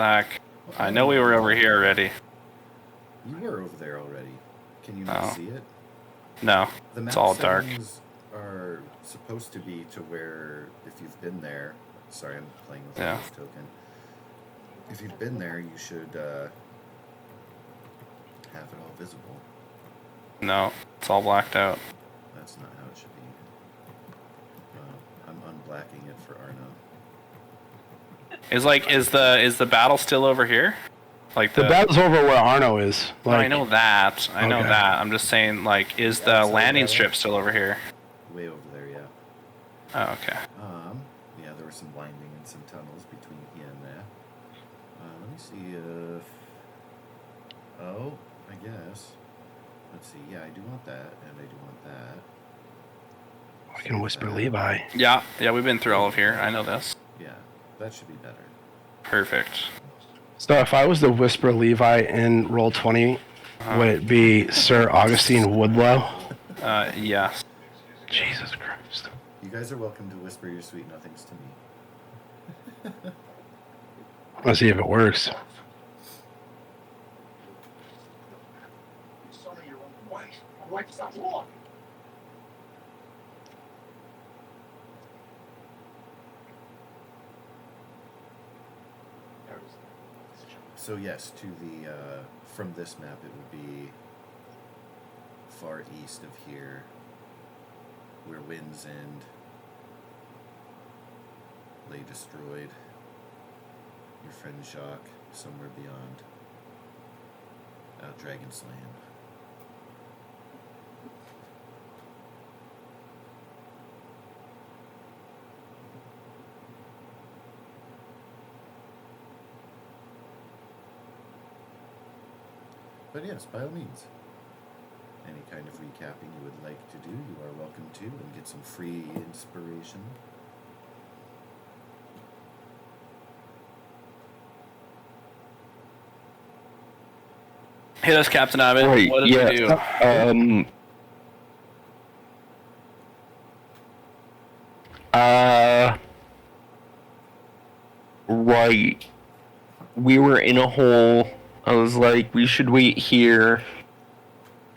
Thack. I know we were over here already. You were over there already. Can you not see it? No, the it's all dark. Are supposed to be to where, if you've been there... Sorry, I'm playing with this token. If you've been there, you should have it all visible. No, it's all blacked out. That's not how it should be. I'm unblacking it for Arno. Is the battle still over here? Like the battle's over where Arno is. Like, no, I know that. I know that. I'm just saying, like, is the landing strip still over here? Way over there, yeah. Oh, okay. Yeah, there were some winding and some tunnels between here and there. Let me see if... Oh, I guess. Let's see. Yeah, I do want that, and I do want that. I can whisper Levi. Yeah, we've been through all of here. I know this. Yeah, that should be better. Perfect. So if I was to whisper Levi in Roll20, would it be Sir Augustine Woodlow? Yes. Jesus Christ. You guys are welcome to whisper your sweet nothings to me. Let's see if it works. So yes, to the from this map, it would be far east of here, where Winds End lay destroyed. Your friend Jacques, somewhere beyond. Out Dragon's Land. But yes, by all means, any kind of recapping you would like to do, you are welcome to, and get some free inspiration. Hit us, Captain Abbott. Right, what did we do? Right. We were in a hole. I was like, we should wait here.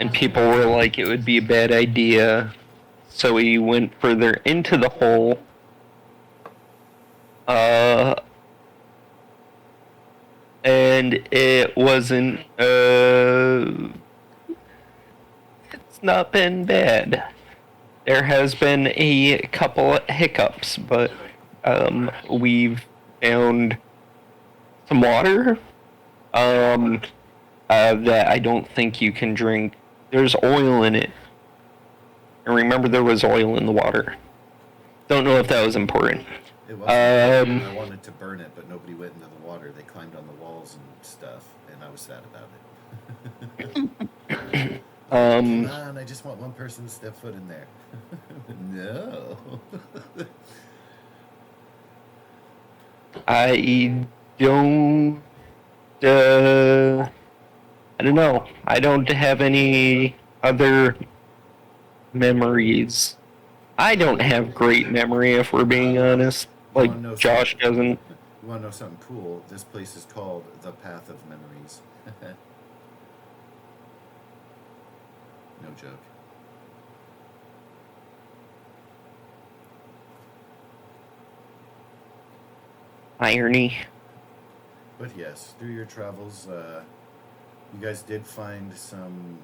And people were like, it would be a bad idea. So we went further into the hole. And it wasn't, it's not been bad. There has been a couple hiccups, but, we've found some water, that I don't think you can drink. There's oil in it. And remember, there was oil in the water. Don't know if that was important. It wasn't. I wanted to burn it, but nobody went into the water. They climbed on the walls and stuff, and I was sad about it. Come on, I just want one person to step foot in there. No. I don't know. I don't have any other memories. I don't have great memory, if we're being honest. Like, Josh doesn't. You want to know something cool? This place is called the Path of Memories. No joke. Irony. But yes, through your travels, you guys did find some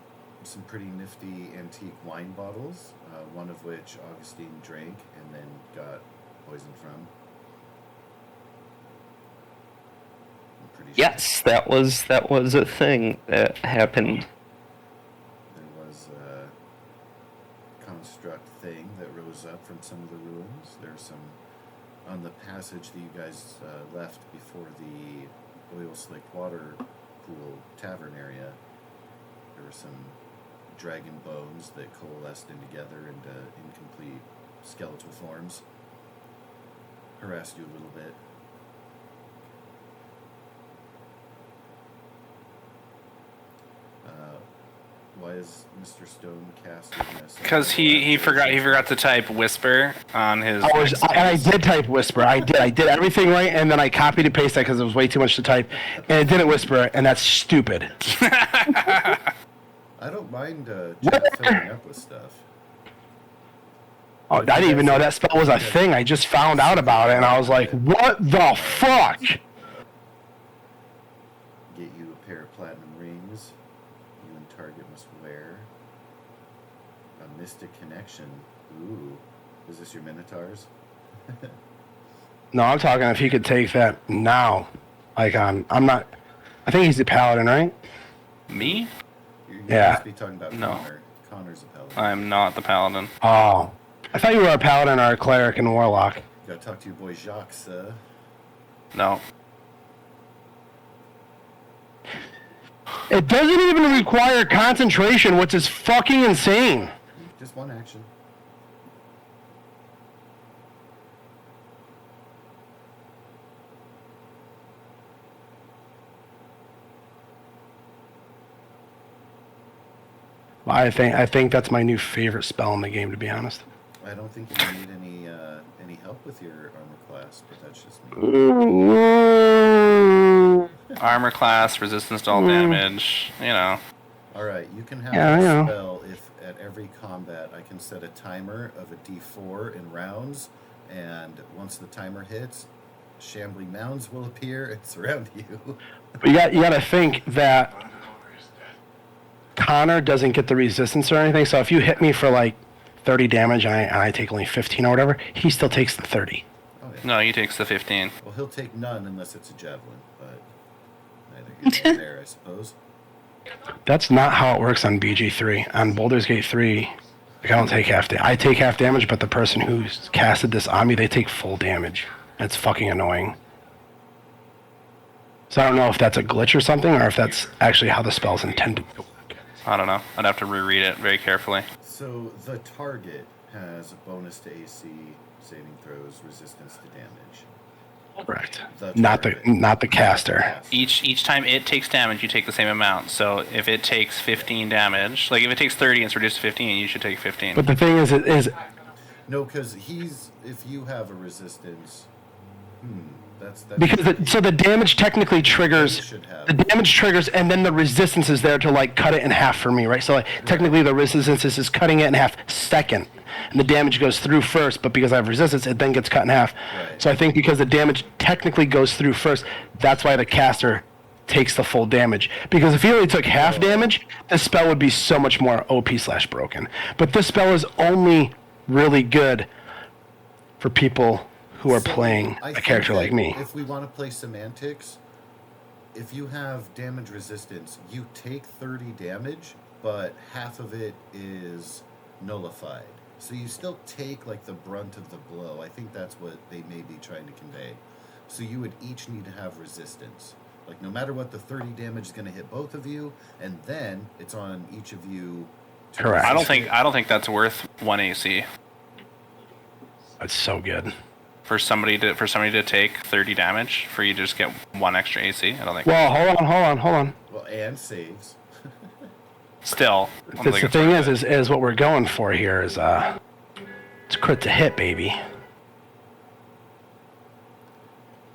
pretty nifty antique wine bottles, one of which Augustine drank and then got poisoned from. I'm pretty sure. Yes, that was a thing that happened. There was a construct thing that rose up from some of the ruins. There's some on the passage that you guys left before the oil-slicked water pool tavern area. There were some dragon bones that coalesced in together into incomplete skeletal forms. Harassed you a little bit. is Mr. Stone casting this? Because he forgot to type whisper on his. I did type whisper. I did everything right, and then I copied and pasted because it was way too much to type, and it didn't whisper, and that's stupid. I don't mind filling up with stuff. Oh, I didn't even know that spell was a thing. I just found out about it, and I was like, what the fuck? Get you a pair of platinum rings. You and target must wear. A mystic connection. Ooh. Is this your Minotaurs? No, I'm talking if he could take that now. Like, I'm not... I think he's the paladin, right? Me? You Yeah. must be talking about No. Connor. Connor's a paladin. I'm not the paladin. Oh. I thought you were a paladin or a cleric and warlock. Gotta talk to your boy Jacques, No. It doesn't even require concentration, which is fucking insane. Just one action. I think that's my new favorite spell in the game, to be honest. I don't think you need any help with your armor class, but that's just me. Armor class, resistance to all damage. You know. Alright, you can have Yeah, I a know. spell if at every combat I can set a timer of a d4 in rounds, and once the timer hits, shambling mounds will appear and surround you. But you got to think that Connor doesn't get the resistance or anything, so if you hit me for like 30 damage and I take only 15 or whatever, he still takes the 30. Oh, yeah. No, he takes the 15. Well, he'll take none unless it's a javelin, but neither here nor there, I suppose. That's not how it works on BG3. On Baldur's Gate 3, like, I don't take half damage. I take half damage, but the person who's casted this on me, they take full damage. It's fucking annoying. So I don't know if that's a glitch or something, or if that's actually how the spell's intended to work. I don't know. I'd have to reread it very carefully. So the target has a bonus to AC, saving throws, resistance to damage. Correct. The Not target. the caster. Yes. Each time it takes damage, you take the same amount. So if it takes 15 damage, like if it takes 30 and it's reduced to 15, you should take 15. But the thing is No, because if you have a resistance, that's because the damage technically triggers. should have. The damage triggers, and then the resistance is there to like cut it in half for me, right? So like technically the resistance is cutting it in half second, and the damage goes through first. But because I have resistance, it then gets cut in half. Right. So I think because the damage technically goes through first, that's why the caster takes the full damage. Because if he only took half damage, this spell would be so much more OP/broken. But this spell is only really good for people who are So, playing I a think character that like me. If we want to play semantics, if you have damage resistance, you take 30 damage, but half of it is nullified. So you still take like the brunt of the blow. I think that's what they may be trying to convey. So you would each need to have resistance. Like no matter what, the 30 damage is going to hit both of you, and then it's on each of you. To Correct. I resist it. don't think that's worth 1 AC That's so good. for somebody to take 30 damage for you to just get 1 extra AC. I don't think. Well, hold on. Well, and saves. Still, I don't Because think the it's thing worth it. is what we're going for here is it's crit to hit, baby.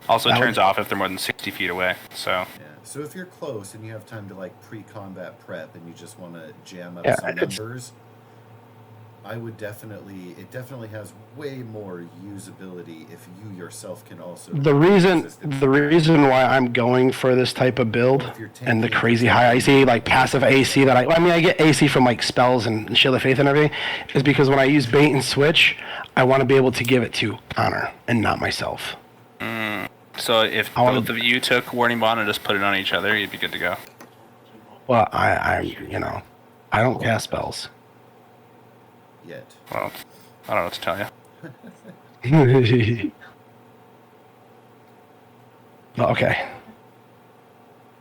Also, it that turns would- off if they're more than 60 feet away. So Yeah. So if you're close and you have time to like pre-combat prep and you just want to jam up Yeah, some I could- numbers, I would it definitely has way more usability if you yourself can also. The reason why I'm going for this type of build If you're and the tanking- crazy high AC, like passive AC that I get AC from like spells and Shield of Faith and everything, is because when I use bait and switch, I want to be able to give it to Connor and not myself. So if I wanna- both of you took Warning Bond and just put it on each other, you'd be good to go. Well, I don't cast spells. Yet. Well, I don't know what to tell you. Well, okay.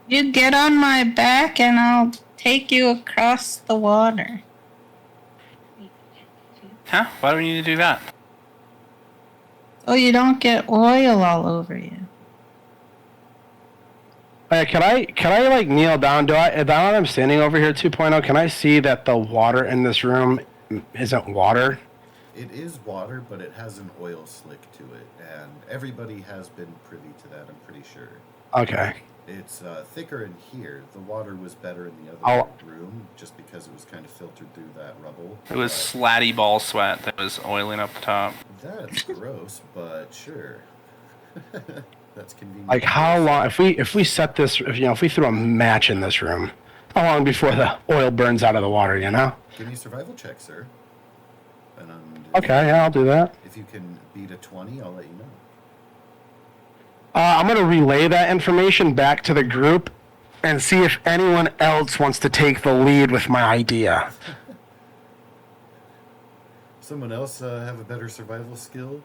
You get on my back and I'll take you across the water. Huh? Why do we need to do that? So you don't get oil all over you. Can I like kneel down? Now that I'm standing over here 2.0, can I see that the water in this room isn't water? It is water, but it has an oil slick to it, and everybody has been privy to that, I'm pretty sure. Okay. It's thicker in here. The water was better in the other I'll- room, just because it was kind of filtered through that rubble. It was But slatty ball sweat that was oiling up the top. that's gross, but sure. That's convenient. Like how long? If we set this, if we threw a match in this room, how long before the oil burns out of the water? You know? Give me a survival check, sir. And Okay, yeah, I'll do that. if you can beat a 20, I'll let you know. I'm gonna relay that information back to the group and see if anyone else wants to take the lead with my idea. Someone else have a better survival skill?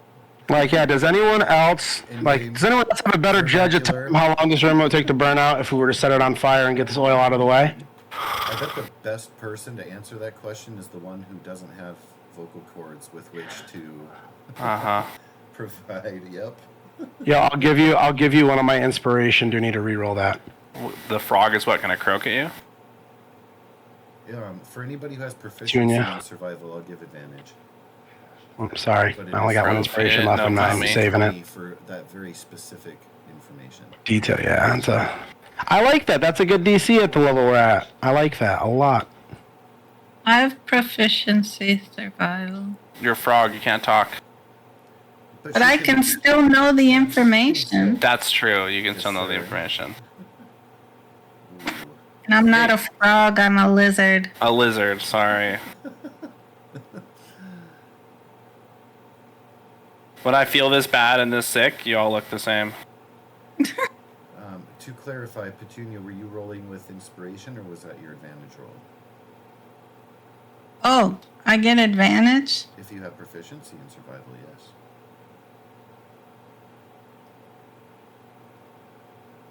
Like, yeah, does anyone else have a better judge of time how long this room would take to burn out if we were to set it on fire and get this oil out of the way? I bet the best person to answer that question is the one who doesn't have vocal cords with which to provide. Yep. Yeah, I'll give you one of my inspiration. Do need to re-roll that. The frog is what, going to croak at you? For anybody who has proficiency Junior. in survival, I'll give advantage. I'm sorry, But it I only got one is- inspiration Yeah, left. no I'm not problem. saving it. 20 for that very specific information. Detail, yeah. I like that. That's a good DC at the level we're at. I like that a lot. I have proficiency survival. You're a frog, you can't talk. But she I can still know the information. That's true, you can Yes, still know the sir. information. Ooh. And I'm not a frog, I'm a lizard. A lizard, sorry. When I feel this bad and this sick, you all look the same. To clarify, Petunia, were you rolling with inspiration or was that your advantage roll? Oh, I get advantage? If you have proficiency in survival, yes.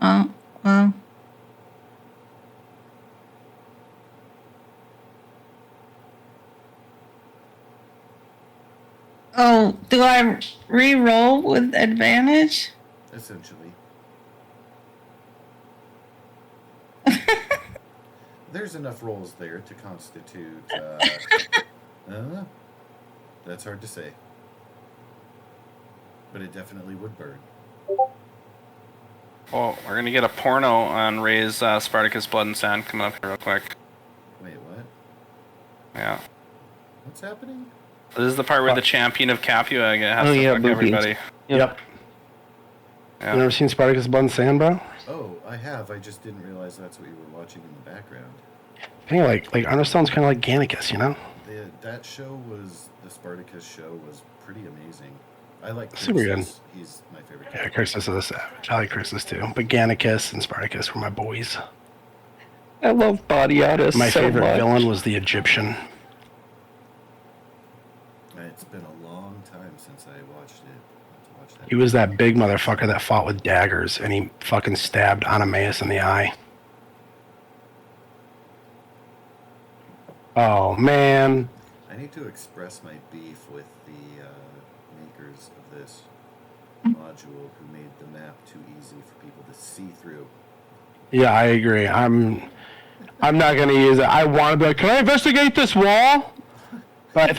Oh, well. Oh, do I re-roll with advantage? Essentially. There's enough rolls there to constitute. That's hard to say. But it definitely would burn. Oh, we're gonna get a porno on Ray's Spartacus Blood and Sand coming up here real quick. Wait, what? Yeah. What's happening? This is the part where the champion of Capua has Oh, to yeah, fuck boobies. everybody. Yep. Yeah. You ever seen Spartacus Blood and Sand, bro? Oh, I have. I just didn't realize that's what you were watching in the background. I think like Understone's kind of like Gannicus, you know? That show was, the Spartacus show was pretty amazing. I like Super good. Chrysis. He's my favorite Yeah, character. Chrysis is a savage. I like Chrysis too. But Gannicus and Spartacus were my boys. I love Body Artist My so favorite much. villain was the Egyptian. It's been a long time since I watched it. I'll have to watch that. He was that big motherfucker that fought with daggers, and he fucking stabbed Anameus in the eye. Oh, man. I need to express my beef with the makers of this module who made the map too easy for people to see through. Yeah, I agree. I'm not going to use it. I want to be like, can I investigate this wall? But I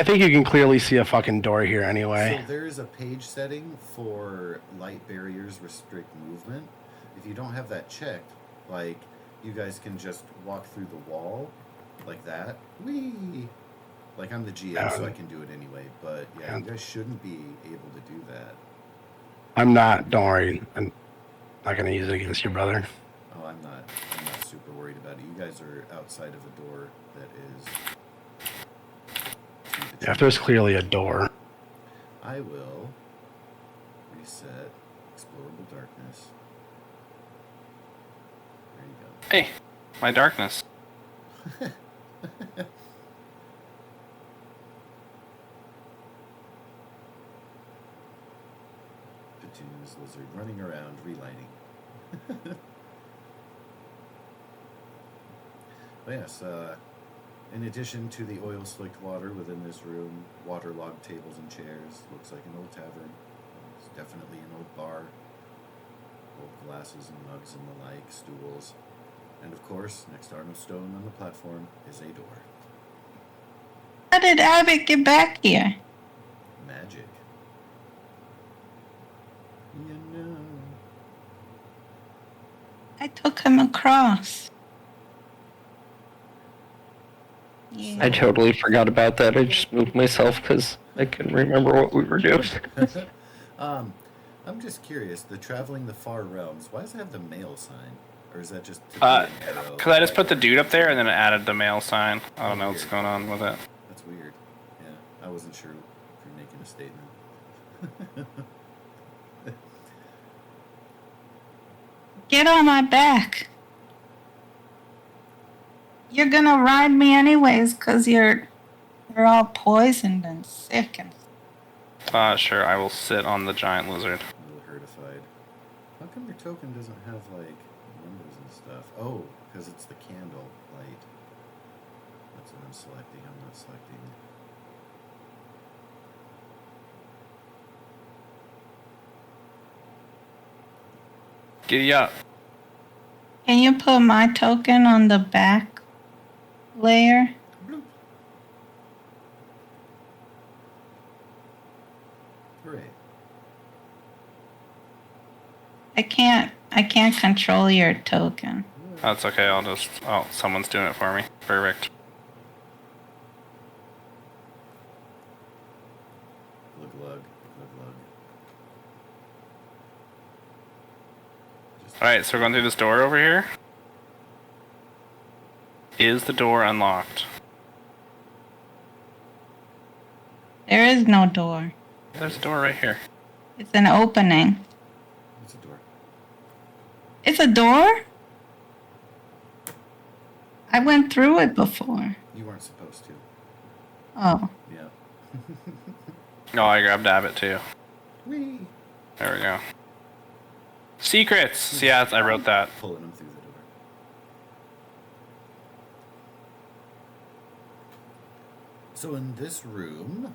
think you can clearly see a fucking door here anyway. So there is a page setting for light barriers restrict movement. If you don't have that checked, like, you guys can just walk through the wall like that. Whee! Like, I'm the GM, so I can do it anyway. But, yeah, you guys shouldn't be able to do that. I'm not. Don't worry. I'm not going to use it against your brother. Oh, I'm not super worried about it. You guys are outside of a door that is... Yeah, if there's clearly a door. I will reset explorable darkness. There you go. Hey, my darkness. Petunia's lizard running around, relighting. But yes, in addition to the oil-slicked water within this room, waterlogged tables and chairs, looks like an old tavern. It's definitely an old bar. old glasses and mugs and the like, stools. And of course, next to Arnold Stone on the platform is a door. How did Abbott get back here? Magic. You know. I took him across. Yeah. I totally forgot about that. I just moved myself because I couldn't remember what we were doing. I'm just curious, the traveling the far realms, why does it have the mail sign? Or is that just to Because I just put the dude up there and then it added the mail sign. I don't know what's going on with it. That's weird. Yeah, I wasn't sure if you're making a statement. Get on my back. You're gonna ride me anyways, cause you're all poisoned and sick and. Sure, I will sit on the giant lizard. A little herdified. How come your token doesn't have, like, numbers and stuff? Oh, because it's the candle light. That's what I'm selecting. I'm not selecting. Giddy up. Can you put my token on the back layer? Bloop. Hooray. I can't control your token. That's okay, oh, someone's doing it for me. Perfect. Glug glug, glug glug. Alright, so we're going through this door over here. Is the door unlocked? There is no door. There's a door right here. It's an opening. It's a door. It's a door? I went through it before. You weren't supposed to. Oh. Yeah. Oh, I grabbed Abbott too. Whee! There we go. Secrets! Yeah, I wrote that. Pulling them through the door. So in this room,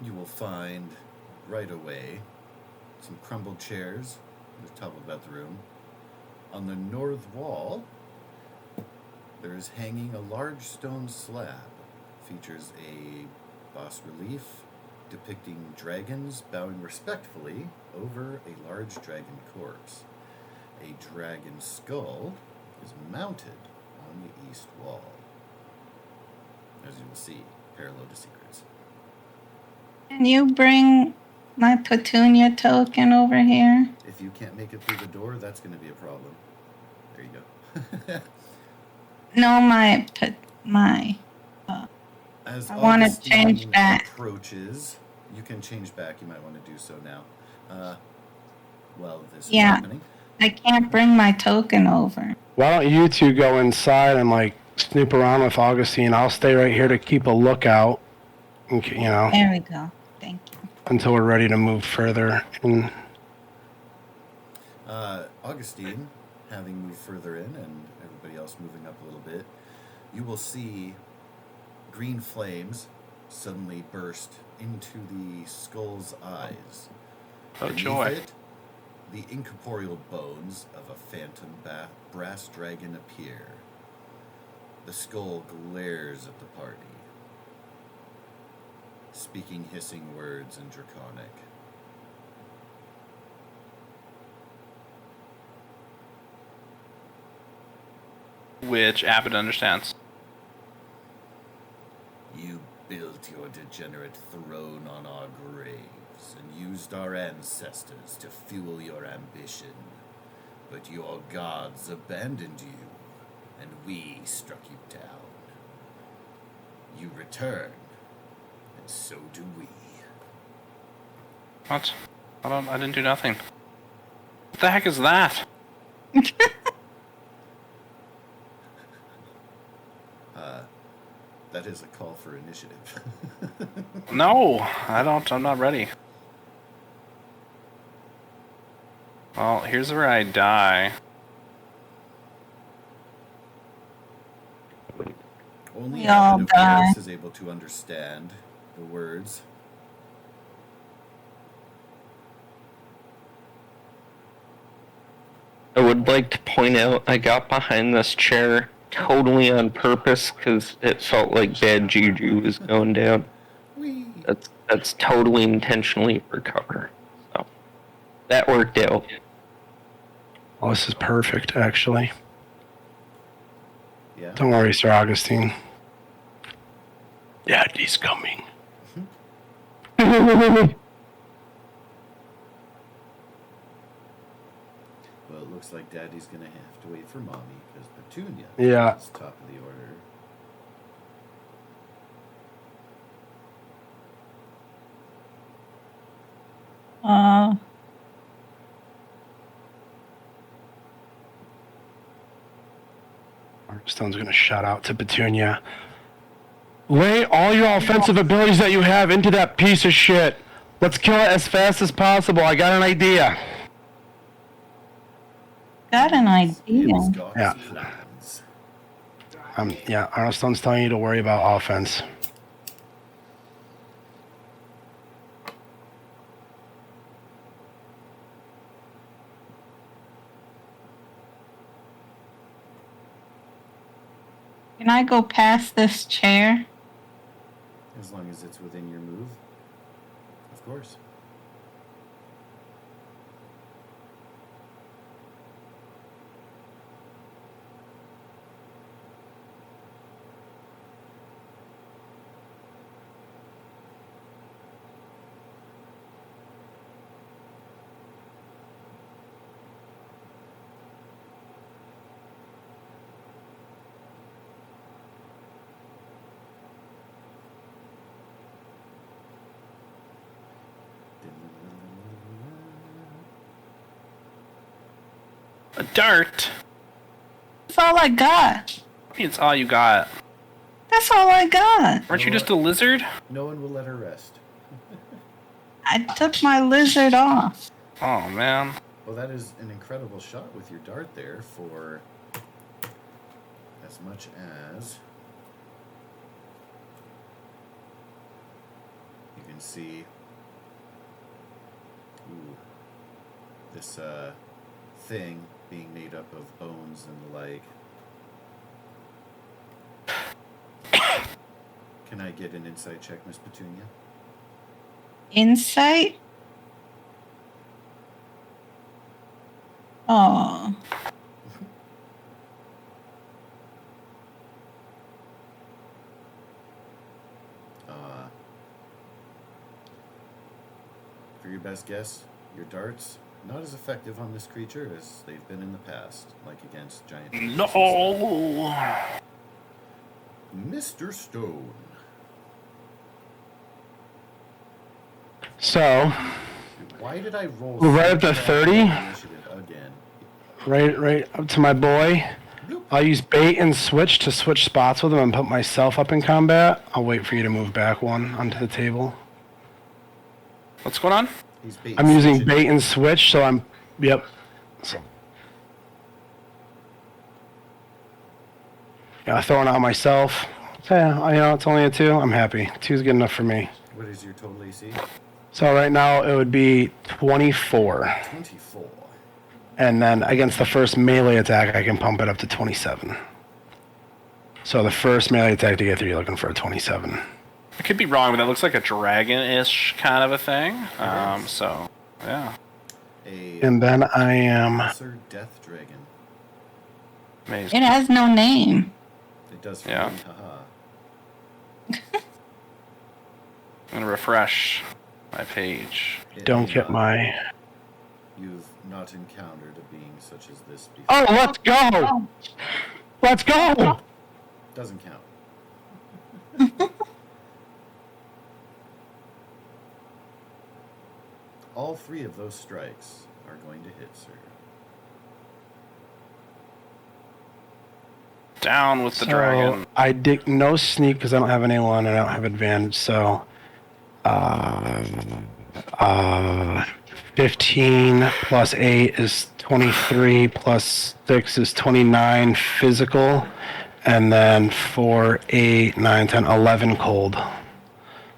you will find right away some crumbled chairs at the top of the room. On the north wall, there is hanging a large stone slab. Features a bas relief depicting dragons bowing respectfully over a large dragon corpse. A dragon skull is mounted on the east wall. As you will see, parallel to secrets. Can you bring my Petunia token over here? If you can't make it through the door, that's going to be a problem. There you go. No, As I want to Augustine change back. approaches, you can change back. You might want to do so now. While this is Yeah. happening. I can't bring my token over. Why don't you two go inside and like snoop around with Augustine? I'll stay right here to keep a lookout, you know, There we go. Thank you. until we're ready to move further. And Augustine, having moved further in and everybody else moving up a little bit, you will see green flames suddenly burst into the skull's eyes. Oh, Beneath joy. it, the incorporeal bones of a phantom brass dragon appear. The skull glares at the party, speaking hissing words in Draconic. Which Abbott understands. You built your degenerate throne on our graves and used our ancestors to fuel your ambition. But your gods abandoned you, and we struck you down. You return, and so do we. What? I didn't do nothing. What the heck is that? That is a call for initiative. No, I'm not ready. Well, here's where I die. Only We all Abbott of die. course is able to understand the words. I would like to point out I got behind this chair totally on purpose because it felt like bad juju was going down. Whee! That's totally intentionally for cover. So that worked out. Oh, this is perfect, actually. Yeah. Don't worry, Sir Augustine. Daddy's coming. Well, it looks like Daddy's gonna have to wait for Mommy because Petunia Yeah. is top of the order. Uh, Stone's gonna shout out to Petunia. Lay all your offensive abilities that you have into that piece of shit. Let's kill it as fast as possible. I got an idea. got an It's idea. got Yeah. plans. Yeah, Arnold Stone's telling you to worry about offense. Can I go past this chair? As long as it's within your move. Of course. A dart? That's all I got. It's all you got. That's all I got. Aren't you just a lizard? No one will let her rest. I took my lizard off. Oh, man. Well, that is an incredible shot with your dart there for as much as you can see. Ooh, this thing being made up of bones and the like. Can I get an insight check, Miss Petunia? Insight? Oh. For your best guess, your darts not as effective on this creature as they've been in the past, like against giant. No! Mr. Stone. So, Why did I roll? We're right up to such 30? bad initiative again? right up to my boy. Bloop. I'll use bait and switch to switch spots with him and put myself up in combat. I'll wait for you to move back one onto the table. What's going on? He's bait I'm using switching. bait and switch, so I'm... Yep. So, yeah, throwing out myself. Yeah, it's only a 2. I'm happy. 2's good enough for me. What is your total AC? So right now it would be 24. 24. And then against the first melee attack, I can pump it up to 27. So the first melee attack to get through, you're looking for a 27. I could be wrong, but that looks like a dragon-ish kind of a thing. So, yeah. A And then I am... lesser death dragon. Amazing. It has no name. It does for Yeah. me, haha. I'm going to refresh my page. It Don't may get not- my... You've not encountered a being such as this before. Oh, let's go! Let's go! Doesn't count. All 3 of those strikes are going to hit, sir. Down with the dragon. I did no sneak because I don't have anyone and I don't have advantage, so... 15 plus 8 is 23, plus 6 is 29 physical, and then 4, 8, 9, 10, 11 cold.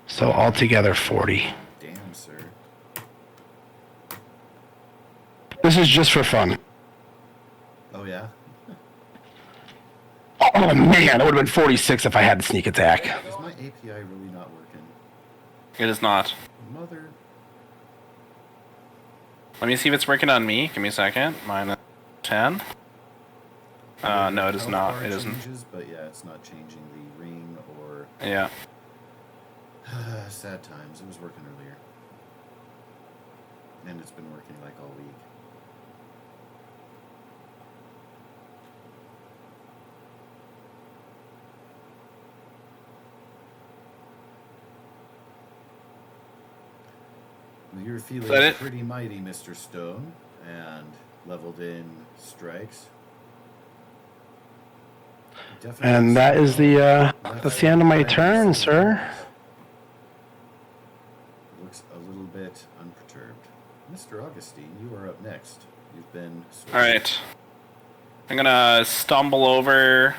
So altogether 40. Damn, sir. This is just for fun. Oh yeah. Oh man, it would have been 46 if I had the sneak attack. Is my API really not working? It is not. Mother. Let me see if it's working on me. Give me a second. Minus 10. No, it is Health not. bar It isn't. changes, but yeah, it's not changing the ring or. Yeah. Sad times. It was working earlier, and it's been working like all week. You're that feeling it? pretty mighty, Mr. Stone, and leveled in strikes. Definitely And that is left that's the end of my side turn, side sir. moves. Looks a little bit unperturbed. Mr. Augustine, you are up next. You've been Alright. I'm gonna stumble over,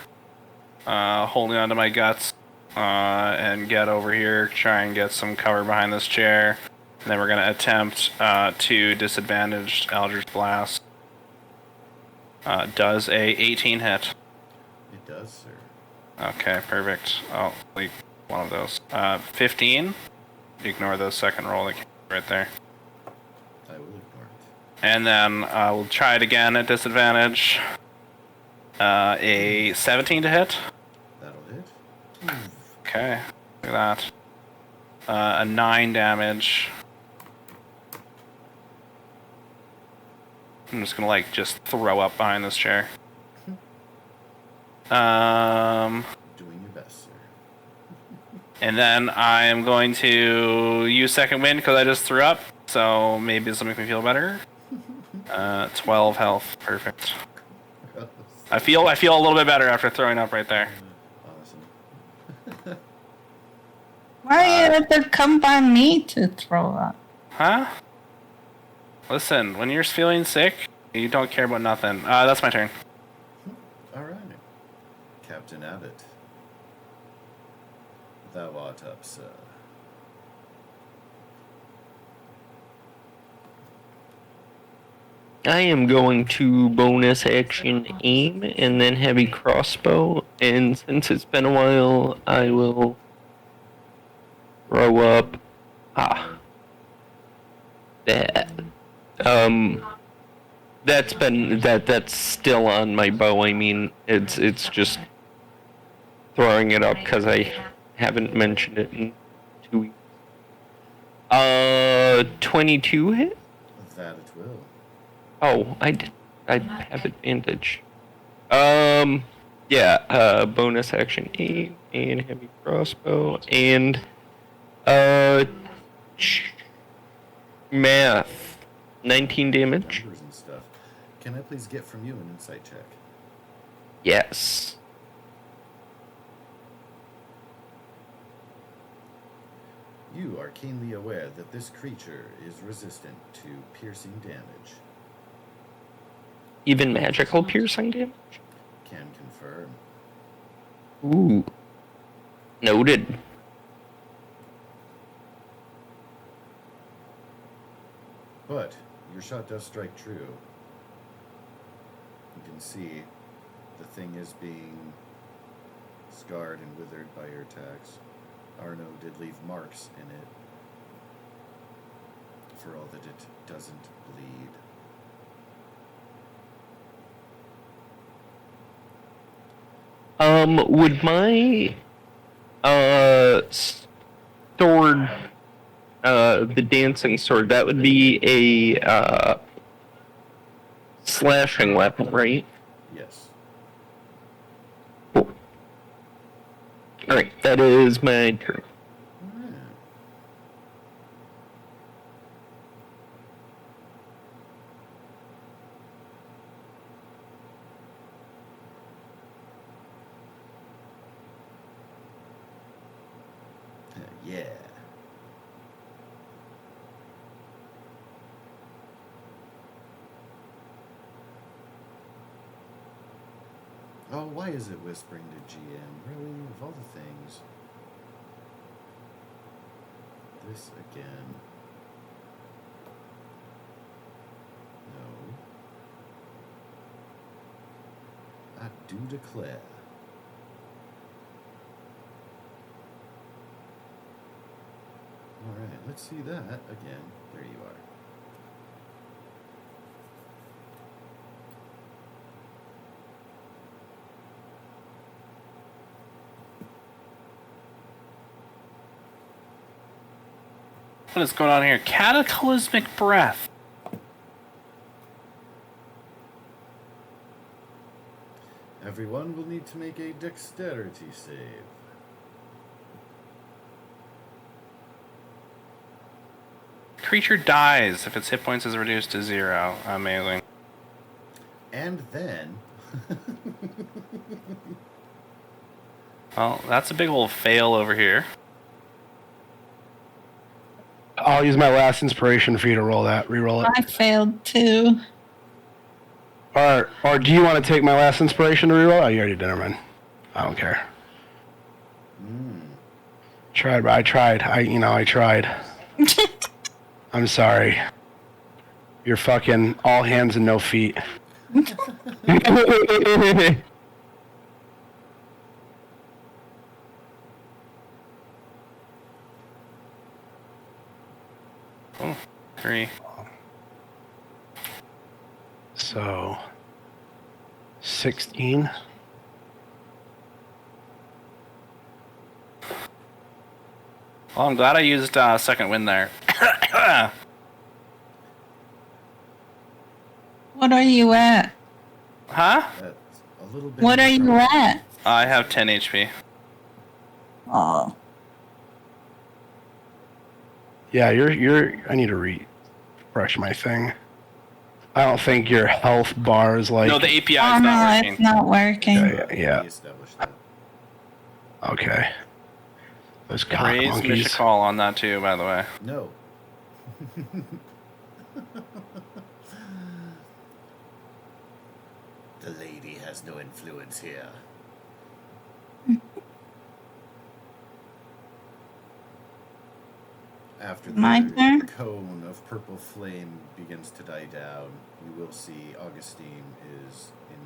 holding onto my guts, and get over here, try and get some cover behind this chair. And then we're gonna attempt to disadvantage Eldritch Blast. Does a 18 hit. It does, sir. Okay, perfect. I'll leave one of those. 15. Ignore the second roll that came right there. I will ignore it. And then we'll try it again at disadvantage. A 17 to hit. That'll hit. Okay, look at that. A 9 damage. I'm just gonna just throw up behind this chair. Doing your best, sir. And then I am going to use second wind because I just threw up. So maybe this will make me feel better. 12 health, perfect. I feel a little bit better after throwing up right there. Awesome. Why you have to come by me to throw up? Huh? Listen, when you're feeling sick, you don't care about nothing. That's my turn. All right. Captain Abbott. Thou art up, sir. I am going to bonus action aim and then heavy crossbow. And since it's been a while, I will throw up. That. That's still on my bow. I mean, it's just throwing it up because I haven't mentioned it in 2 weeks. 22 hit? That it will. Oh, I have advantage. Yeah, bonus action aim and heavy crossbow and math. 19 damage. Numbers and stuff. Can I please get from you an insight check? Yes. You are keenly aware that this creature is resistant to piercing damage. Even magical piercing damage? Can confirm. Ooh. Noted. But your shot does strike true. You can see the thing is being scarred and withered by your attacks. Arno did leave marks in it, for all that it doesn't bleed. Would my sword, the dancing sword, that would be a slashing weapon, right? Yes. Cool. Alright, that is my turn. Yeah. Oh, why is it whispering to GM? Really? Of all the things. This again. No. I do declare. Alright, let's see that again. There you are. What is going on here? Cataclysmic breath. Everyone will need to make a dexterity save. Creature dies if its hit points is reduced to 0. Amazing. And then... Well, that's a big old fail over here. I'll use my last inspiration for you to roll that. Reroll it. I failed too. Or do you want to take my last inspiration to reroll? Oh, you already did, never mind. I don't care. Tried, but I tried. I tried. I'm sorry. You're fucking all hands and no feet. Oh, 3. So, 16. Well, I'm glad I used second wind there. What are you at? Huh? That's a little bit... What are you at? I have 10 HP. Oh, Yeah, you're. I need to refresh my thing. I don't think your health bar is like. No, the API oh is no, not working. it's not working. Yeah. We established that. Okay. Those cock Raise monkeys. Misha Call on that too, by the way. No. The lady has no influence here. After My the turn? cone of purple flame begins to die down, you will see Augustine is in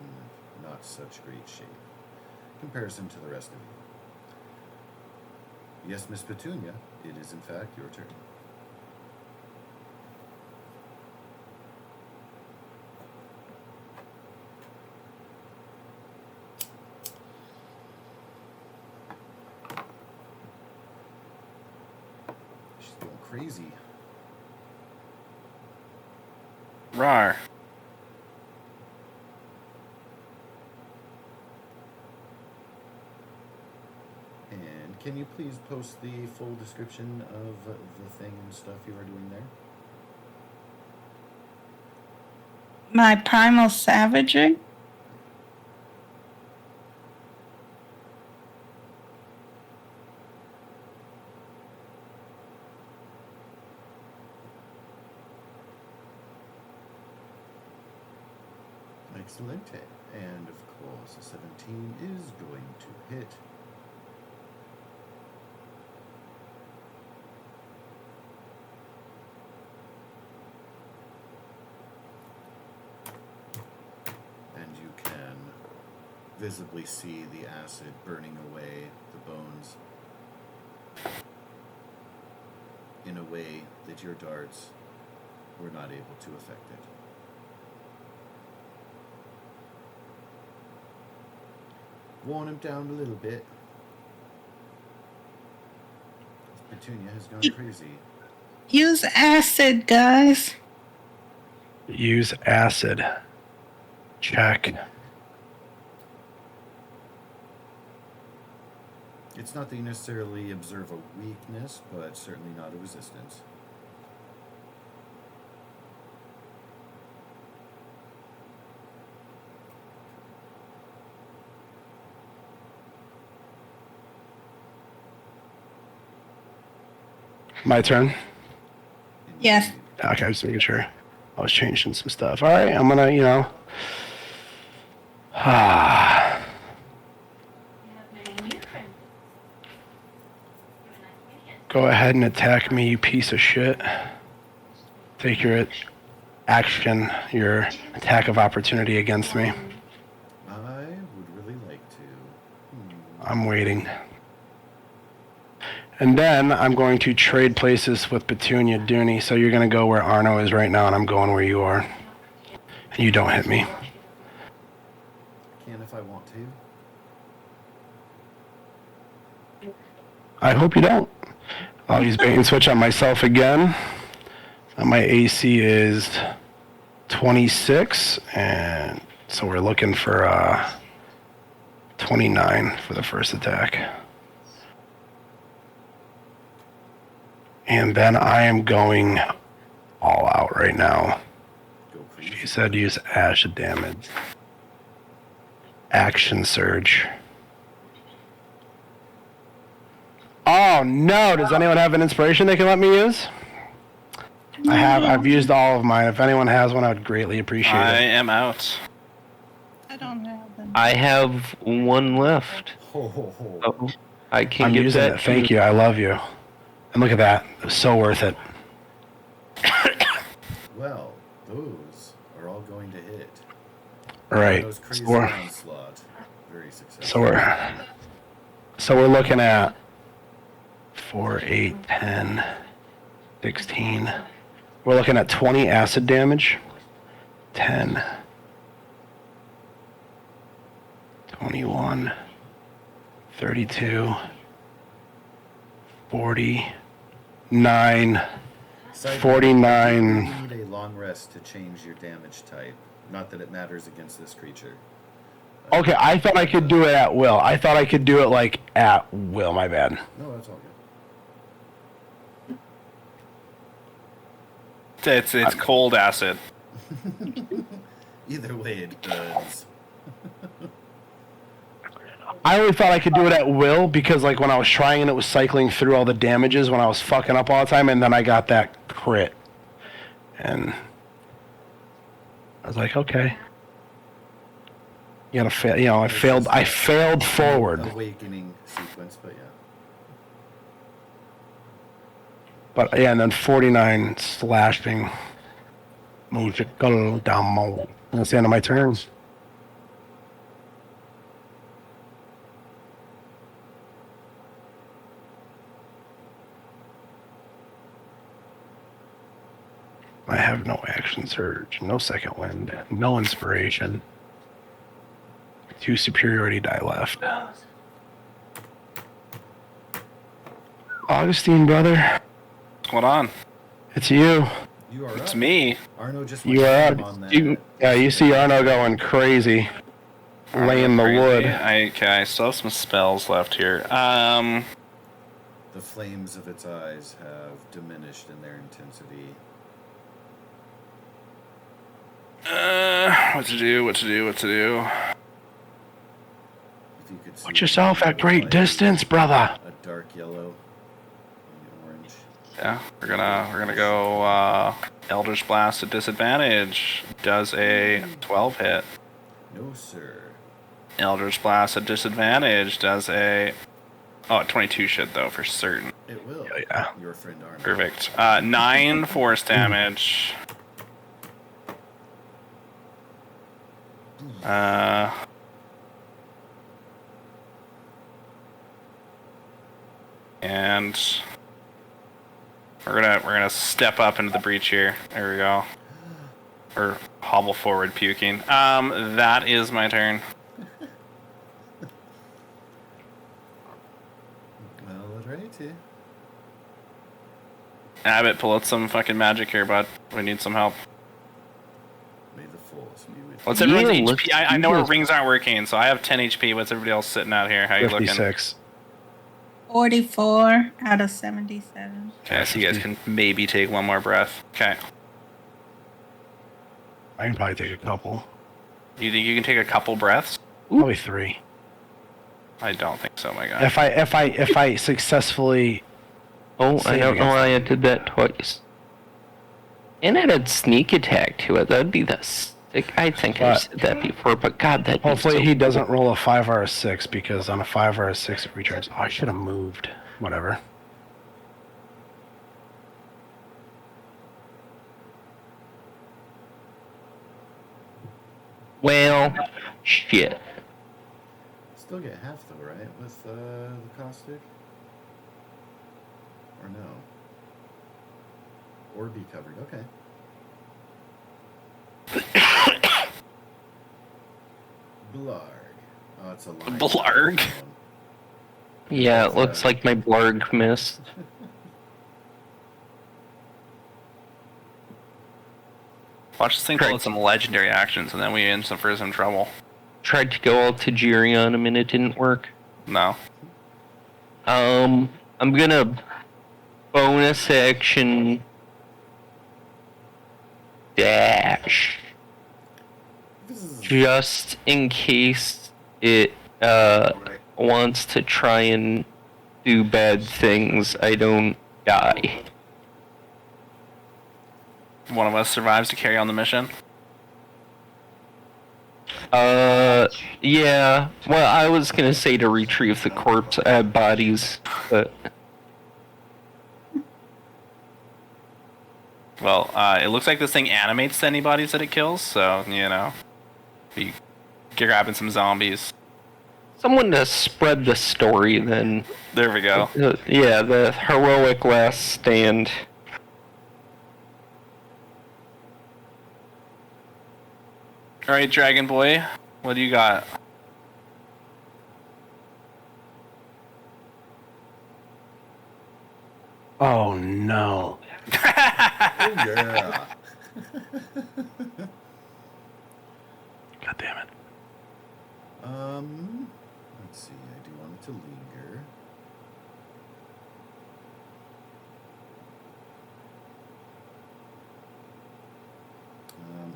not such great shape in comparison to the rest of you. Yes, Miss Petunia, it is in fact your turn. She's going crazy. Rar. And can you please post the full description of the thing and stuff you are doing there? My primal savagery? Excellent. And of course, a 17 is going to hit. And you can visibly see the acid burning away the bones in a way that your darts were not able to affect it. Worn him down a little bit. Petunia has gone crazy. Use acid, guys. Use acid. Check. It's not that you necessarily observe a weakness, but certainly not a resistance. My turn. Yes. Okay, I was making sure. I was changing some stuff. All right, I'm gonna, go ahead and attack me, you piece of shit. Take your action, your attack of opportunity against me. I I'm waiting. And then I'm going to trade places with Petunia Dooney. So you're going to go where Arno is right now, and I'm going where you are. And you don't hit me. I can if I want to. I hope you don't. I'll use bait and switch on myself again. My AC is 26, and so we're looking for 29 for the first attack. And then I am going all out right now. Go crazy. She said use ash damage. Action surge. Oh no, does anyone have an inspiration they can let me use? I've used all of mine. If anyone has one, I would greatly appreciate I it. am out. I don't have them. I have one left. Ho, ho, ho. Oh, I can I'm get using that. it. Thank you. I love you. And look at that. It was so worth it. Well, those are all going to hit. All right. Those crazy So we're, onslaught. Very successful. so we're looking at 4, 8, 10, 16. We're looking at 20 acid damage. 10. 21. 32. 49. Side 49. note, you need a long rest to change your damage type. Not that it matters against this creature. Okay, I thought I could do it at will. I thought I could do it like at will. My bad. No, that's all It's cold acid. good. Either way, it does. I only thought I could do it at will because, like, when I was trying and it was cycling through all the damages when I was fucking up all the time, and then I got that crit, and I was like, okay, you gotta fail. You know, I failed. I failed forward, Awakening sequence, but yeah. but yeah, and then 49 slashing. Musical damo. That's the end of my turn. I have no action surge, no second wind, no inspiration. 2 superiority die left. Augustine, brother, What's going on? it's you. You are It's up. me. Arno just You went are ham up. on that. You see Arno going crazy, laying the Crazy. wood. I still have some spells left here. The flames of its eyes have diminished in their intensity. What to do? If you could see Put yourself at great like distance, brother. a dark yellow, maybe orange. Yeah, we're gonna go Eldritch Blast at disadvantage. Does a 12 hit. No, sir. Eldritch Blast at disadvantage does a 22 should though for certain. It will. Yeah. Your friend Arno. Perfect. 9 force damage. And we're gonna step up into the breach here. There we go. Or hobble forward, puking. That is my turn. Well, alrighty. Abbott, pull out some fucking magic here, bud. We need some help. May the force be with you. What's everyone's Yeah, HP? I know our rings aren't working, so I have 10 HP. What's everybody else sitting out here? How you looking? 56. 44 out of 77. Okay, so you guys can maybe take one more breath. Okay. I can probably take a couple. You think you can take a couple breaths? Probably 3. I don't think so, my guy. If I successfully. Oh, I Save don't know against why I did that twice. And it had sneak attack to it. That'd be the sick. I think I But- said that before, but God, that. Hopefully he doesn't roll a 5 or a 6 because on a 5 or a 6 it returns. Oh, I should have moved. Whatever. Well, shit. Still get half though, right? With the caustic? Or no? Or be covered. Okay. Blarg. Oh, it's a line. Blarg. Yeah, it looks like my blarg missed. Watch this thing pull out some legendary actions, and then we in for some trouble. Tried to go all Tajiri on him and it didn't work. No. I'm gonna bonus action dash just in case it wants to try and do bad things. I don't die. One of us survives to carry on the mission. Yeah. Well, I was gonna say to retrieve the corpse bodies, but Well, it looks like this thing animates any bodies that it kills, so, you know, be grabbing some zombies. someone to spread the story then. There we go. Yeah, the heroic last stand. Alright, Dragon Boy, what do you got? Oh no. Oh, yeah. God damn it. Let's see. I do want it to linger.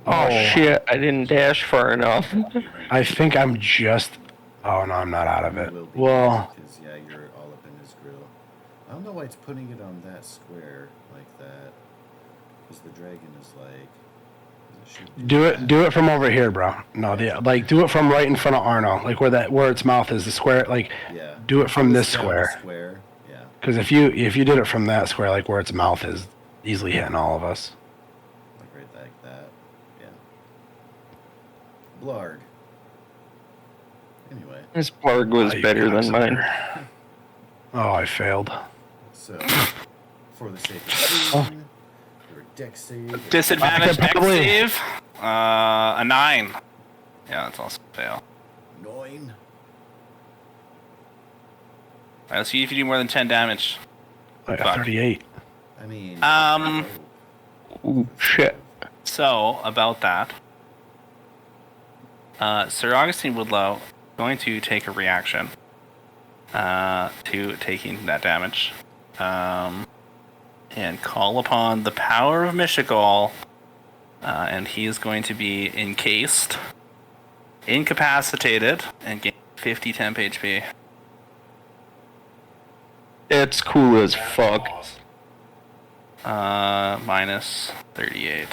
Oh shit, I didn't dash far enough. I think I'm just. Oh no, I'm not out of it. Will be, Well, because yeah, you're all up in his grill. I don't know why it's putting it on that square like that. Because the dragon is like. It should do it from over here, bro. No, do it from right in front of Arno, like where its mouth is, the square. Like, Yeah. do it from this Yeah, the square. Square. Yeah. Because if you did it from that square, like where its mouth is, easily hitting all of us. Like right like that. Yeah. Blarg. Anyway, This blarg was You better than mine. cocksucker. Oh, I failed. so for the sake of clean, your deck save. Disadvantage deck Probably. save? A 9. Yeah, that's also a fail. 9. Alright, let's see if you do more than 10 damage. I got Fuck. 38. I mean. Ooh, shit. So, about that. Sir Augustine Woodlow going to take a reaction to taking that damage. And call upon the power of Mishakal. And he is going to be encased, incapacitated, and gain 50 temp HP. It's cool as fuck. Minus 38.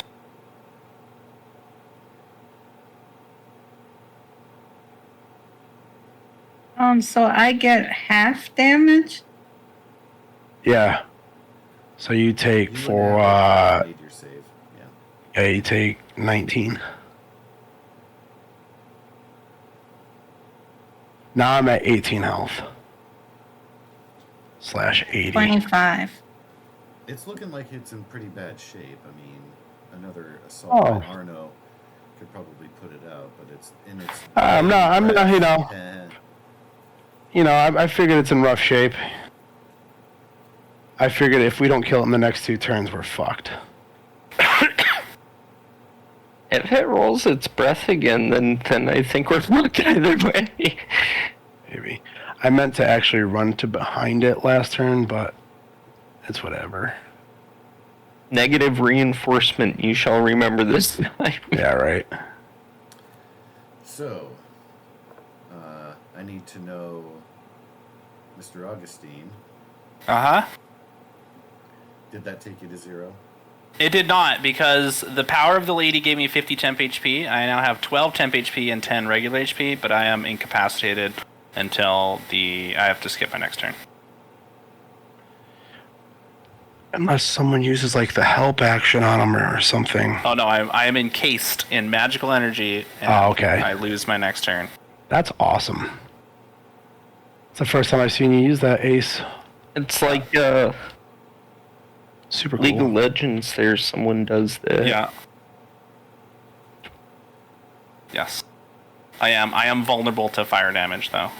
So I get half damage? Yeah. So you take You for wouldn't have made your save. Yeah. yeah, you take 19. Now I'm at 18 health. /80. 25. It's looking like it's in pretty bad shape. I mean, another assault Oh. by Arno could probably put it out, but it's in its. I'm not, you know. Eh, You know, I figured it's in rough shape. I figured if we don't kill it in the next 2 turns, we're fucked. If it rolls its breath again, then I think we're fucked either way. Maybe. I meant to actually run to behind it last turn, but it's whatever. Negative reinforcement, you shall remember this time. Yeah, right. So, I need to know, Mr. Augustine, Uh-huh. did that take you to 0? It did not, because the power of the lady gave me 50 temp HP. I now have 12 temp HP and 10 regular HP, but I am incapacitated until I have to skip my next turn. Unless someone uses like the help action on them or something. Oh no, I am encased in magical energy, and Oh, okay. I lose my next turn. That's awesome. It's the first time I've seen you use that, Ace. It's like Super League cool. of Legends. There's someone does that. Yeah. Yes. I am vulnerable to fire damage though.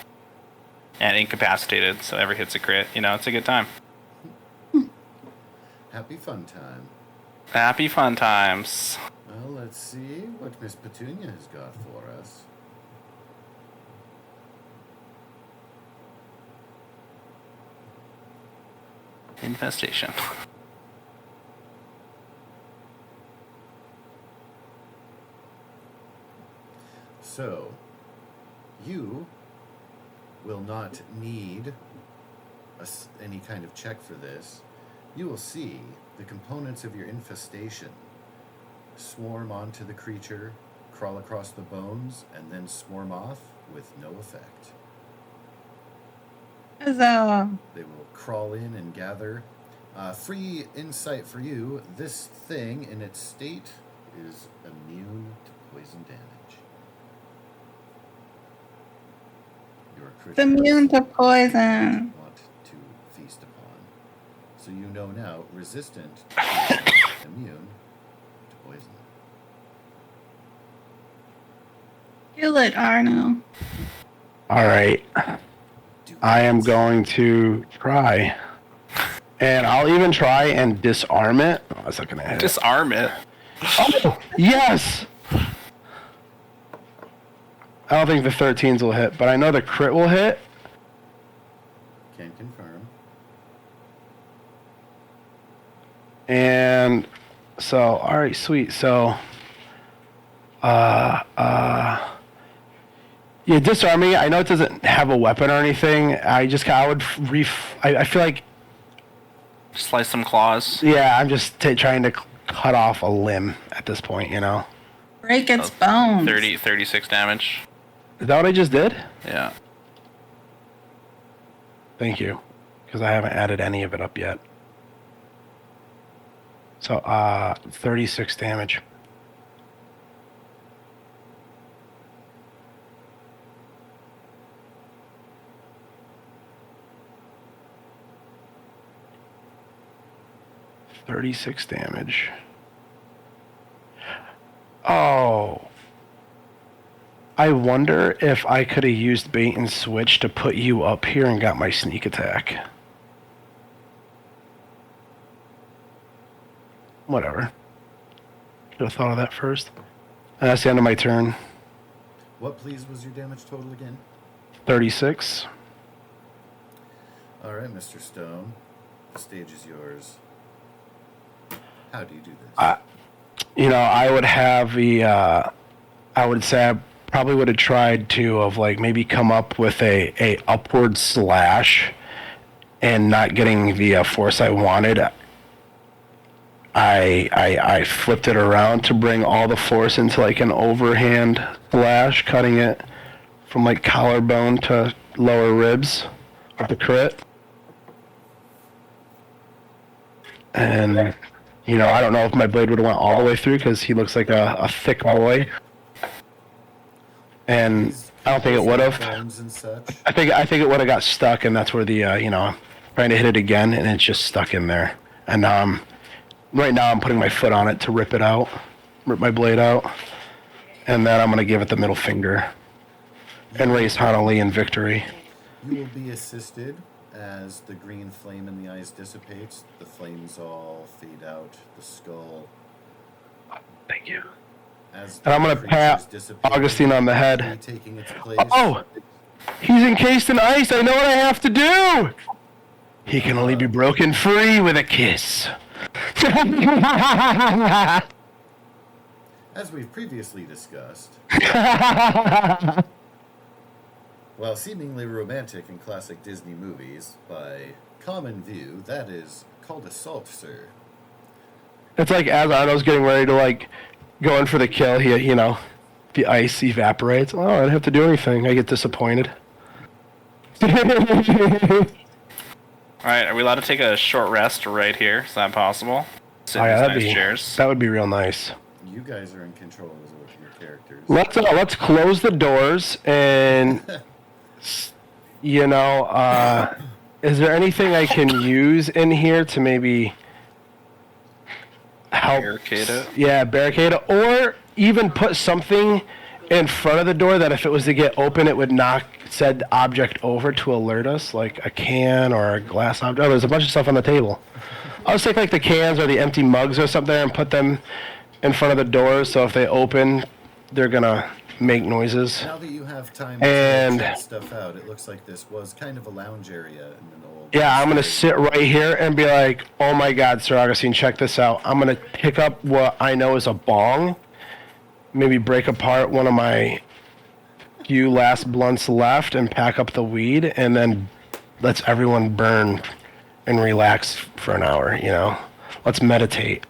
And incapacitated, so every hit's a crit. You know, it's a good time. Happy fun time. Happy fun times. Well, let's see what Miss Petunia has got for us. Infestation. So, you will not need any kind of check for this. You will see the components of your infestation swarm onto the creature, crawl across the bones, and then swarm off with no effect. So, They will crawl in and gather. Free insight for you. This thing in its state is immune to poison damage. Your it's creature immune to poison. want to feast upon. So you know now, resistant to poison, immune to poison. Kill it, Arno. All right. I am going to try. And I'll even try and disarm it. Oh, that's not going to hit. Disarm it. Oh, yes! I don't think the 13s will hit, but I know the crit will hit. Can confirm. And so, all right, sweet. So, yeah, disarming it. I know it doesn't have a weapon or anything. I feel like, Slice some claws. yeah, I'm just trying to cut off a limb at this point, you know? Break its bones. 36 damage. Is that what I just did? Yeah. Thank you. Because I haven't added any of it up yet. So, 36 damage. $36 damage. Oh. I wonder if I could have used bait and switch to put you up here and got my sneak attack. Whatever. Should have thought of that first. And that's the end of my turn. What, please, was your damage total again? 36. All right, Mr. Stone. The stage is yours. How do you do this? You know, I would have the, I would say I probably would have tried to have like maybe come up with a upward slash, and not getting the force I wanted. I flipped it around to bring all the force into like an overhand slash, cutting it from like collarbone to lower ribs with the crit. And, you know, I don't know if my blade would have went all the way through because he looks like a thick boy. And I don't think it would have. Bones and such. I think it would have got stuck, and that's where the you know, trying to hit it again, and it's just stuck in there. And right now I'm putting my foot on it to rip my blade out, and then I'm gonna give it the middle finger, and raise Hanali in victory. You will be assisted as the green flame in the eyes dissipates. The flames all fade out. The skull. Thank you. As And I'm gonna creatures pat dissipate, Augustine on the head. taking its place. Oh, he's encased in ice. I know what I have to do. He can only be broken free with a kiss. As we've previously discussed, while seemingly romantic in classic Disney movies, by common view, that is called assault, sir. It's like as Arno's getting ready to like go in for the kill, you know, the ice evaporates. Oh, I didn't have to do anything. I get disappointed. Alright, are we allowed to take a short rest right here? Is that possible? Sit Oh, in yeah, these nice chairs. that would be real nice. You guys are in control of your characters. Let's close the doors and You know, is there anything I can use in here to maybe help? Barricade it? Yeah, barricade it, or even put something in front of the door that if it was to get open, it would knock said object over to alert us, like a can or a glass object. Oh, there's a bunch of stuff on the table. I'll take like the cans or the empty mugs or something and put them in front of the doors, so if they open, they're gonna make noises. Now that you have time And- to check stuff out, it looks like this was kind of a lounge area in an old. Yeah, I'm gonna state. sit right here and be like, "Oh my God, Sir Augustine, check this out." I'm gonna pick up what I know is a bong, maybe break apart one of my few last blunts left, and pack up the weed, and then let's everyone burn and relax for an hour. You know, let's meditate.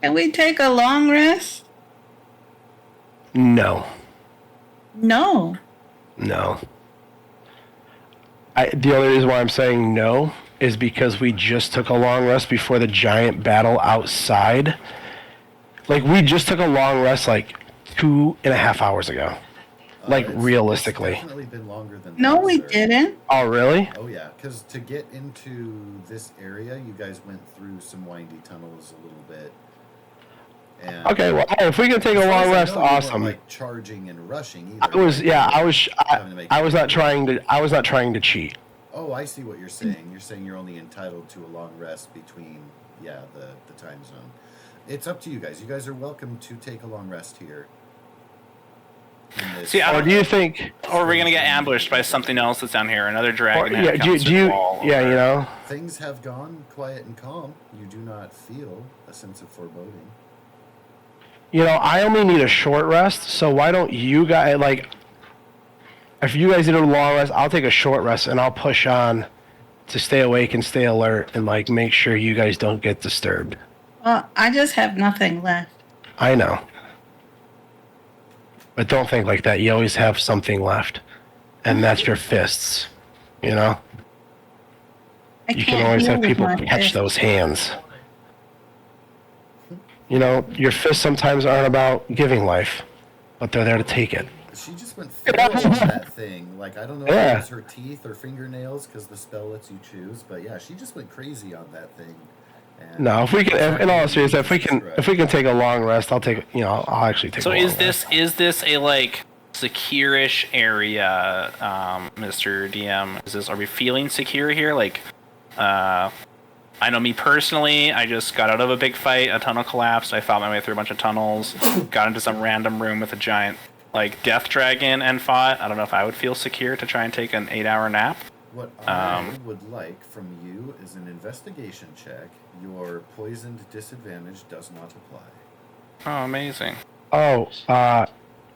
Can we take a long rest? No, No. no. The only reason why I'm saying no is because we just took a long rest before the giant battle outside. Like, we just took a long rest like 2.5 hours ago. Like, It's realistically. definitely been longer than No, that, we sir. didn't. Oh, really? Oh yeah, because to get into this area, you guys went through some windy tunnels a little bit. And Okay, well, hey, if we can take a as far long as I rest, know, you weren't, awesome. like charging and rushing I either. was, right? yeah, I was not trying to cheat. Oh, I see what you're saying. You're saying you're only entitled to a long rest between, yeah, the time zone. It's up to you guys. You guys are welcome to take a long rest here. in this- See, I Or don't- do you think? Or are we gonna get ambushed by something else that's down here? Another dragon? Or, that yeah, comes do through you? the wall, Yeah, or- you know. Things have gone quiet and calm. You do not feel a sense of foreboding. You know, I only need a short rest, so why don't you guys, like, if you guys need a long rest, I'll take a short rest and I'll push on to stay awake and stay alert and, like, make sure you guys don't get disturbed. Well, I just have nothing left. I know. But don't think like that. You always have something left. And that's your fists. You know? I You can't can always heal have with people my catch fist. those hands. You know, your fists sometimes aren't about giving life, but they're there to take it. She just went feral on that thing. Like, I don't know if Yeah. it was her teeth or fingernails because the spell lets you choose, but yeah, she just went crazy on that thing. And No, if we can, in all seriousness, if we can take a long rest, I'll take. You know, I'll actually take. So a long is this a like secure-ish area, Mr. DM? Are we feeling secure here? Like, I know me personally, I just got out of a big fight, a tunnel collapsed, I fought my way through a bunch of tunnels, got into some random room with a giant like death dragon and fought. I don't know if I would feel secure to try and take an 8-hour nap. what I would like from you is an investigation check. Your poisoned disadvantage does not apply. Oh, amazing. Oh,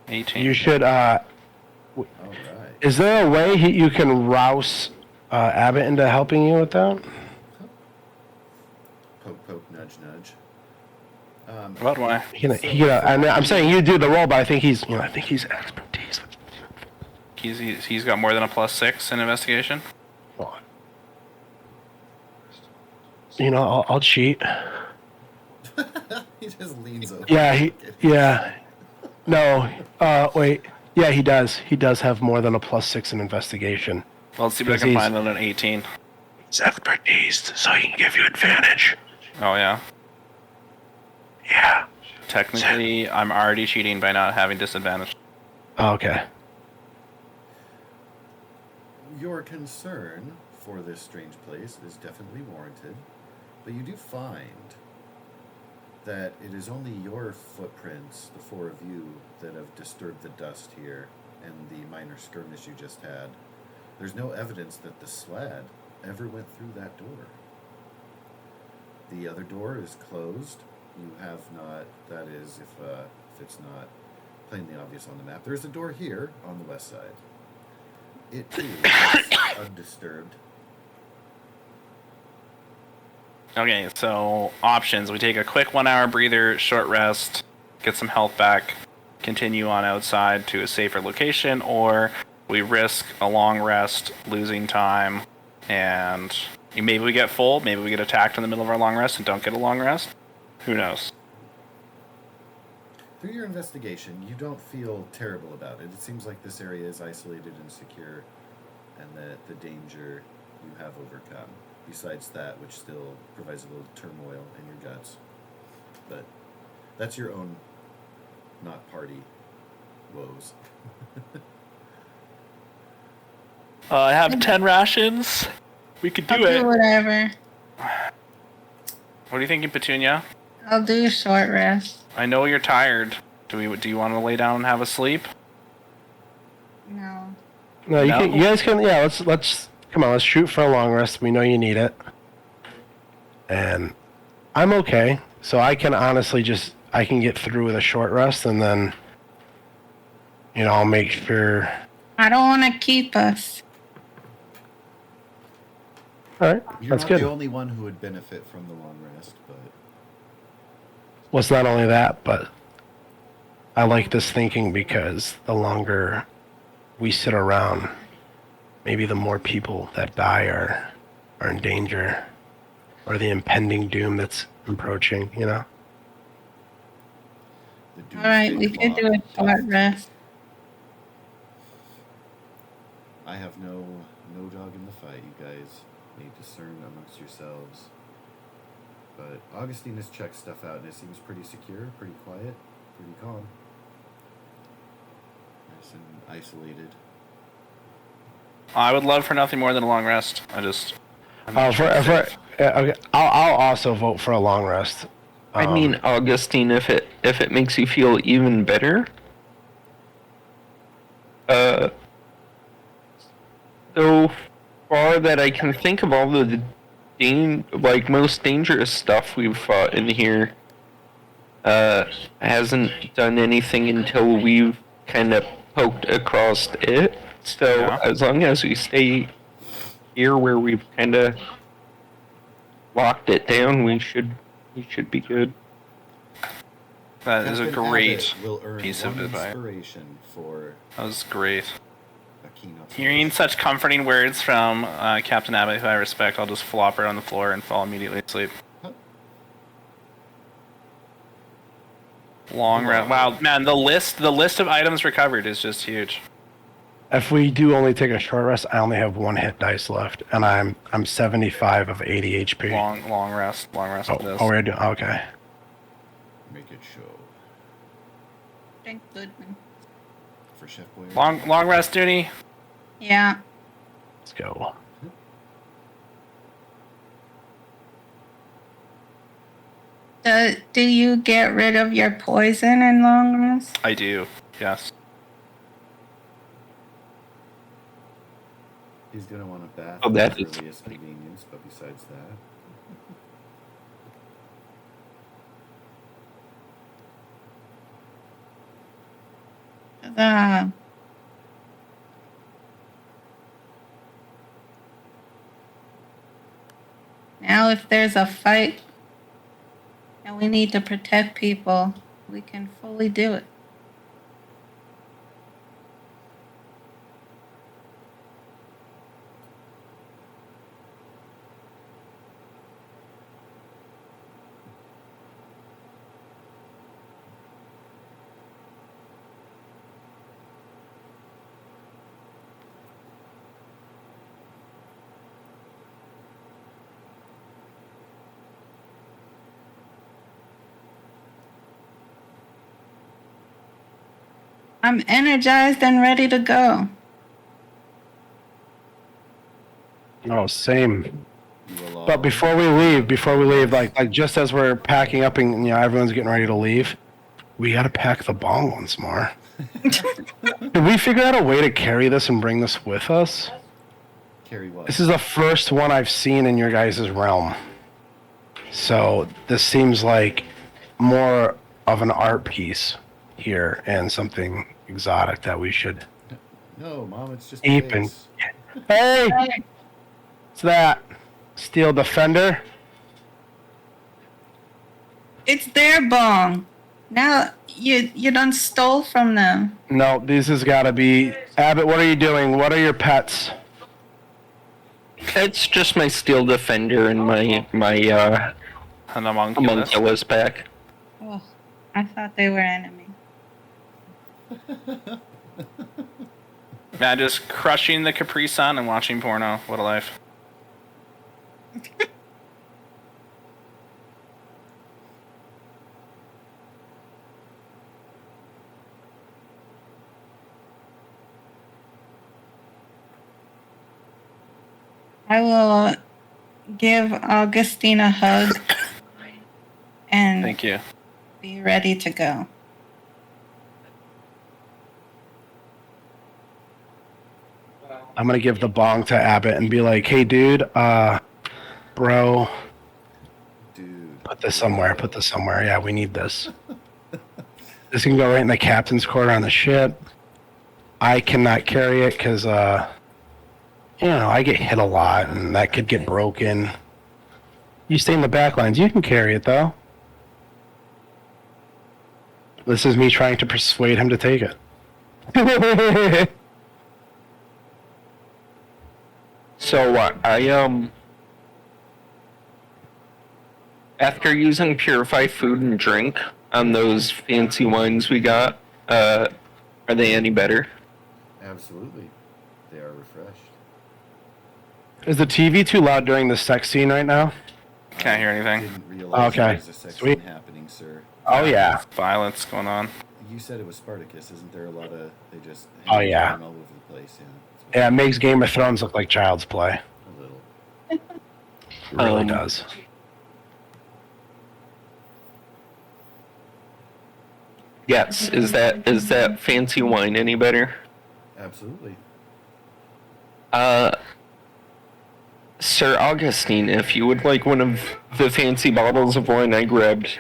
18. you should. All right. Is there a way you can rouse Abbott into helping you with that? Poke, poke, nudge, nudge. What? Why? I'm saying you do the roll, but I think he's expertise. He's got more than a +6 in investigation. You know, I'll cheat. He just leans over. Yeah. No, wait. Yeah, he does. He does have more than a +6 in investigation. Well, let's see if I can find it on an 18. It's expertise, so he can give you advantage. Oh yeah. Yeah. Technically, I'm already cheating by not having disadvantage. Oh, okay. Your concern for this strange place is definitely warranted, but you do find that it is only your footprints, the four of you, that have disturbed the dust here and the minor skirmish you just had. There's no evidence that the Slad ever went through that door. The other door is closed. You have not, that is, if it's not plainly obvious on the map. There's a door here on the west side. It too is undisturbed. Okay, so options. We take a quick 1-hour breather, short rest, get some health back, continue on outside to a safer location, or we risk a long rest, losing time, and maybe we get full, maybe we get attacked in the middle of our long rest and don't get a long rest. Who knows? Through your investigation, you don't feel terrible about it. It seems like this area is isolated and secure and that the danger you have overcome. Besides that, which still provides a little turmoil in your guts. But that's your own, not party, woes. I have 10 rations. We could do I'll it. do whatever. What are you thinking, Petunia? I'll do a short rest. I know you're tired. Do you want to lay down and have a sleep? No. No, you No? can. You guys can. Yeah, let's come on. Let's shoot for a long rest. We know you need it, and I'm okay. So I can honestly I can get through with a short rest, and then I'll make sure. I don't want to keep us. All right, You're that's not good. the only one who would benefit from the long rest, but Well, it's not only that, but I like this thinking because the longer we sit around, maybe the more people that die are in danger, or the impending doom that's approaching. the All right, doomsday we could do clock a short rest. I have no dog in the fight. You guys may discern amongst yourselves. But Augustine has checked stuff out, and it seems pretty secure, pretty quiet, pretty calm. Nice and isolated. I would love for nothing more than a long rest. I'm not sure it's safe. Okay, I'll also vote for a long rest. I mean, Augustine, if it makes you feel even better, so far that I can think of all the most dangerous stuff we've fought in here, hasn't done anything until we've kind of poked across it. So Yeah. as long as we stay here where we've kind of locked it down, we should be good. That is a Captain great Abbott will earn piece of one advice. inspiration for That was great. a keynote. Hearing such comforting words from Captain Abbott, who I respect, I'll just flop her on the floor and fall immediately asleep. Huh. Long rest. Wow, man, the list of items recovered is just huge. If we do only take a short rest, I only have one hit dice left, and I'm 75 of 80 HP. Long rest. Oh, It is. we're doing okay. Make it show Drink Goodman. for Chef Boyer. Long rest, Dooney. Yeah. Let's go. Do you get rid of your poison in long rest? I do. Yes. He's gonna want a bath Oh, at that his is- earliest convenience, but besides that, Uh, Now, if there's a fight and we need to protect people, we can fully do it. I'm energized and ready to go. Oh, same. you will all. But before we leave, like just as we're packing up and everyone's getting ready to leave, we gotta pack the bong once more. Did we figure out a way to carry this and bring this with us? Carry what? This is the first one I've seen in your guys' realm. So this seems like more of an art piece here and something exotic that we should No, Mom, it's just Ape and- base. Hey! What's that? Steel Defender? It's their bong. Now you done stole from them. No, this has gotta be Abbott, what are you doing? What are your pets? It's just my Steel Defender and my An homunculus. homunculus pack. Oh, I thought they were enemy. Man, just crushing the Capri Sun and watching porno. What a life. I will give Augustine a hug and Thank you. be ready to go. I'm gonna give the bong to Abbott and be like, "Hey, dude, bro, Dude. put this somewhere. Put this somewhere. Yeah, we need this. This can go right in the captain's quarter on the ship. I cannot carry it because, I get hit a lot and that could get broken. You stay in the back lines. You can carry it though. This is me trying to persuade him to take it." So after using purified food and drink on those fancy wines we got, are they any better? Absolutely. They are refreshed. Is the TV too loud during the sex scene right now? Can't hear anything. Didn't realize Okay. there was a sex Sweet. scene happening, sir. Oh yeah. Violence going on. You said it was Spartacus. Isn't there a lot of... They just... Oh, hang yeah. around all over the place, yeah. Yeah, it makes Game of Thrones look like child's play. A little. It really Um, does. Yes. Is that fancy wine any better? Absolutely. Sir Augustine, if you would like one of the fancy bottles of wine, I grabbed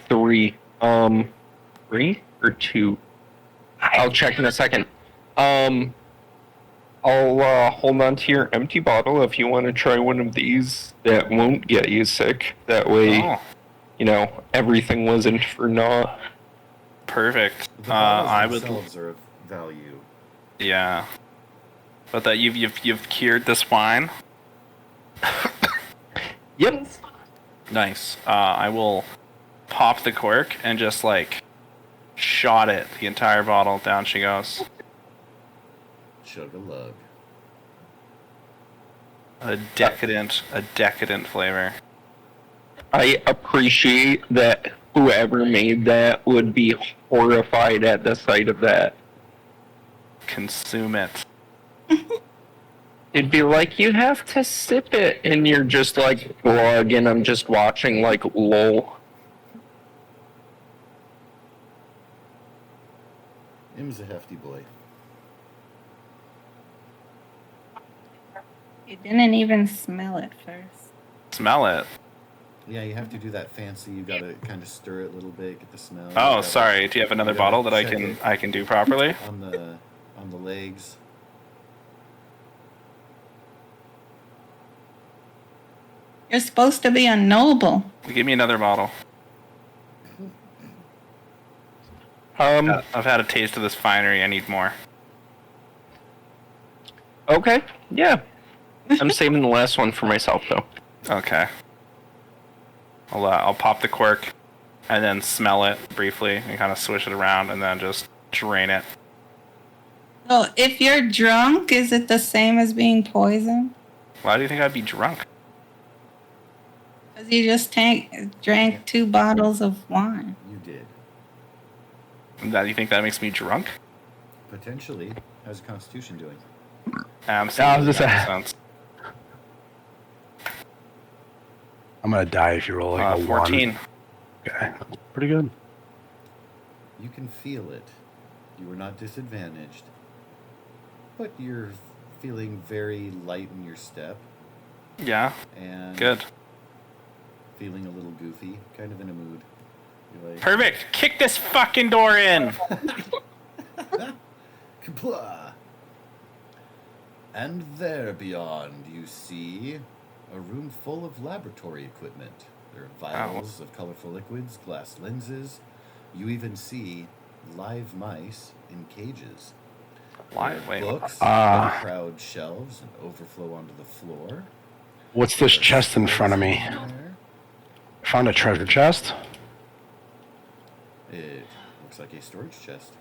3. 3 or 2? I'll check in a second. I'll hold on to your empty bottle if you want to try one of these that won't get you sick. That way, Oh, everything wasn't for naught. perfect. The I bottles would. themselves are of value. Yeah. But that you've cured this wine. Yep. Nice. I will pop the cork and just shot it. The entire bottle. Down she goes. Chug-a-lug. A decadent flavor. I appreciate that whoever made that would be horrified at the sight of that. Consume it. It'd be like, you have to sip it, and you're just like, glug, and I'm just watching, lol. Him's a hefty boy. You didn't even smell it first. Smell it. Yeah, you have to do that fancy. You gotta kind of stir it a little bit, get the smell. Oh, You sorry. Do you have another gotta bottle that I check can it. I can do properly? on the legs. You're supposed to be a noble. Give me another bottle. I've had a taste of this finery. I need more. Okay, yeah. I'm saving the last one for myself, though. Okay. I'll pop the cork, and then smell it briefly, and kind of swish it around, and then just drain it. So if you're drunk, is it the same as being poisoned? Why do you think I'd be drunk? Because you just drank 2 bottles of wine. You did. That you think that makes me drunk? Potentially. How's your constitution doing? Absolutely. just makes saying. sense. I'm gonna die if you roll like a 14. 1. Okay, pretty good. You can feel it. You are not disadvantaged. But you're feeling very light in your step. Yeah. And Good. feeling a little goofy, kind of in a mood. You're like, Perfect. Kick this fucking door in. Kapla! And there beyond, you see a room full of laboratory equipment. There are vials of colorful liquids, glass lenses. You even see live mice in cages. Why? There are Wait. books, Ah. crowd shelves, and overflow onto the floor. What's this chest in front of me? There. Found a treasure chest. It looks like a storage chest.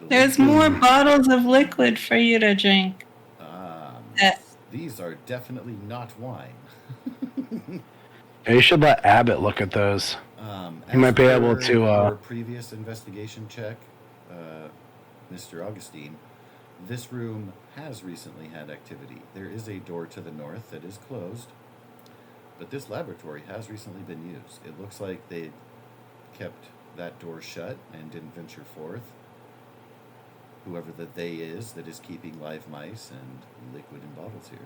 There's more bottles of liquid for you to drink. Yes. These are definitely not wine. Yeah, you should let Abbott look at those. You might be able to. Your previous investigation check, Mr. Augustine, this room has recently had activity. There is a door to the north that is closed, but this laboratory has recently been used. It looks like they kept that door shut and didn't venture forth. Whoever the they is that is keeping live mice and liquid in bottles here.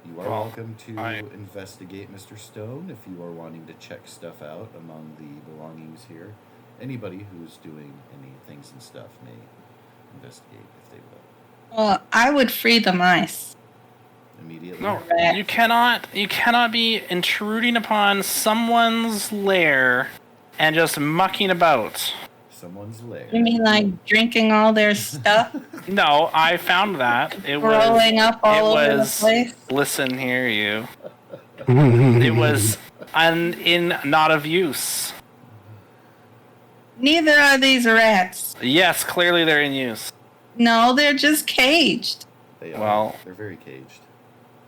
You are welcome to investigate Mr. Stone if you are wanting to check stuff out among the belongings here. Anybody who's doing any things and stuff may investigate if they will. Well, I would free the mice. Immediately? No, you cannot be intruding upon someone's lair and just mucking about. Someone's lair. You mean like drinking all their stuff? No, I found that. Rolling up all over the place? Listen here, you. It was not of use. Neither are these rats. Yes, clearly they're in use. No, they're just caged. They are. Well, they're very caged.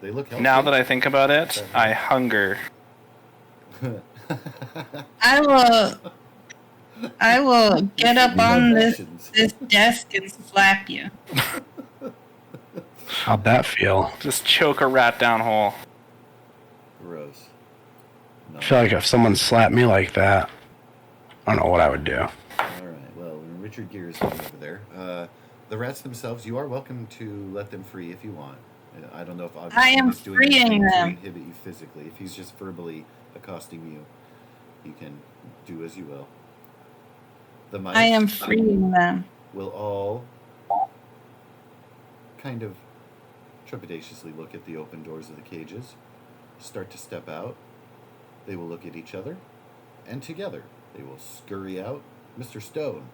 They look healthy. Now that I think about it, I hunger. I will get up on this desk and slap you. How'd that feel? Just choke a rat down whole. Gross. No. I feel like if someone slapped me like that, I don't know what I would do. All right. Well, when Richard Gere is over there, the rats themselves, you are welcome to let them free if you want. I don't know if I am freeing them. To inhibit you physically. If he's just verbally accosting you, you can do as you will. The mice I am freeing them. Will all kind of trepidatiously look at the open doors of the cages, start to step out. They will look at each other, and together they will scurry out. Mr. Stone,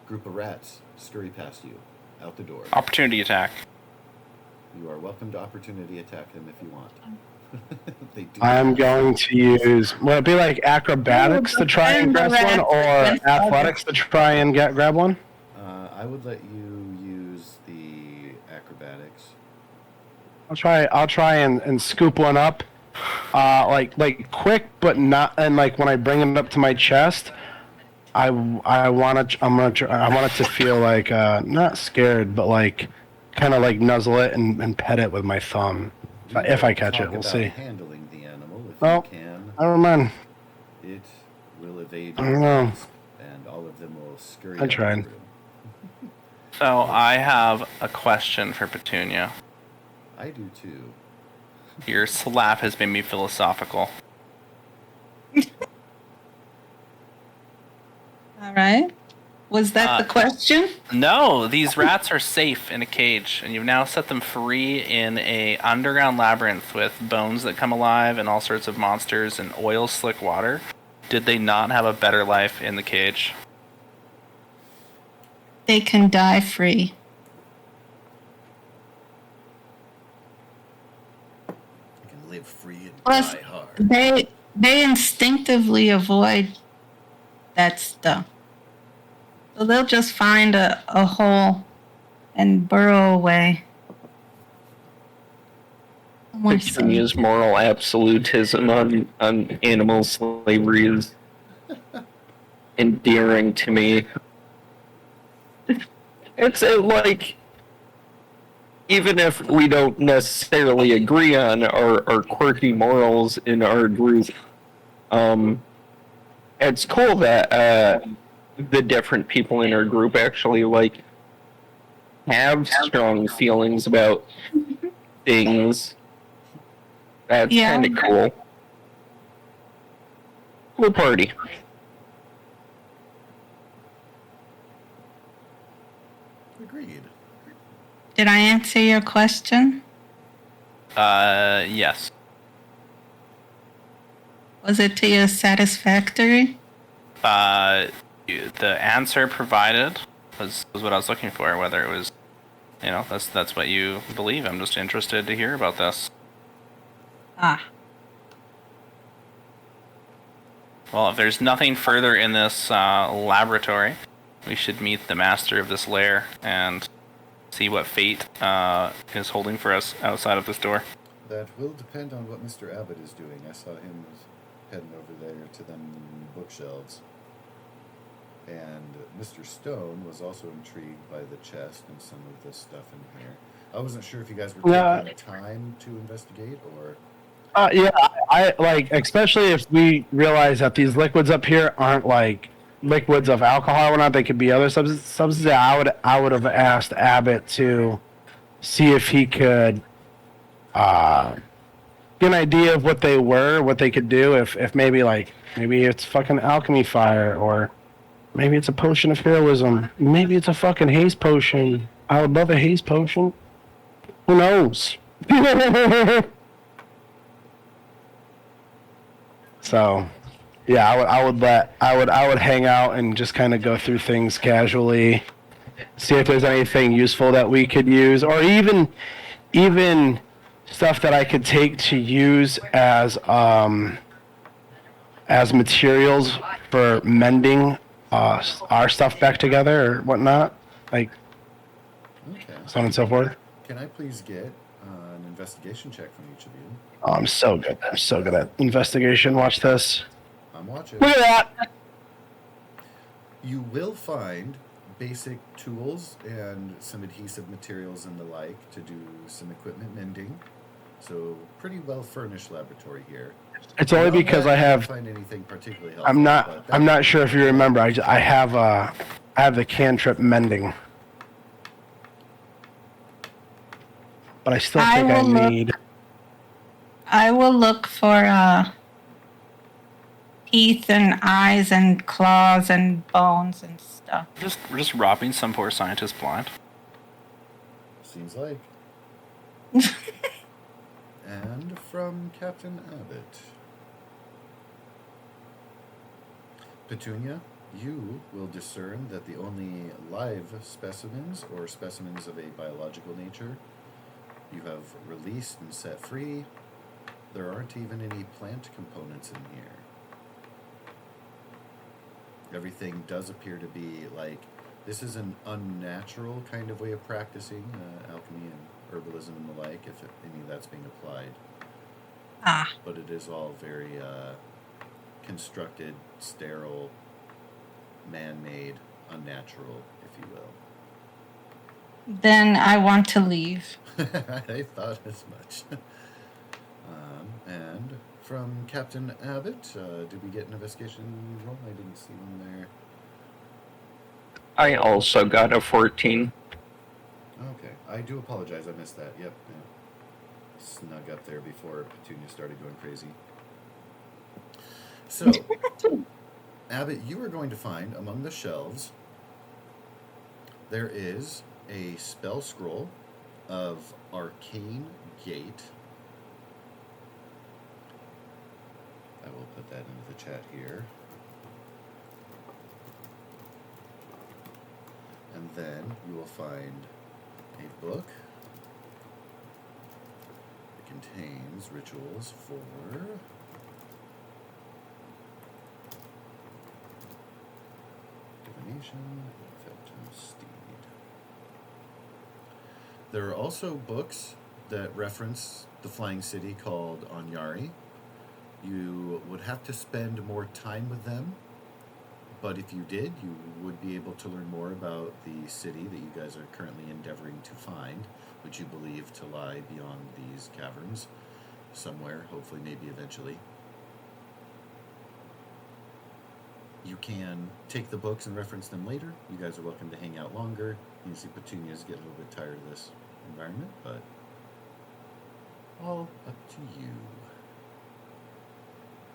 group of rats scurry past you, out the door. Opportunity attack. You are welcome to opportunity attack them if you want. I'm going to use. Will it be like acrobatics to try and grab one, or athletics to try and grab one? I would let you use the acrobatics. I'll try and scoop one up, like quick, but not. And like when I bring it up to my chest, I want it to feel like not scared, but like kind of like nuzzle it and pet it with my thumb. If I catch it, we'll see. Handling the animal, if you can. I don't mind. It will evade. I don't know. And all of them will scurry. I tried. So I have a question for Petunia. I do too. Your slap has made me philosophical. All right. Was that the question? No, these rats are safe in a cage, and you've now set them free in a underground labyrinth with bones that come alive and all sorts of monsters and oil slick water. Did they not have a better life in the cage? They can die free. They can live free and Plus, die hard. they instinctively avoid that stuff. So they'll just find a hole and burrow away. Petunia's moral absolutism on animal slavery is endearing to me. It's like, even if we don't necessarily agree on our quirky morals in our group, it's cool that the different people in our group actually like have strong feelings about things. That's kind of cool. Cool party. Agreed. Did I answer your question? Yes. Was it to your satisfactory? The answer provided was what I was looking for. Whether it was, that's what you believe. I'm just interested to hear about this. Ah. Well, if there's nothing further in this laboratory, we should meet the master of this lair and see what fate is holding for us outside of this door. That will depend on what Mr. Abbott is doing. I saw him heading over there to them bookshelves. And Mr. Stone was also intrigued by the chest and some of the stuff in here. I wasn't sure if you guys were taking time to investigate or... Yeah, I like, especially if we realize that these liquids up here aren't like liquids of alcohol or not, they could be other substances. I would have asked Abbott to see if he could get an idea of what they were, what they could do. If maybe it's fucking alchemy fire, or maybe it's a potion of heroism. Maybe it's a fucking haze potion. I would love a haze potion. Who knows? So, yeah, I would hang out and just kind of go through things casually, see if there's anything useful that we could use, or even stuff that I could take to use as materials for mending our stuff back together or whatnot, like Okay. so on and so forth. Can I please get an investigation check from each of you? Oh, I'm so good. I'm so good at investigation. Watch this. I'm watching. Look at that. You will find basic tools and some adhesive materials and the like to do some equipment mending. So pretty well furnished laboratory here. It's only because I have. Find anything particularly helpful. I'm not sure if you remember. I have the cantrip mending, but I still think I need. I will look for teeth and eyes and claws and bones and stuff. We're just robbing some poor scientist blind. Seems like. And from Captain Abbott. Petunia, you will discern that the only live specimens or specimens of a biological nature you have released and set free. There aren't even any plant components in here. Everything does appear to be like, this is an unnatural kind of way of practicing alchemy and herbalism and the like, if any of that's being applied. But it is all very constructed, sterile, man-made, unnatural, if you will. Then I want to leave. I thought as much. And from Captain Abbott, did we get an investigation roll? I didn't see one there. I also got a 14. Okay, I do apologize. I missed that. Yep. Yeah. Snug up there before Petunia started going crazy. So, Abbott, you are going to find among the shelves there is a spell scroll of Arcane Gate. I will put that into the chat here. And then you will find a book that contains rituals for divination, Phantom Steed. There are also books that reference the flying city called Anyari. You would have to spend more time with them, but if you did, you would be able to learn more about the city that you guys are currently endeavoring to find, which you believe to lie beyond these caverns somewhere, hopefully, maybe eventually. You can take the books and reference them later. You guys are welcome to hang out longer. You can see Petunia's getting a little bit tired of this environment, but all up to you.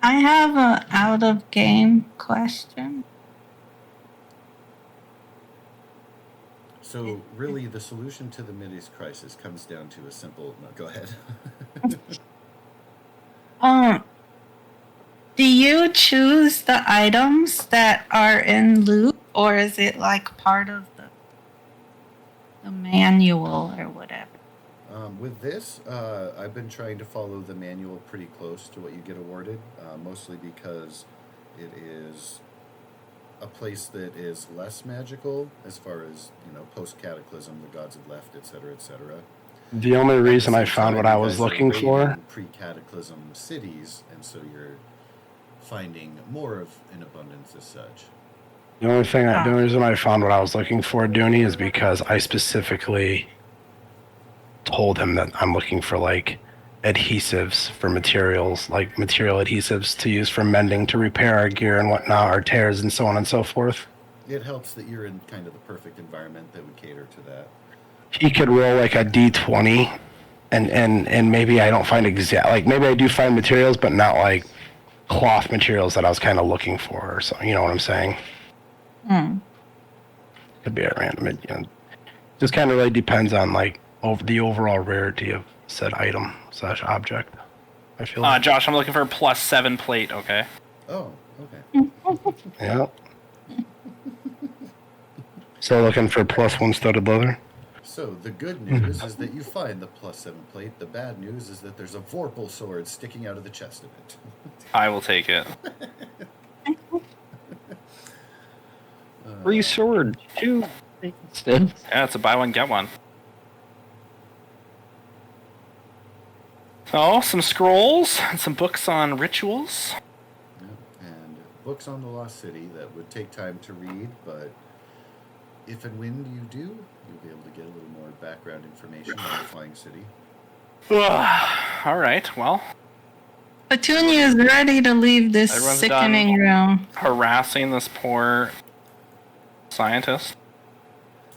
I have a out of game question. So really, the solution to the Mideast crisis comes down to a simple... No, go ahead. Do you choose the items that are in loot, or is it like part of the manual or whatever? With this, I've been trying to follow the manual pretty close to what you get awarded, mostly because It is a place that is less magical as far as, post-cataclysm, the gods have left, etc., etc. The only reason I found what I was looking for. Pre-cataclysm cities, and so you're finding more of an abundance as such. The only reason I found what I was looking for, Dooney, is because I specifically told him that I'm looking for like adhesives for materials, like material adhesives to use for mending to repair our gear and whatnot, our tears and so on and so forth. It helps that you're in kind of the perfect environment that would cater to that. He could roll like a D20 and maybe I don't find maybe I do find materials, but not like cloth materials that I was kind of looking for, or so, you know what I'm saying? Could be at random. Just kind of really depends on like the overall rarity of said item / object. I feel. Josh, I'm looking for a +7 plate. Okay. Oh, okay. Yeah. So looking for +1 studded leather. So the good news is that you find the +7 plate. The bad news is that there's a Vorpal sword sticking out of the chest of it. I will take it. Free sword, 2 instead. Yeah, it's a buy one get one. So, some scrolls and some books on rituals. Yeah, and books on the Lost City that would take time to read, but if and when you do, you'll be able to get a little more background information on the Flying City. All right, well. Petunia is ready to leave this Everyone's sickening room. Harassing this poor scientist.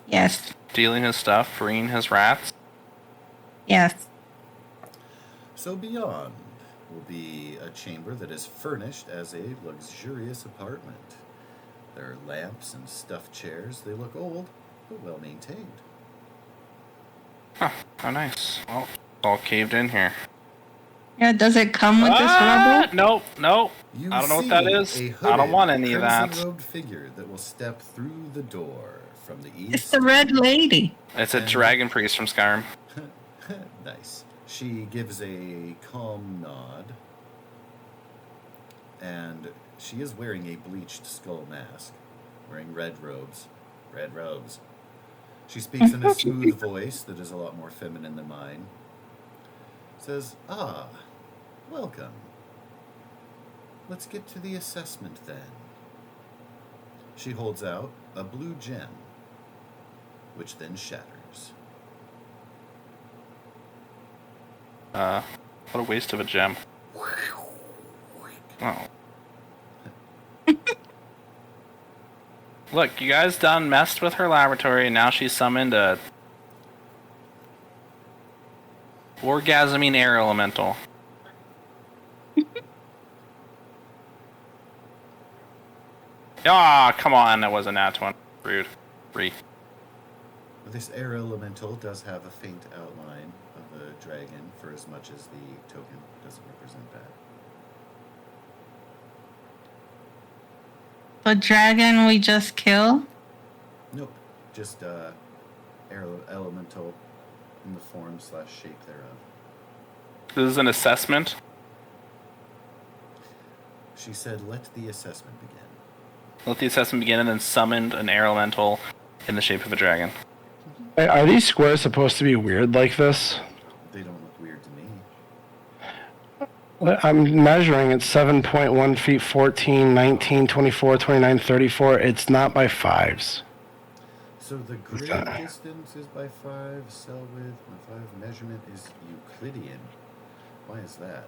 Yes. Stealing his stuff, freeing his rats. Yes. So beyond will be a chamber that is furnished as a luxurious apartment. There are lamps and stuffed chairs. They look old, but well maintained. Huh, how nice. Well, it's all caved in here. Yeah, does it come with this rubble? Nope. You I don't know what that see is. a I don't want hooded, any of that. crimson-robed figure that will step through the door from the east. It's the red lady. It's a dragon priest from Skyrim. Nice. She gives a calm nod, and she is wearing a bleached skull mask, wearing red robes. Red robes. She speaks in a smooth voice that is a lot more feminine than mine. Says, welcome. Let's get to the assessment then. She holds out a blue gem, which then shatters. What a waste of a gem. Oh. Look, you guys done messed with her laboratory, and now she's summoned a orgasming air elemental. Come on, that was a nat one. Rude. 3. This air elemental does have a faint outline of a dragon, for as much as the token doesn't represent that. The dragon we just killed? Nope, just air elemental in the form / shape thereof. This is an assessment. She said, "Let the assessment begin." Let the assessment begin, and then summoned an air elemental in the shape of a dragon. Are these squares supposed to be weird like this? They don't look weird to me. I'm measuring it 7.1 feet, 14, 19, 24, 29, 34. It's not by 5s. So the grid distance is by 5, cell width by 5, measurement is Euclidean. Why is that?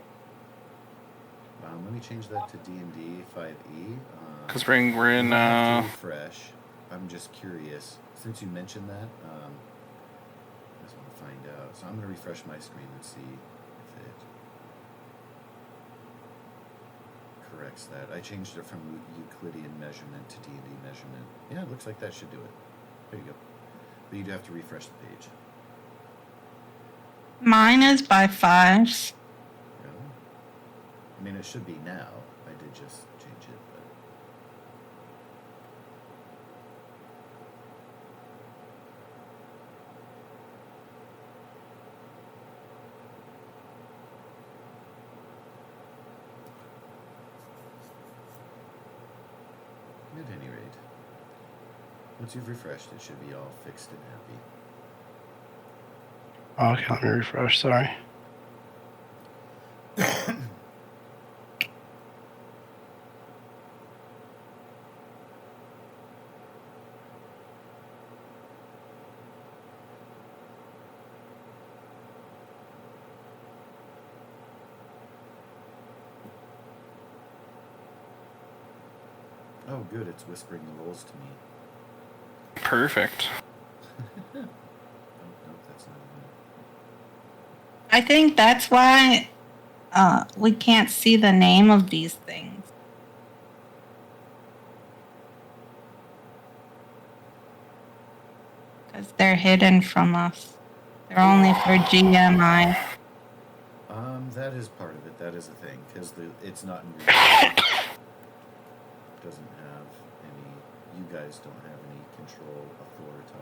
Let me change that to D&D 5e. Because we're in I'll have to refresh. I'm just curious. Since you mentioned that, I just want to find out. So I'm going to refresh my screen and see if it corrects that. I changed it from Euclidean measurement to D&D measurement. Yeah, it looks like that should do it. There you go. But you do have to refresh the page. Mine is by 5s. Really? I mean, it should be now. I did just change it, but... At any rate, once you've refreshed, it should be all fixed and happy. Okay, let me refresh. Sorry. Oh, good, it's whispering the rolls to me. Perfect. Oh, nope, that's not I think that's why we can't see the name of these things. Because they're hidden from us. They're only for GMI. That is part of it. That is a thing, because it's not in real life. Doesn't have any. You guys don't have any control authority.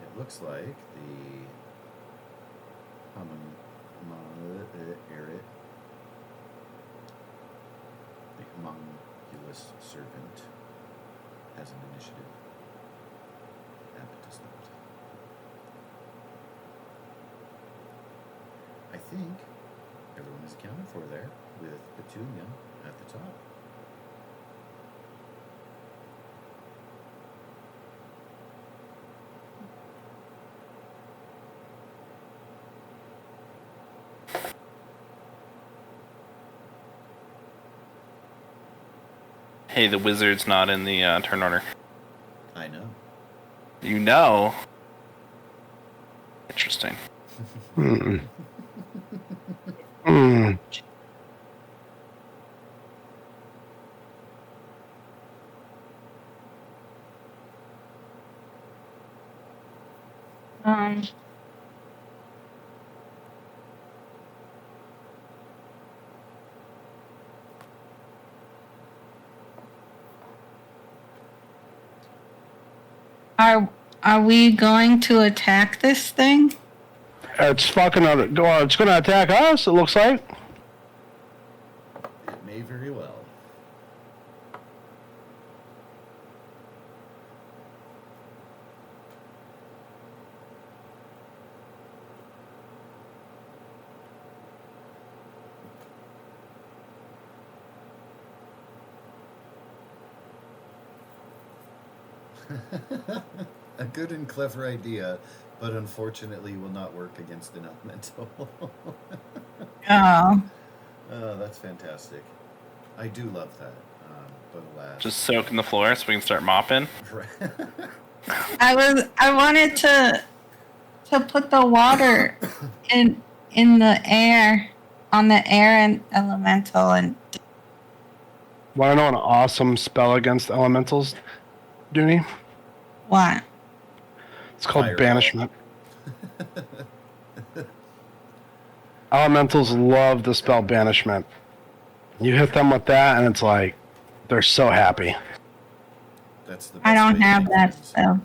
It looks like the homunculus servant has an initiative. Abbott does not. I think everyone is accounted for there, with Petunia at the top. Hey, the wizard's not in the turn order. I know. You know. Interesting. Hmm. Hmm. Um, are we going to attack this thing? It's fucking. It's going to attack us. It looks like. It may very well. A good and clever idea, but unfortunately will not work against an elemental. Oh, That's fantastic. I do love that, but alas. Just soak in the floor so we can start mopping. I wanted to put the water in the air, on the air and elemental, and Want to know an awesome spell against elementals, Dooney? what? It's called Fireball. Banishment. Elementals love the spell Banishment. You hit them with that, and it's like they're so happy. That's the best I don't way to have make that things. spell.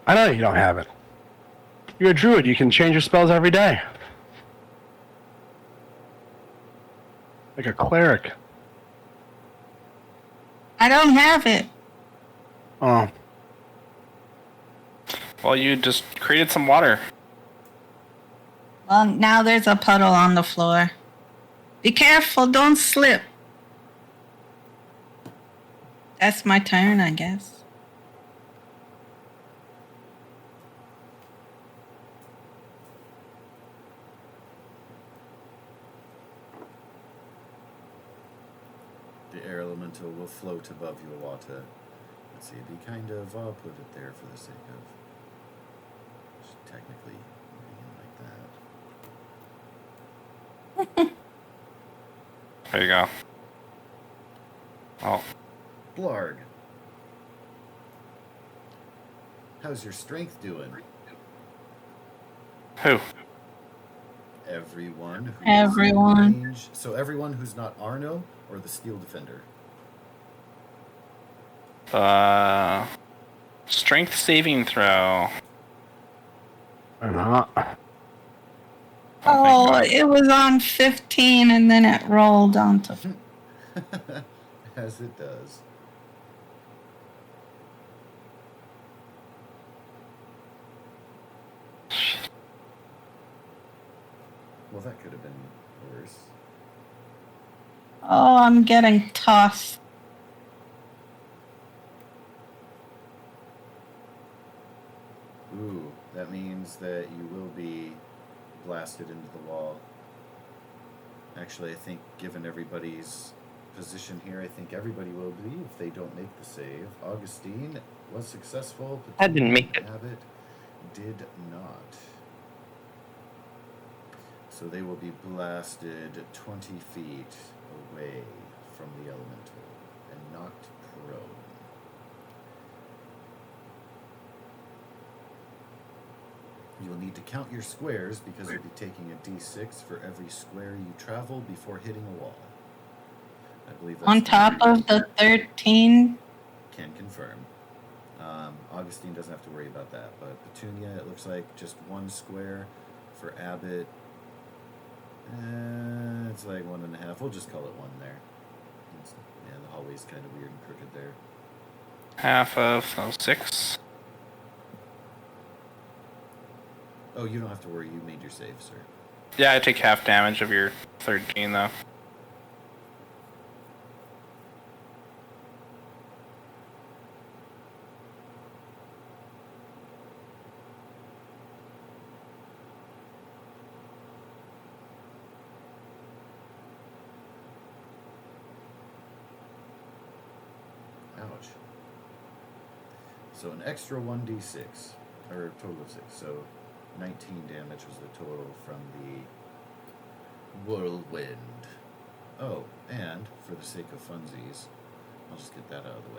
I know you don't have it. You're a druid. You can change your spells every day. Like a cleric. I don't have it. Oh. Well, you just created some water. Well, now there's a puddle on the floor. Be careful, don't slip. That's my turn, I guess. The air elemental will float above your water. Let's see, it'd be kind of, I'll put it there for the sake of just technically being like that. There you go. Oh, Blarg. How's your strength doing? who? Everyone. Who's Everyone. in range. So everyone who's not Arno or the Steel Defender. Strength saving throw. Or not. Oh, it was on 15 and then it rolled onto. As it does. Well, that could have been worse. Oh, I'm getting tossed. Ooh, that means that you will be blasted into the wall. Actually, I think given everybody's position here, I think everybody will be if they don't make the save. Augustine was successful. I didn't make it. Abbott did not. So they will be blasted 20 feet away from the elemental and knocked prone. You will need to count your squares because you'll be taking a d6 for every square you travel before hitting a wall. I believe that's On top of the 13. Can confirm. Augustine doesn't have to worry about that, but Petunia, it looks like just one square. For Abbott, it's like 1.5. We'll just call it 1 there. Yeah, the hallway's kind of weird and crooked there. Half of 6. Oh, you don't have to worry. You made your save, sir. Yeah, I take half damage of your 13 though. Ouch. So an extra 1d6, or a total of 6. So 19 damage was the total from the whirlwind. Oh, and for the sake of funsies, I'll just get that out of the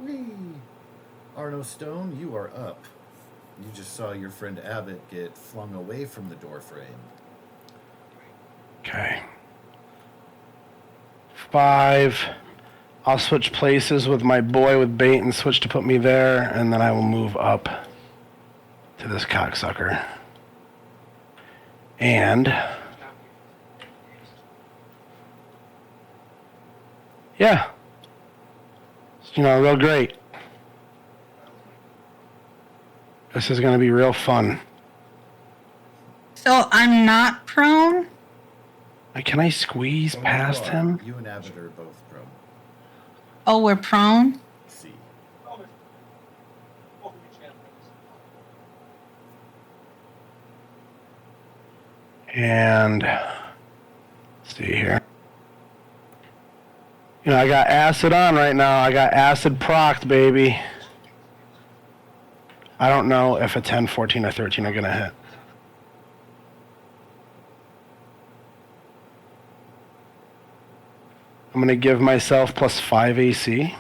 way. Whee! Arno Stone, you are up. You just saw your friend Abbott get flung away from the doorframe. Okay. 5. I'll switch places with my boy with bait and switch to put me there, and then I will move up to this cocksucker. And yeah, real great. This is going to be real fun. So I'm not prone? Can I squeeze Oh, past you are. him? You and Abbott are both prone. Oh, we're prone? See. And let's see here. I got acid on right now. I got acid procced, baby. I don't know if a 10, 14, or 13 are going to hit. I'm going to give myself plus 5 AC.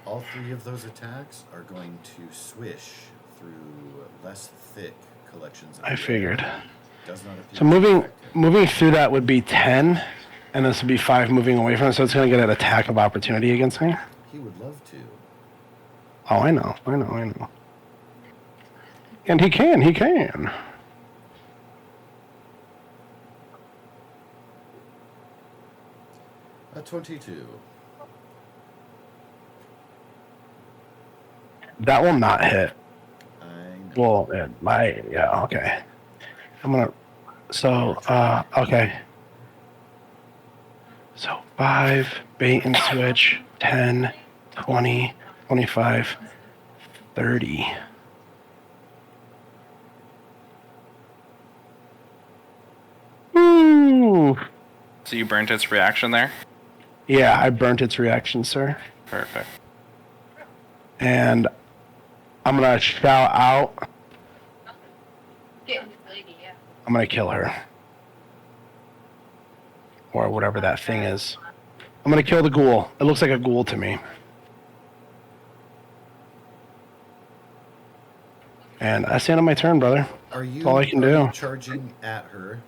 All 3 of those attacks are going to swish through less thick collections of I air. figured. Does not appear So to moving affect it. moving through that would be 10, and this would be 5 moving away from it, so it's going to get an attack of opportunity against me. He would love to. Oh, I know. And he can. A 22. That will not hit. I know. Well, yeah, okay. Okay. So 5, bait and switch, 10, 20, 25, 30. Ooh. So you burnt its reaction there? Yeah, I burnt its reaction, sir. Perfect. And I'm going to shout out. I'm going to kill her. Or whatever that thing is. I'm going to kill the ghoul. It looks like a ghoul to me. And that's the end of my turn, brother. Are you, That's all I can are do. you charging at her?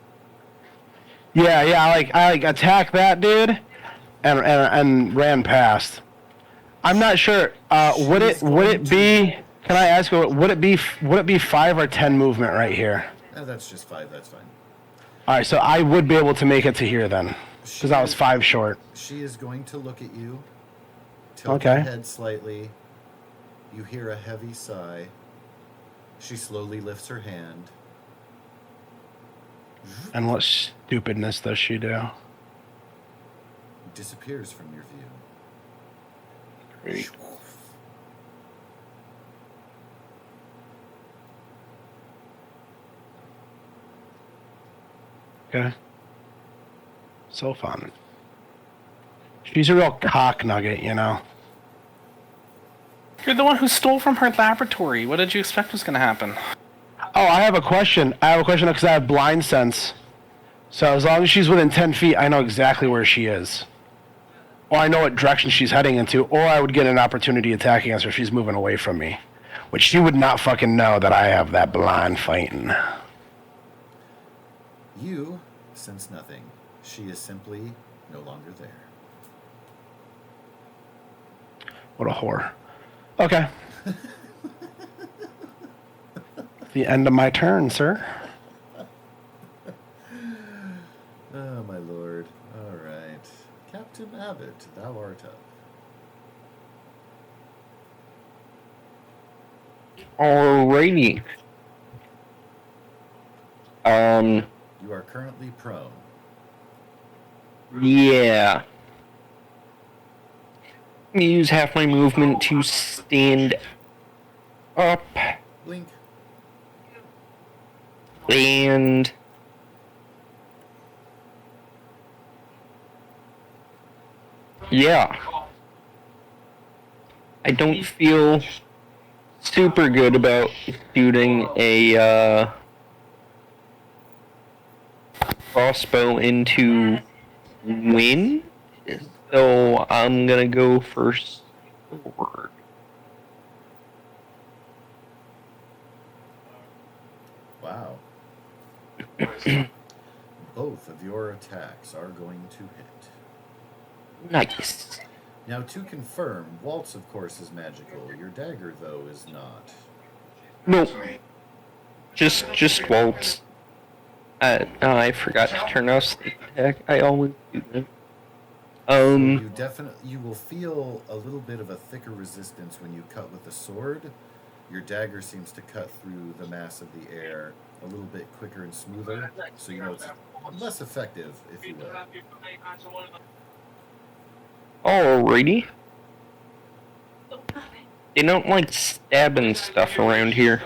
Yeah, I attacked that dude and ran past. I'm not sure. Would it be? Can I ask? Would it be 5 or 10 movement right here? That's just 5. That's fine. All right, so I would be able to make it to here then. Because I was 5 short. She is going to look at you, tilt Okay. her head slightly. You hear a heavy sigh. She slowly lifts her hand. And what stupidness does she do? Disappears from your view. Great. Okay. So fun. She's a real cock nugget, you know. You're the one who stole from her laboratory. What did you expect was going to happen? Oh, I have a question. Because I have blind sense. So as long as she's within 10 feet, I know exactly where she is. Or I know what direction she's heading into, or I would get an opportunity attack against her if she's moving away from me. Which she would not fucking know that I have that blind fighting. You sense nothing. She is simply no longer there. What a whore. Okay. The end of my turn, sir. Oh, my lord. All right. Captain Abbott, thou art up. Alrighty. You are currently prone. Yeah. Let me use half my movement to stand up Blink. and yeah. I don't feel super good about shooting a crossbow into wind, so I'm gonna go for sword. Wow. Both of your attacks are going to hit. Nice. Now, to confirm, Waltz, of course, is magical. Your dagger, though, is not. Nope. Just waltz. I forgot to turn off sneak attack. I always do that. You will feel a little bit of a thicker resistance when you cut with the sword. Your dagger seems to cut through the mass of the air a little bit quicker and smoother, so you know it's less effective, if you will. Alrighty. They don't like stabbing stuff around here.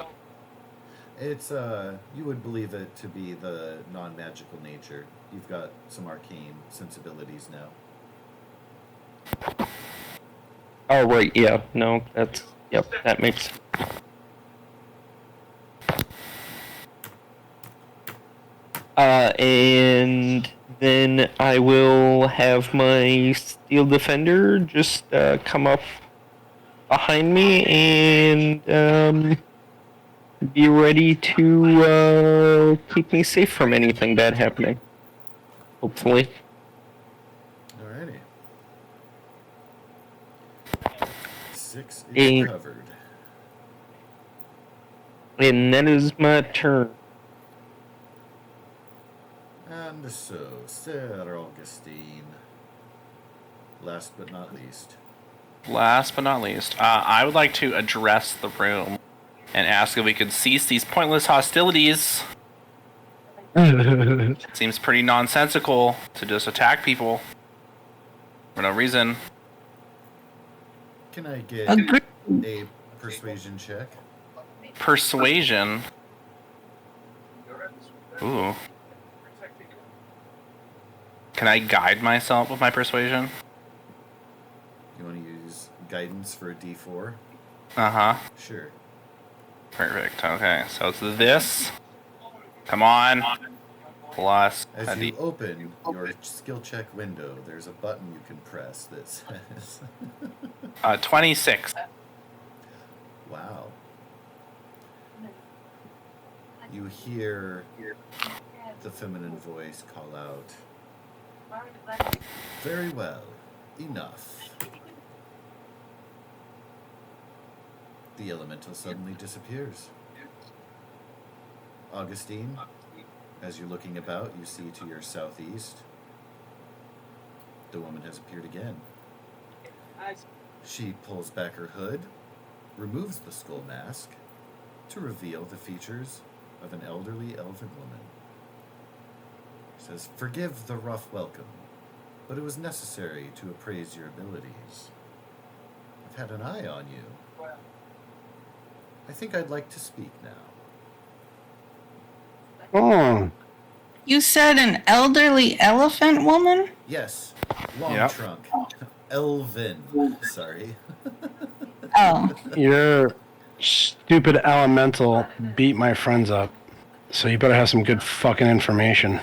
It's you would believe it to be the non-magical nature. You've got some arcane sensibilities now. Oh right, yeah, no, that makes sense. And then I will have my steel defender just come up behind me and be ready to keep me safe from anything bad happening. Hopefully. Alrighty. 6 is And- covered. And that is my turn. And so, Sir Augustine. Last but not least. Last but not least, I would like to address the room and ask if we could cease these pointless hostilities. Seems pretty nonsensical to just attack people for no reason. Can I get Agree. a persuasion check? Persuasion. Ooh. Can I guide myself with my persuasion? You want to use guidance for a d4? Uh-huh. Sure. Perfect. Okay, so it's this. Come on. Plus a As you D. open your skill check window, there's a button you can press that says, 26. wow. You hear the feminine voice call out, very well, enough. The elemental suddenly disappears. Augustine, as you're looking about, you see to your southeast The woman has appeared again. She pulls back her hood, removes the skull mask, to reveal the features of an elderly elven woman. She says, "Forgive the rough welcome, but it was necessary to appraise your abilities. I've had an eye on you. I think I'd like to speak now." Oh. You said an elderly elephant woman? Yes, long Yep. trunk. Elven. Sorry. Oh. Your stupid elemental beat my friends up. So you better have some good fucking information.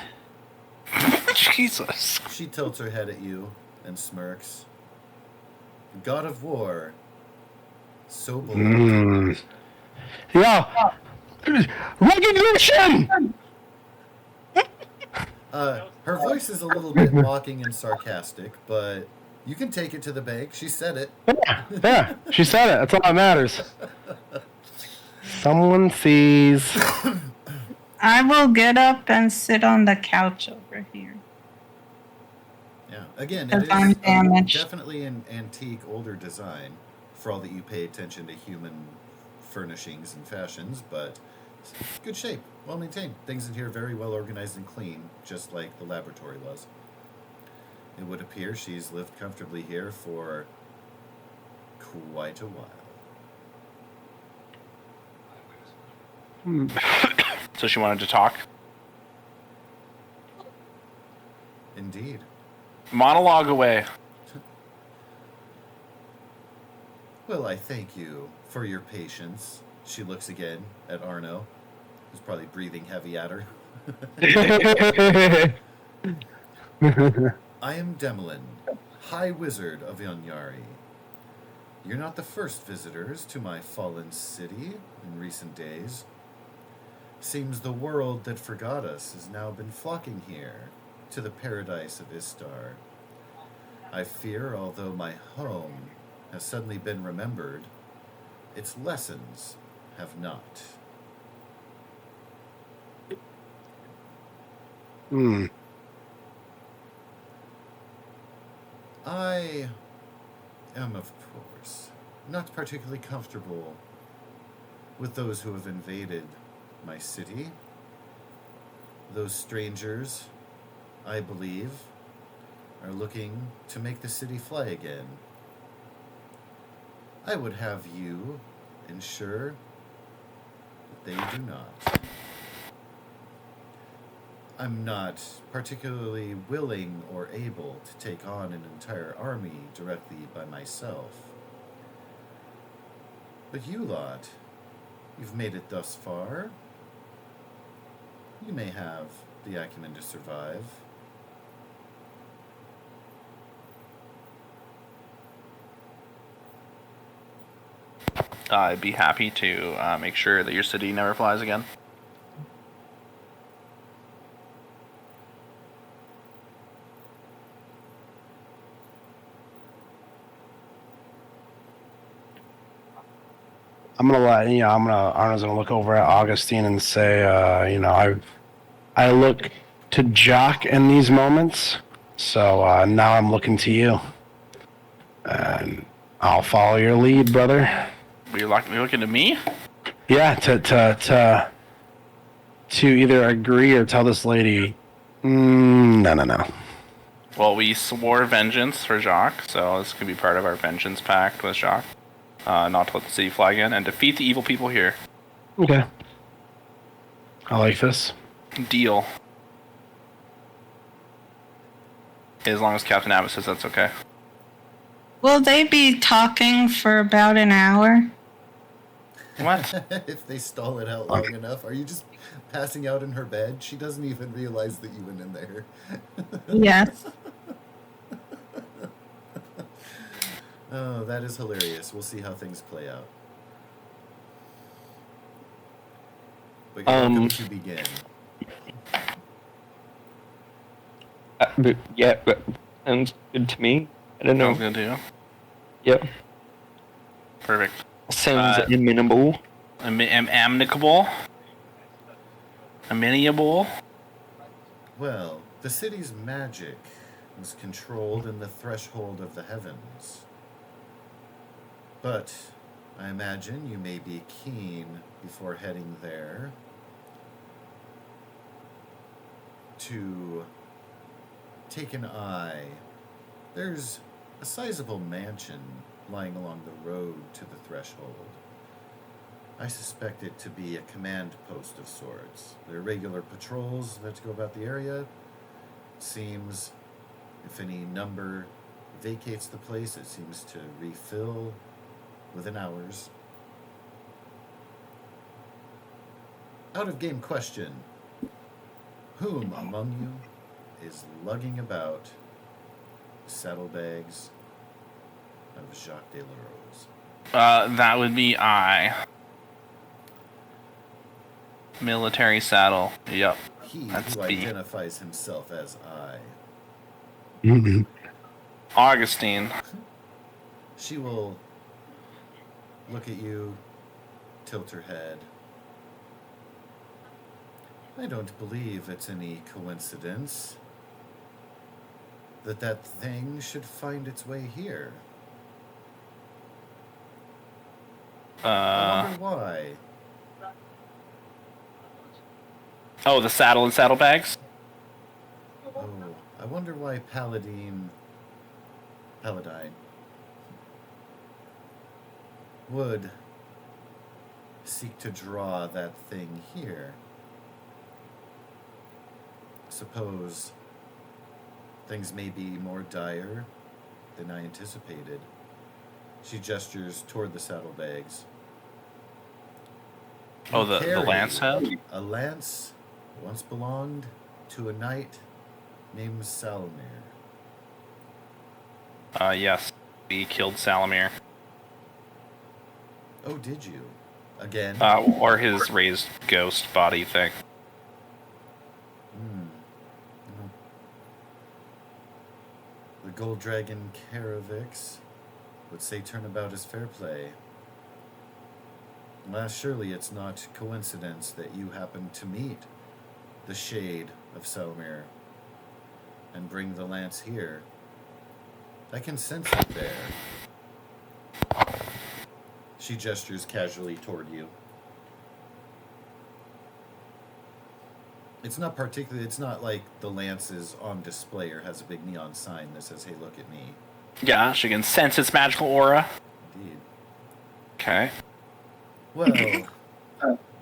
Jesus. She tilts her head at you and smirks. God of War. So bold. Yeah. Recognition! Her voice is a little bit mocking and sarcastic, but you can take it to the bank. She said it. Yeah, she said it. That's all that matters. Someone sees. I will get up and sit on the couch over here. Yeah. Again, Because it I'm is damaged. definitely an antique, older design for all that you pay attention to human furnishings and fashions, but good shape, well maintained. Things in here very well organized and clean, just like the laboratory was. It would appear she's lived comfortably here for quite a while. So she wanted to talk. Indeed. Monologue away. Well, I thank you for your patience. She looks again at Arno, who's probably breathing heavy at her. I am Demlin, High Wizard of Yonyari. You're not the first visitors to my fallen city in recent days. Seems the world that forgot us has now been flocking here to the paradise of Istar. I fear, although my home has suddenly been remembered, its lessons have not. I am, of course, not particularly comfortable with those who have invaded my city. Those strangers, I believe, are looking to make the city fly again. I would have you ensure that they do not. I'm not particularly willing or able to take on an entire army directly by myself. But you lot, you've made it thus far. You may have the acumen to survive. I'd be happy to make sure that your city never flies again. Arno's gonna look over at Augustine and say, I look to Jock in these moments, so now I'm looking to you. And I'll follow your lead, brother. You're looking to me? Yeah, to either agree or tell this lady, no. Well, we swore vengeance for Jacques, so this could be part of our vengeance pact with Jacques. Not to let the city fly again, and defeat the evil people here. Okay. I like this. Deal. As long as Captain Abbott says that's okay. Will they be talking for about an hour? What? If they stall it out long enough, are you just passing out in her bed? She doesn't even realize that you went in there. Yes. Oh, that is hilarious. We'll see how things play out. But you're welcome to begin. But sounds good to me. I don't know. Sounds good to you. Yep. Perfect. Sounds amenable. Amicable. Amenable. Well, the city's magic was controlled in the threshold of the heavens. But I imagine you may be keen, before heading there, to take an eye. There's a sizable mansion lying along the road to the threshold. I suspect it to be a command post of sorts. There are regular patrols that go about the area. Seems if any number vacates the place, it seems to refill within hours. Out of game question. Whom among you is lugging about saddlebags of Jacques de la Rose? That would be I. Military saddle. Yep. He That's who B. identifies himself as I. Mhm. Augustine. She will look at you, tilt her head. I don't believe it's any coincidence that thing should find its way here. I wonder why. Oh, the saddle and saddlebags? Oh, I wonder why Paladine would seek to draw that thing here. Suppose things may be more dire than I anticipated. She gestures toward the saddlebags. Oh, You the carry lance head? a lance once belonged to a knight named Salamir. Yes. We killed Salamir. Oh, did you? Again? Or his raised ghost body thing. No. The Gold Dragon Karavix would say turnabout is fair play. Well, surely it's not coincidence that you happen to meet the shade of Selmir and bring the lance here. I can sense it there. She gestures casually toward you. It's not like the lance is on display or has a big neon sign that says, "Hey, look at me." Yeah, she can sense its magical aura. Indeed. Okay. Well,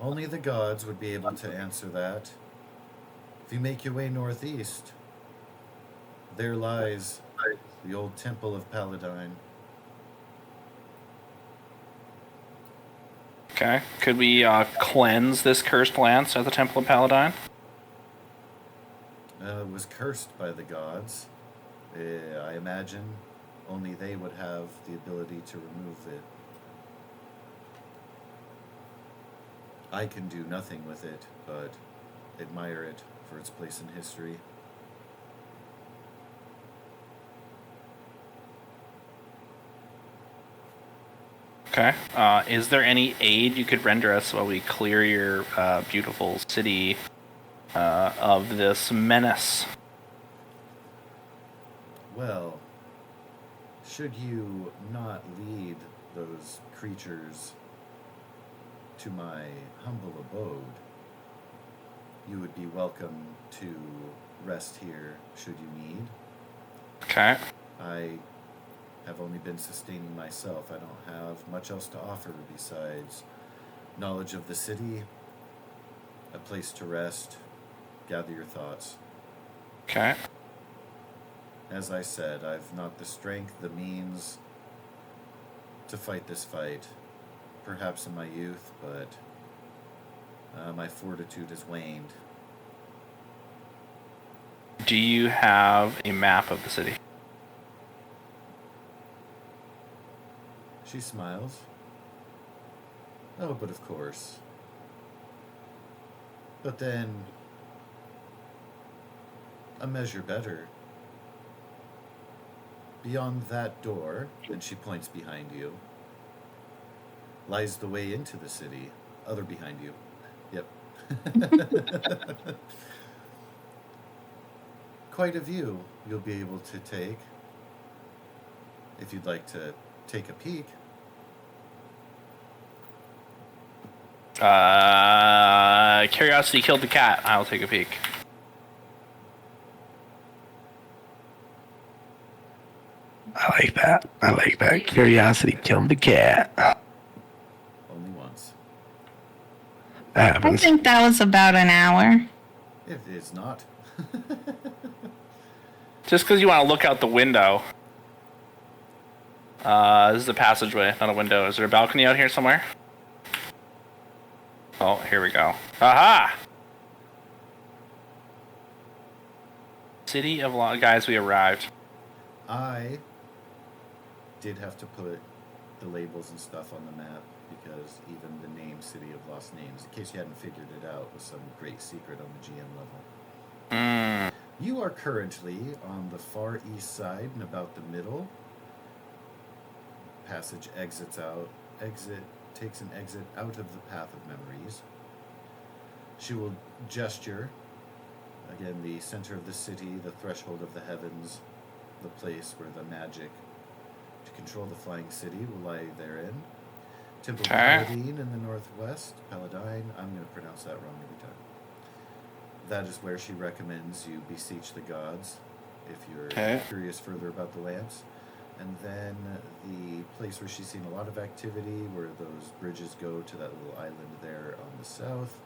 only the gods would be able to answer that. If you make your way northeast, there lies the old temple of Paladine. Okay. Could we cleanse this cursed lance at the Temple of Paladine? It was cursed by the gods. I imagine only they would have the ability to remove it. I can do nothing with it, but admire it for its place in history. Okay. Is there any aid you could render us while we clear your beautiful city of this menace? Well, should you not lead those creatures to my humble abode, you would be welcome to rest here should you need. Okay. I have only been sustaining myself. I don't have much else to offer besides knowledge of the city, a place to rest, gather your thoughts. Okay. As I said, I've not the strength, the means to fight this fight. Perhaps in my youth, but my fortitude has waned. Do you have a map of the city? She smiles. Oh, but of course. But then, a measure better. Beyond that door, and she points behind you, lies the way into the city. Other behind you. Yep. quite a view you'll be able to take. If you'd like to take a peek. Curiosity killed the cat. I'll take a peek. I like that. I like that. Curiosity killed the cat. Only once. That I happens. think that was about an hour. It is not. Just because you want to look out the window. This is a passageway, not a window. Is there a balcony out here somewhere? Oh, here we go. Aha! City of Guys, we arrived. I did have to put the labels and stuff on the map because even the name City of Lost Names, in case you hadn't figured it out, was some great secret on the GM level. Mm. You are currently on the far east side and about the middle. Passage takes an exit out of the Path of Memories. She will gesture. Again, the center of the city, the threshold of the heavens, the place where the magic to control the flying city will lie therein. Temple of Paladine in the northwest. Paladine, I'm going to pronounce that wrong every time. That is where she recommends you beseech the gods if you're curious further about the lamps. And then the place where she's seen a lot of activity, where those bridges go to that little island there on the south.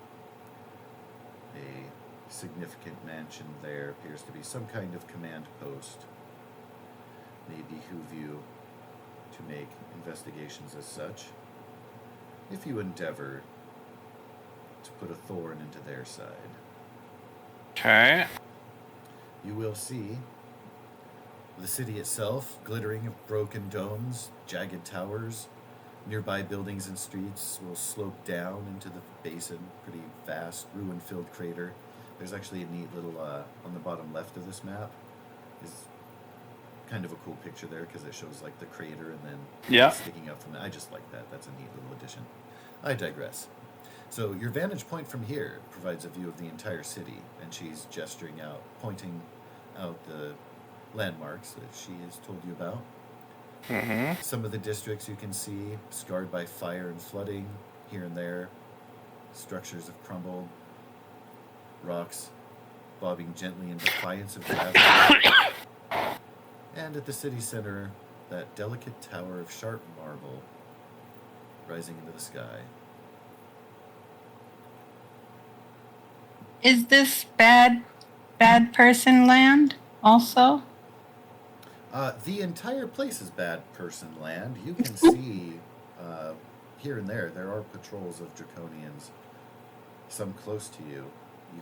A significant mansion there appears to be some kind of command post. May behoove you to make investigations as such, if you endeavor to put a thorn into their side. Okay. You will see the city itself, glittering of broken domes, jagged towers. Nearby buildings and streets will slope down into the basin, pretty vast, ruin-filled crater. There's actually a neat little, on the bottom left of this map, is kind of a cool picture there because it shows like the crater and then sticking up from it. I just like that. That's a neat little addition. I digress. So your vantage point from here provides a view of the entire city, and she's gesturing out, pointing out the landmarks that she has told you about. Mm-hmm. Some of the districts you can see scarred by fire and flooding here and there. Structures have crumbled. Rocks bobbing gently in defiance of gravity. And at the city center, that delicate tower of sharp marble rising into the sky. Is this bad person land also? The entire place is bad person land. You can see here and there are patrols of Draconians, some close to you.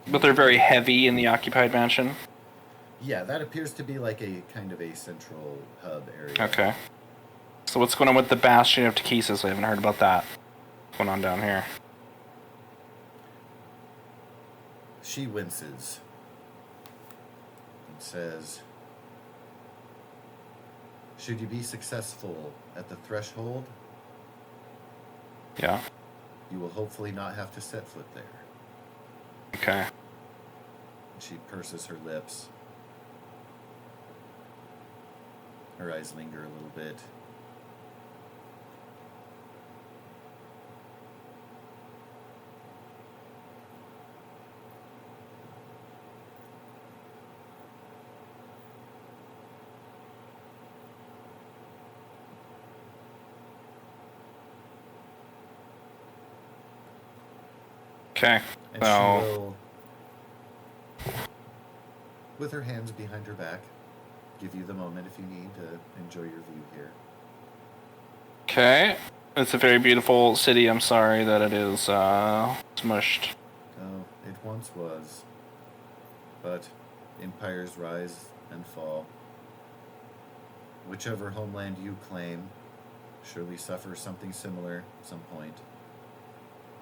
But they're very heavy in the occupied mansion. Yeah, that appears to be like a kind of a central hub area. Okay. So what's going on with the Bastion of Takesis? I haven't heard about that. What's going on down here? She winces and says, should you be successful at the threshold, Yeah. you will hopefully not have to set foot there. Okay. She purses her lips. Her eyes linger a little bit. Okay. And So she will, with her hands behind her back, give you the moment if you need to enjoy your view here. okay. It's a very beautiful city. I'm sorry that it is smushed. Oh, it once was. But empires rise and fall. Whichever homeland you claim surely suffers something similar at some point.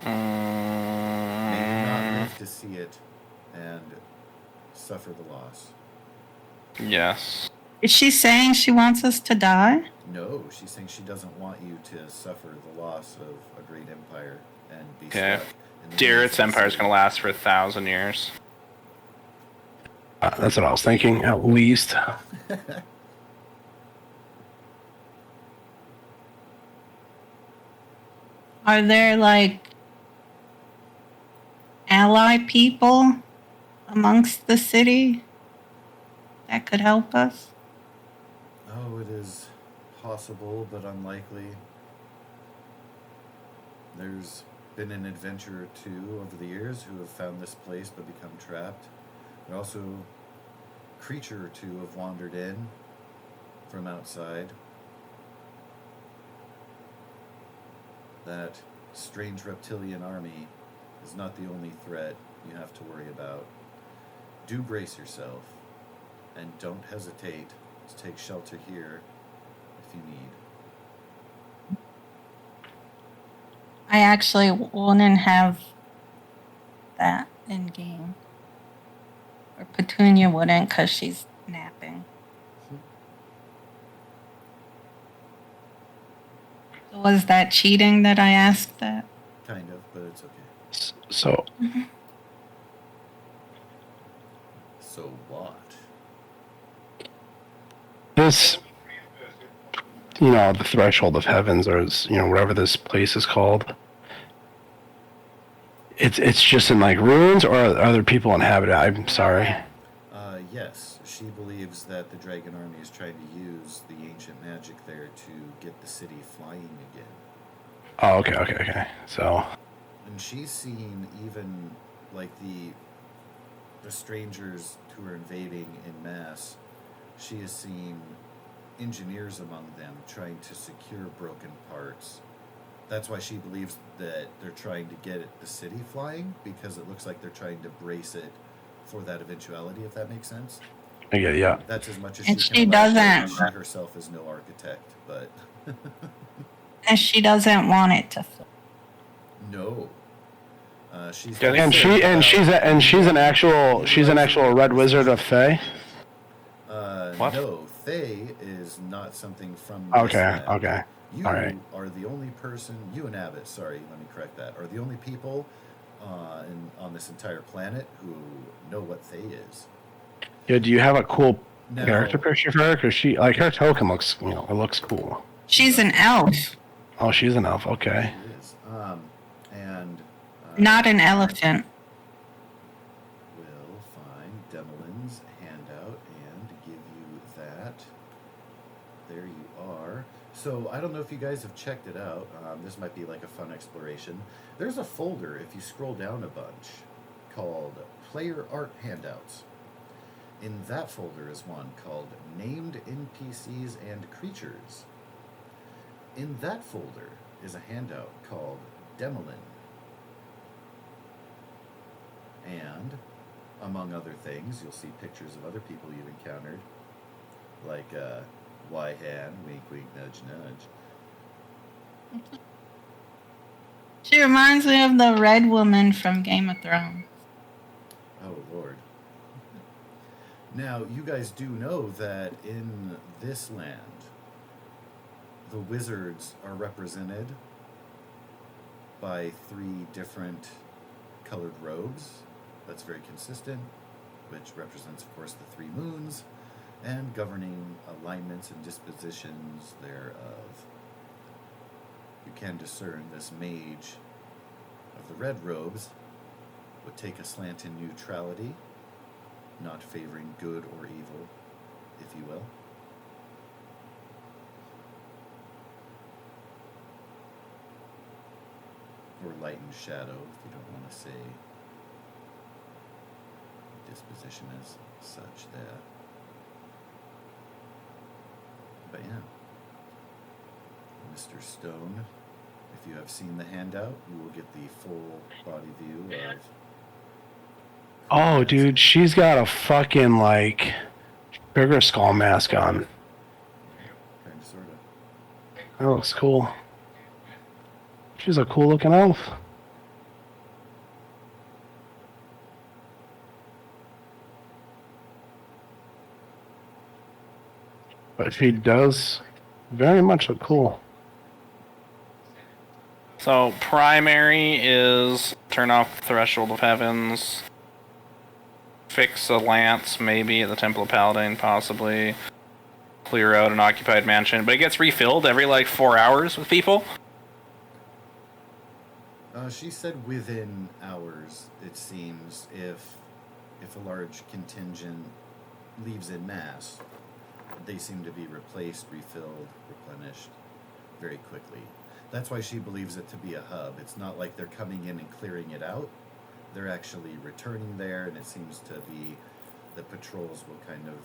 May you not live to see it and suffer the loss. Yes. Is she saying she wants us to die? No, she's saying she doesn't want you to suffer the loss of a great empire and be Okay. stuck in the Jarrett's midst of empire is city. going to last for 1,000 years. That's what I was thinking, at least. Are there like ally people amongst the city that could help us? Oh, it is possible, but unlikely. There's been an adventurer or two over the years who have found this place but become trapped. There are also a creature or two have wandered in from outside. That strange reptilian army is not the only threat you have to worry about. Do brace yourself, and don't hesitate to take shelter here if you need. I actually wouldn't have that in game. Or Petunia wouldn't because she's napping. So was that cheating that I asked that? Kind of, but it's okay. So, So what? this, the threshold of heavens, or whatever this place is called. It's just in like ruins, or are other people inhabit it? I'm sorry. Yes, she believes that the dragon army is trying to use the ancient magic there to get the city flying again. Oh, okay. So, And she's seen even like the strangers who are invading in mass. She has seen engineers among them trying to secure broken parts. That's why she believes that they're trying to get the city flying, because it looks like they're trying to brace it for that eventuality, if that makes sense. yeah. That's as much as And she she can elaborate. doesn't. She herself is no architect, but And she doesn't want it to fly. no. She's Yeah, And she's an actual red wizard of Fae. What? No, Fae is not something from this Okay, land. okay. You All right. are the only person, you and Abbott, sorry, let me correct that, are the only people on this entire planet who know what Fae is. Yeah, do you have a cool Now- character picture for her? Because she, like, her token looks, it looks cool. She's an elf, Oh, she's an elf. Okay. She is. And not an elephant. We'll find Demelin's handout and give you that. There you are. So I don't know if you guys have checked it out. This might be like a fun exploration. There's a folder, if you scroll down a bunch, called Player Art Handouts. In that folder is one called Named NPCs and Creatures. In that folder is a handout called Demelin. And, among other things, you'll see pictures of other people you've encountered, like Wyhan, wink, wink, nudge, nudge. She reminds me of the red woman from Game of Thrones. Oh, Lord. Now, you guys do know that in this land, the wizards are represented by 3 different colored robes. That's very consistent, which represents, of course, the 3 moons, and governing alignments and dispositions thereof. You can discern this mage of the red robes would take a slant in neutrality, not favoring good or evil, if you will. Or light and shadow, if you don't want to say disposition as such that. But yeah. Mr. Stone, if you have seen the handout, you will get the full body view of. Oh, dude, she's got a fucking, like, sugar skull mask on. Kind of, sort of. That looks cool. She's a cool looking elf. But she does very much look cool. So primary is turn off Threshold of Heavens. fix a lance, maybe, at the Temple of Paladin, possibly. Clear out an occupied mansion. But it gets refilled every, like, 4 hours with people. She said within hours, it seems, if a large contingent leaves en masse, they seem to be replaced, refilled, replenished very quickly. That's why she believes it to be a hub. It's not like they're coming in and clearing it out. They're actually returning there, and it seems to be the patrols will kind of...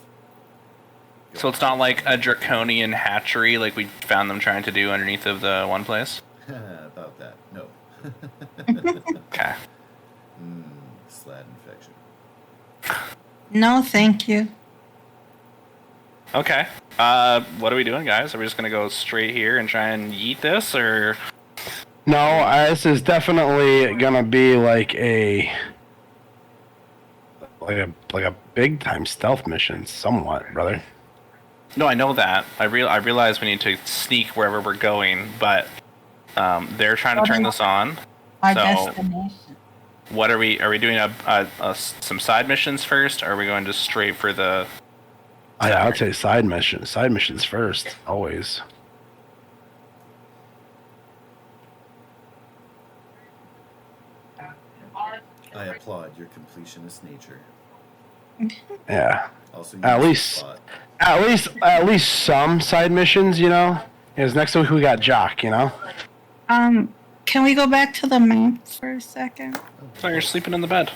So it's not like a draconian hatchery like we found them trying to do underneath of the one place? About that, no. Okay. Slad infection. No, thank you. Okay. What are we doing, guys? Are we just gonna go straight here and try and yeet this, or... No, this is definitely gonna be like a big time stealth mission, somewhat, brother. No, I know that. I realize we need to sneak wherever we're going, but they're trying to turn this on. Our So, destination. what are we doing? Some side missions first, or are we going just straight for the? I would say side missions. Side missions first, always. I applaud your completionist nature. Yeah. Also, At use least- spot. At least some side missions, you know. Because next week we got Jock, you know. Can we go back to the map for a second? So you're sleeping in the bed.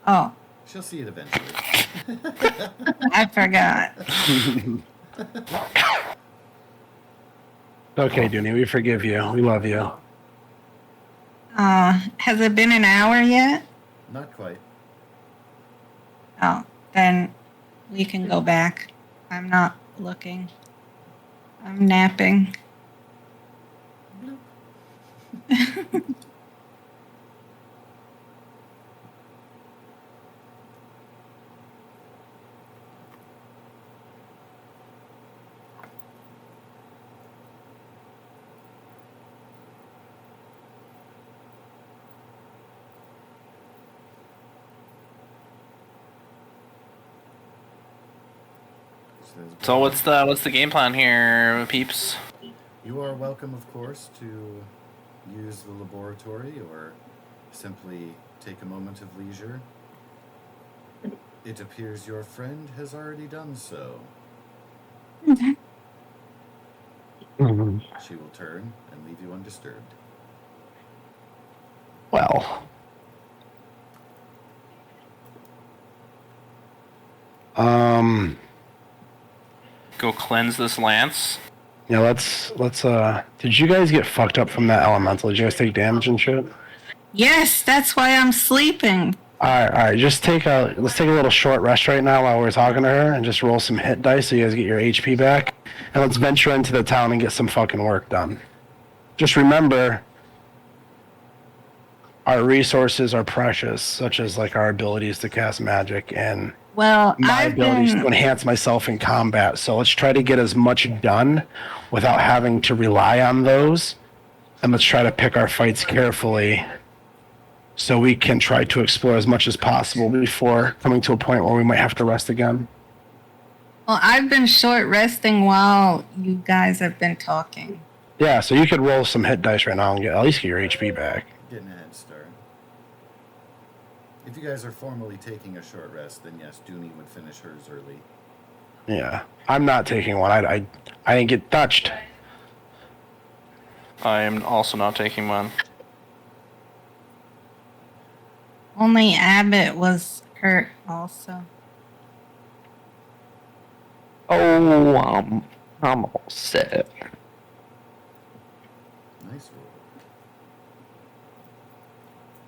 Oh, She'll see it eventually. I forgot. Okay, Dooney, we forgive you. We love you. Has it been an hour yet? Not quite. Oh, then we can go back. I'm not looking. I'm napping. So what's the game plan here, peeps? You are welcome, of course, to use the laboratory or simply take a moment of leisure. It appears your friend has already done so. She will turn and leave you undisturbed. Well. Go cleanse this lance. Yeah, let's did you guys get fucked up from that elemental? Did you guys take damage and shit? Yes, that's why I'm sleeping. Alright, let's take a little short rest right now while we're talking to her and just roll some hit dice so you guys get your HP back. And let's venture into the town and get some fucking work done. Just remember our resources are precious, such as like our abilities to cast magic and Well, my I've abilities to been enhance myself in combat. So let's try to get as much done without having to rely on those. And let's try to pick our fights carefully so we can try to explore as much as possible before coming to a point where we might have to rest again. I've been short resting while you guys have been talking. Yeah, so you could roll some hit dice right now and at least get your HP back. Getting a head start. If you guys are formally taking a short rest, then yes, Dooney would finish hers early. Yeah, I'm not taking one. I didn't get touched. I am also not taking one. Only Abbott was hurt also. Oh, I'm all set. Nice roll.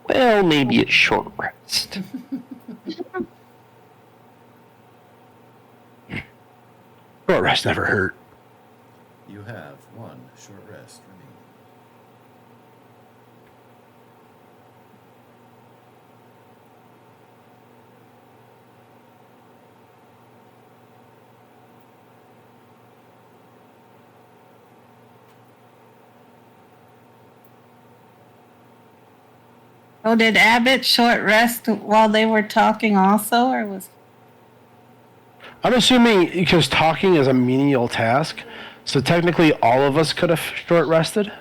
Well, maybe a short rest. Short rest never hurt. You have one short rest remaining. Oh, did Abbott short rest while they were talking also, or was? I'm assuming because talking is a menial task, so technically all of us could have short rested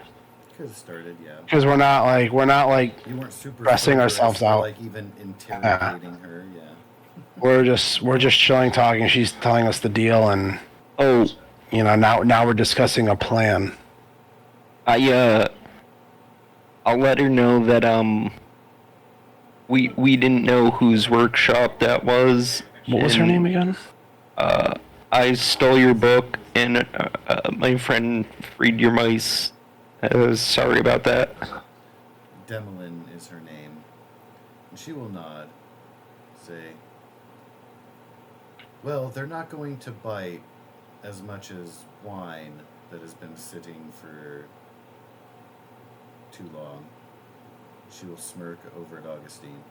Could have started, yeah. because we're not like You weren't super stressing focused ourselves or out. like even interrogating her, yeah. We're just chilling, talking. She's telling us the deal, and Oh, now we're discussing a plan. I'll let her know that we didn't know whose workshop that was. What was her and, name again? I stole your book, and my friend freed your mice. Sorry about that. Demolin is her name. And she will nod. Say, well, they're not going to bite as much as wine that has been sitting for too long. She will smirk over at Augustine.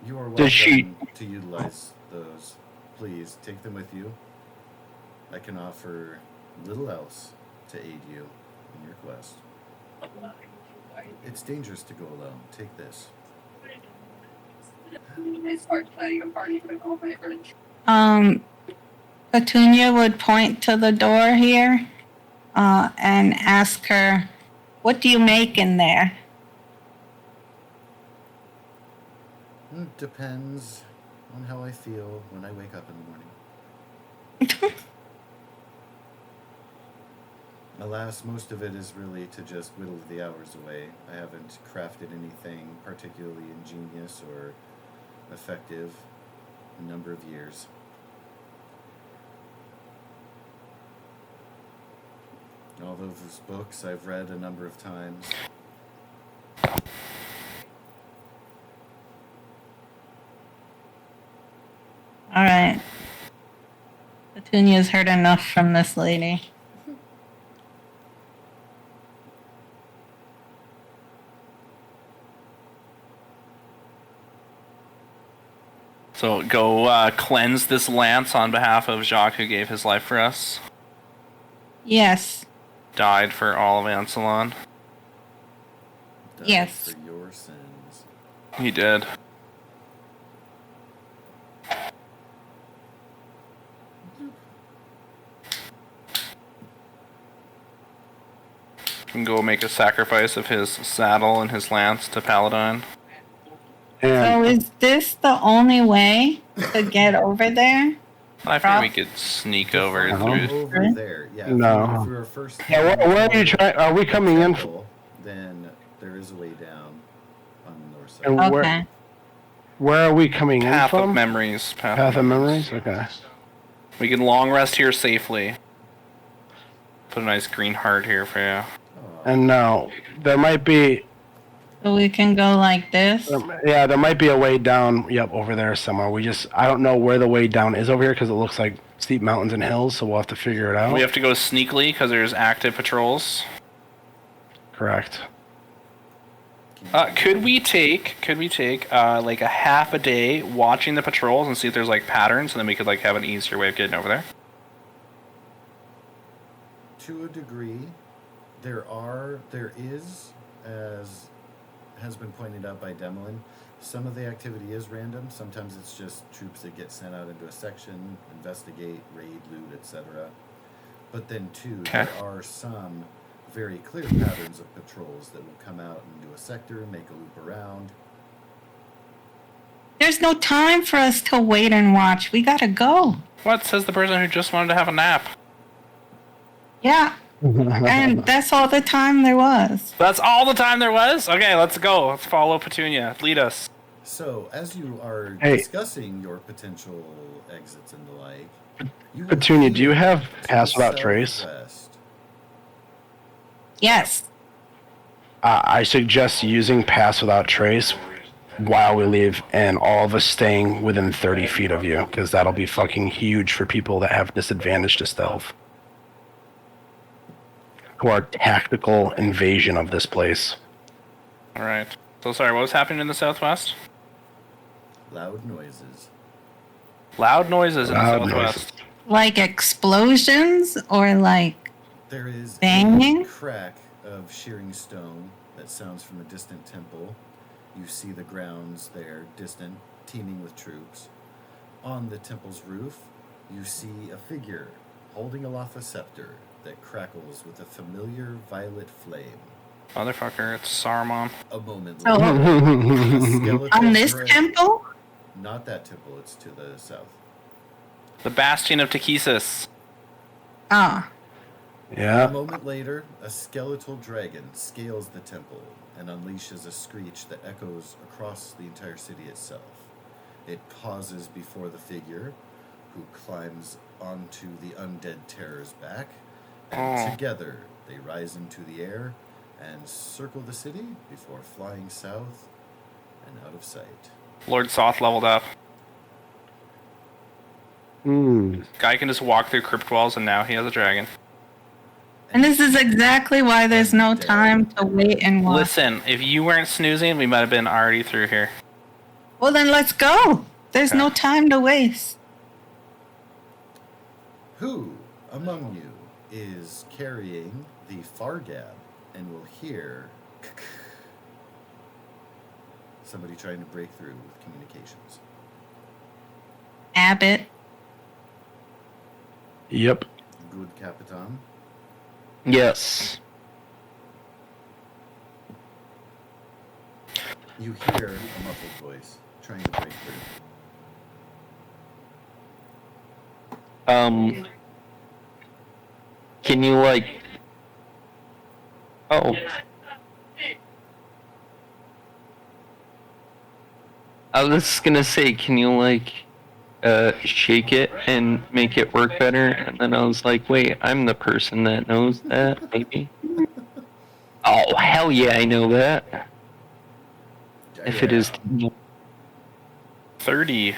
You are welcome Does she- to utilize those. Please take them with you. I can offer little else to aid you in your quest. It's dangerous to go alone. Take this. Petunia would point to the door here, and ask her, "What do you make in there?" Depends on how I feel when I wake up in the morning. Alas, most of it is really to just whittle the hours away. I haven't crafted anything particularly ingenious or effective in a number of years. All those books I've read a number of times. All right. Petunia's heard enough from this lady. So go cleanse this lance on behalf of Jacques, who gave his life for us. Yes. Died for all of Ancelon. Died Yes. For your sins. He did. Can go make a sacrifice of his saddle and his lance to Paladine. So And is this the only way to get over there? I think we could sneak over Uh-huh. through. Over there, yeah. No. If we were first yeah, where are you trying? Are we coming in? temple, then there is a way down on the north side. And Okay. where are we coming in Path from? of Memories. Path of Memories. Okay. We can long rest here safely. Put a nice green heart here for you. And now there might be. So we can go like this. Yeah, there might be a way down. Yep, over there somewhere. I don't know where the way down is over here because it looks like steep mountains and hills. So we'll have to figure it out. We have to go sneakily because there's active patrols. Correct. Could we take like a half a day watching the patrols and see if there's like patterns, and then we could like have an easier way of getting over there? To a degree, there is, as has been pointed out by Demolin, some of the activity is random. Sometimes it's just troops that get sent out into a section, investigate, raid, loot, etc. But then too, Okay. there are some very clear patterns of patrols that will come out and do a sector, make a loop around. There's no time for us to wait and watch. We gotta go. What says the person who just wanted to have a nap? Yeah. And that's all the time there was. That's all the time there was? Okay, let's go. Let's follow Petunia. Lead us. So, as you are Hey. discussing your potential exits and the like, you Petunia, do you have to Pass the Without Trace? southwest. Yes. I suggest using Pass Without Trace while we leave, and all of us staying within 30 feet of you, because that'll be fucking huge for people that have disadvantage to stealth. Who are tactical invasion of this place. Alright. So sorry, what was happening in the southwest? Loud noises. Loud noises in the Loud southwest. Like explosions or like There is Banging? a crack of shearing stone that sounds from a distant temple. You see the grounds there, distant, teeming with troops. On the temple's roof, you see a figure holding aloft a scepter that crackles with a familiar violet flame. Motherfucker, it's Saruman. A moment So- later, a skeletal On this dra- temple? Not that temple, it's to the south. The Bastion of Takesis. Ah. A Yeah. moment later, a skeletal dragon scales the temple and unleashes a screech that echoes across the entire city itself. It pauses before the figure, who climbs onto the undead terror's back, and together they rise into the air and circle the city before flying south and out of sight. Lord Soth leveled up. Guy can just walk through crypt walls, and now he has a dragon. And this is exactly why there's no time to wait and watch. Listen, if you weren't snoozing, we might have been already through here. Well, then let's go. There's no time to waste. Who among you is carrying the Fargab and will hear somebody trying to break through with communications? Abbott. Yep. Good Capitan. Yes. You hear a muffled voice trying to break through. Can you Oh. I was gonna say, can you shake it and make it work better? And then I was like, wait, I'm the person that knows that, maybe? Oh, hell yeah, I know that. If it is... 30.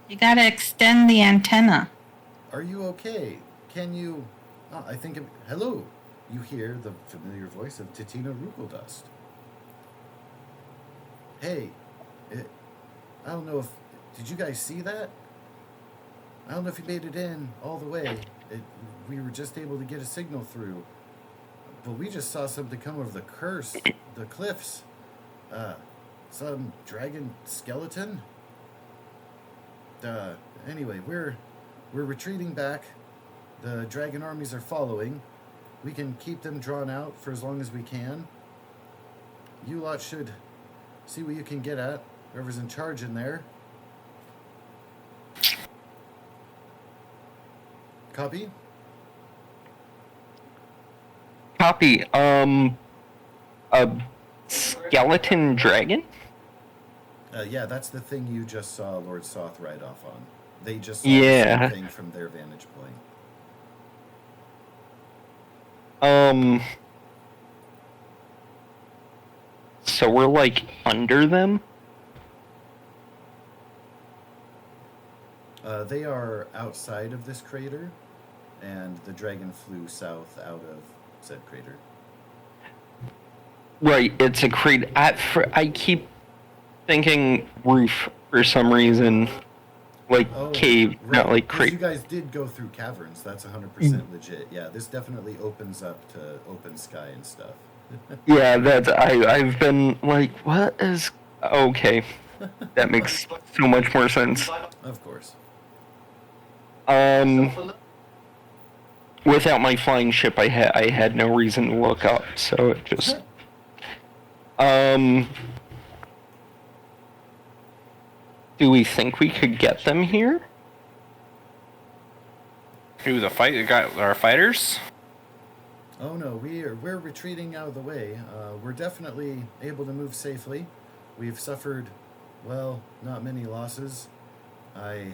You gotta extend the antenna. Are you okay? Can you... Oh, I think... Hello! You hear the familiar voice of Titina Rugeldust. Hey, I don't know if... Did you guys see that? I don't know if you made it in all the way. We were just able to get a signal through. But we just saw something come over the cliffs. Some dragon skeleton. Anyway, we're retreating back. The dragon armies are following. We can keep them drawn out for as long as we can. You lot should see what you can get at. Whoever's in charge in there. Copy? Copy. A skeleton dragon? Yeah, that's the thing you just saw Lord Soth ride off on. They just saw Yeah. the same thing from their vantage point. So we're under them? They are outside of this crater, and the dragon flew south out of said crater. Right, it's a crate. I keep thinking roof for some reason. Cave, not right. 'Cause crate. You guys did go through caverns. That's 100% legit. Yeah, this definitely opens up to open sky and stuff. Yeah, I've been what is... Okay. That makes so much more sense. Of course. Without my flying ship, I had no reason to look up, so it just... Do we think we could get them here? Who, our fighters? Oh no, we're retreating out of the way. We're definitely able to move safely. We've suffered, well, not many losses. I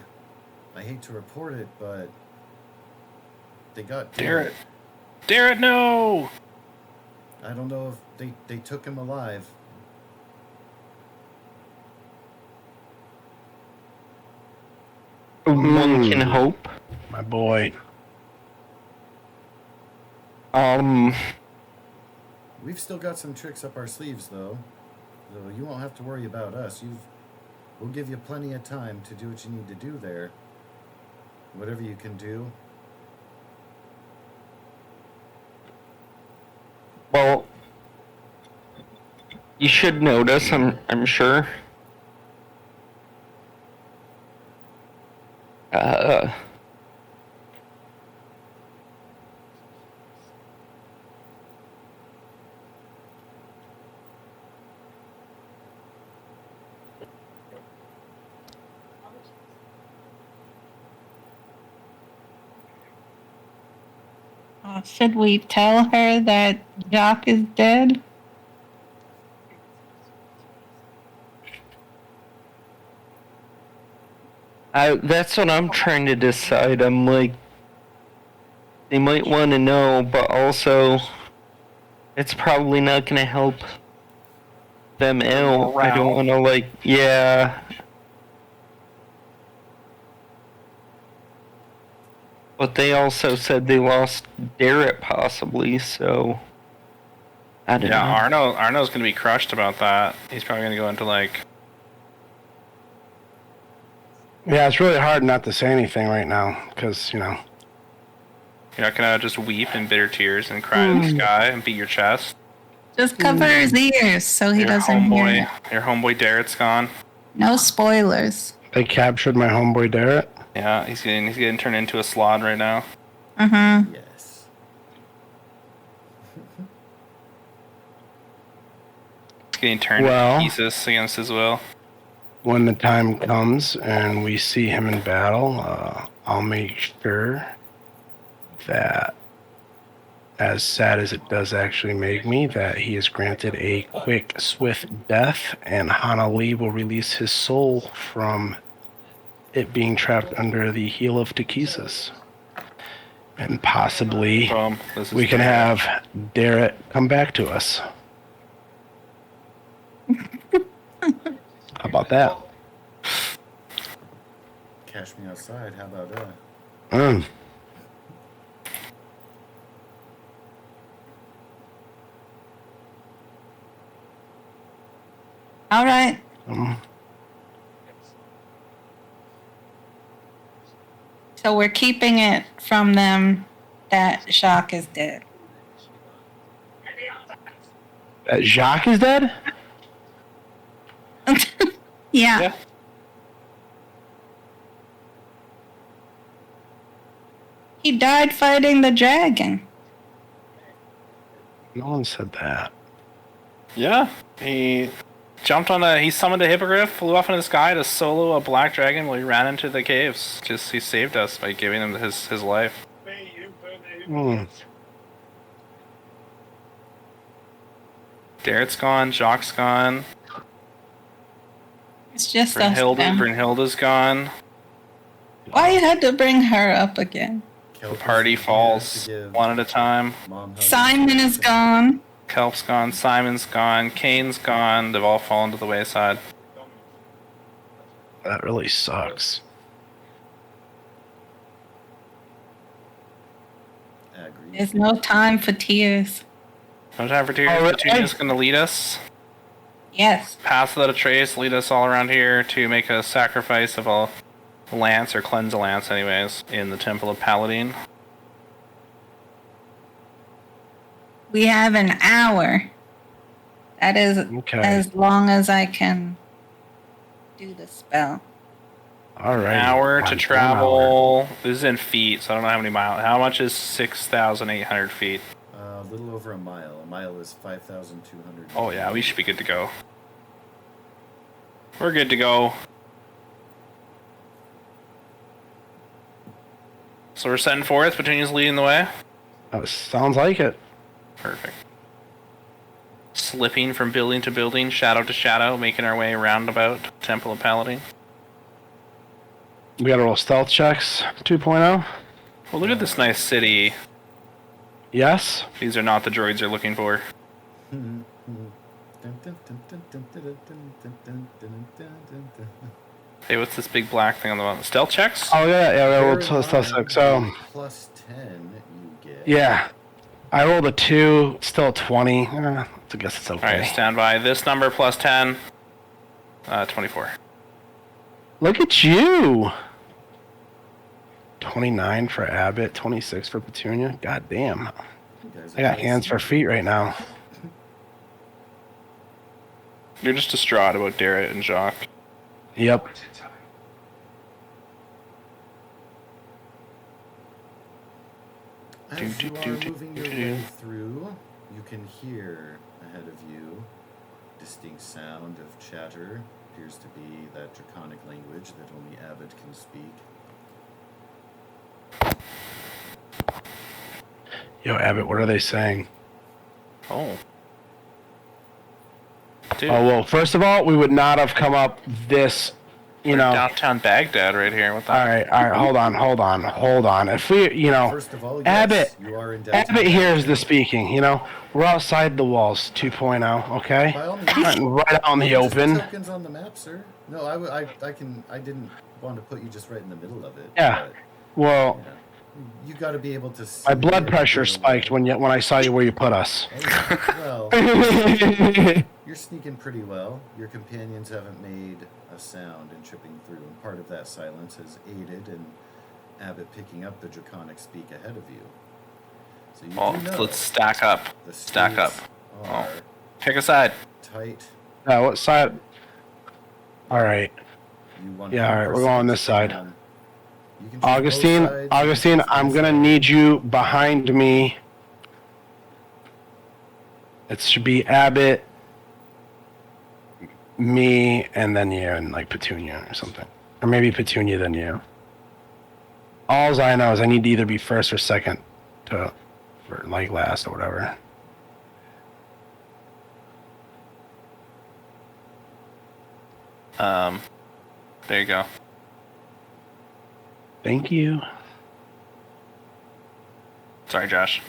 hate to report it, but they got Darrett, no! I don't know if they took him alive. One can hope. My boy. We've still got some tricks up our sleeves, though. So you won't have to worry about us. We'll give you plenty of time to do what you need to do there. Whatever you can do. Well, you should notice, I'm sure. Should we tell her that Jock is dead? That's what I'm trying to decide. I'm like, they might want to know, but also, it's probably not going to help them out. I don't want to, like, yeah. But they also said they lost Darrett possibly, so I don't know. Arno's gonna be crushed about that. He's probably gonna go into like. Yeah, it's really hard not to say anything right now because You're not gonna just weep in bitter tears and cry in the sky and beat your chest. Just cover his ears so he doesn't hear it. Your homeboy Darrett's gone. No spoilers. they captured my homeboy Darrett. Yeah, he's getting turned into a slod right now. Mm-hmm. Yes. He's getting turned to pieces against his will. When the time comes and we see him in battle, I'll make sure that, as sad as it does actually make me, that he is granted a quick, swift death, and Hana Lee will release his soul from it being trapped under the heel of Takesis. And possibly we can have Darrett come back to us. How about that? Cash me outside. How about that? All right. So we're keeping it from them that Jacques is dead. Jacques is dead? Yeah. He died fighting the dragon. No one said that. Yeah, he jumped on he summoned a hippogriff, flew off in the sky to solo a black dragon while he ran into the caves. He saved us by giving him his life. Darrett's gone, Jacques gone. It's just us. Brynhilda's gone. Why you had to bring her up again? The party falls one at a time. Simon is gone. Kelp's gone, Simon's gone, Kane's gone. They've all fallen to the wayside. That really sucks. There's no time for tears. No time for tears. Petunia's going to lead us. Yes. Pass without a trace, lead us all around here to make a sacrifice of a lance, or cleanse a lance anyways, in the Temple of Paladine. We have an hour. That is as long as I can do the spell. All right. An hour to travel. This is in feet, so I don't know how many miles. How much is 6,800 feet? A little over a mile. A mile is 5,200. Oh yeah, we should be good to go. We're good to go. So we're setting forth. Petunia's leading the way. Sounds like it. Perfect. Slipping from building to building, shadow to shadow, making our way roundabout Temple of Paladine. We gotta roll stealth checks 2.0. Well, look at this nice city. Yes. These are not the droids you're looking for. Hey, what's this big black thing on the bottom? Stealth checks? Oh yeah, I rolled stealth checks. So plus 10 you get. yeah, I rolled a 2, still a 20. I guess it's okay. Alright, stand by. This number plus 10, 24. Look at you. 29 for Abbott, 26 for Petunia. God damn. You guys guys I got are hands for listening. feet right now. You're just distraught about Darrett and Jacques. Yep. As you are moving your way through, you can hear ahead of you distinct sound of chatter. Appears to be that draconic language that only Abbott can speak. Yo, Abbott, what are they saying? Oh. Dude, Oh, well, first of all, we would not have come up this, you we're know. downtown Baghdad right here. What the? All right, hold on. If we, First of all, yes, Abbott, you are in downtown. Abbott here is the speaking, we're outside the walls 2.0, okay? By all means. Right out in the Just the open. tokens on the map, sir. No, I didn't want to put you just right in the middle of it. Yeah. Well, Yeah. You got to be able to see my blood it, pressure you know, spiked when I saw you where you put us. Well, you're sneaking pretty well. Your companions haven't made a sound in tripping through, and part of that silence has aided in Abbott picking up the draconic speak ahead of you. So you Oh, do know let's stack up. the Stack up. streets Oh. are Pick a side. tight. What side? All right. You Yeah, all right, we're going this side. You can choose both Augustine, sides, Augustine, you can choose I'm this gonna side. need you behind me. It should be Abbott, me, and then you, and like Petunia or something. Or maybe Petunia, then you. All I know is I need to either be first or second or like last or whatever. There you go. Thank you. Sorry, Josh.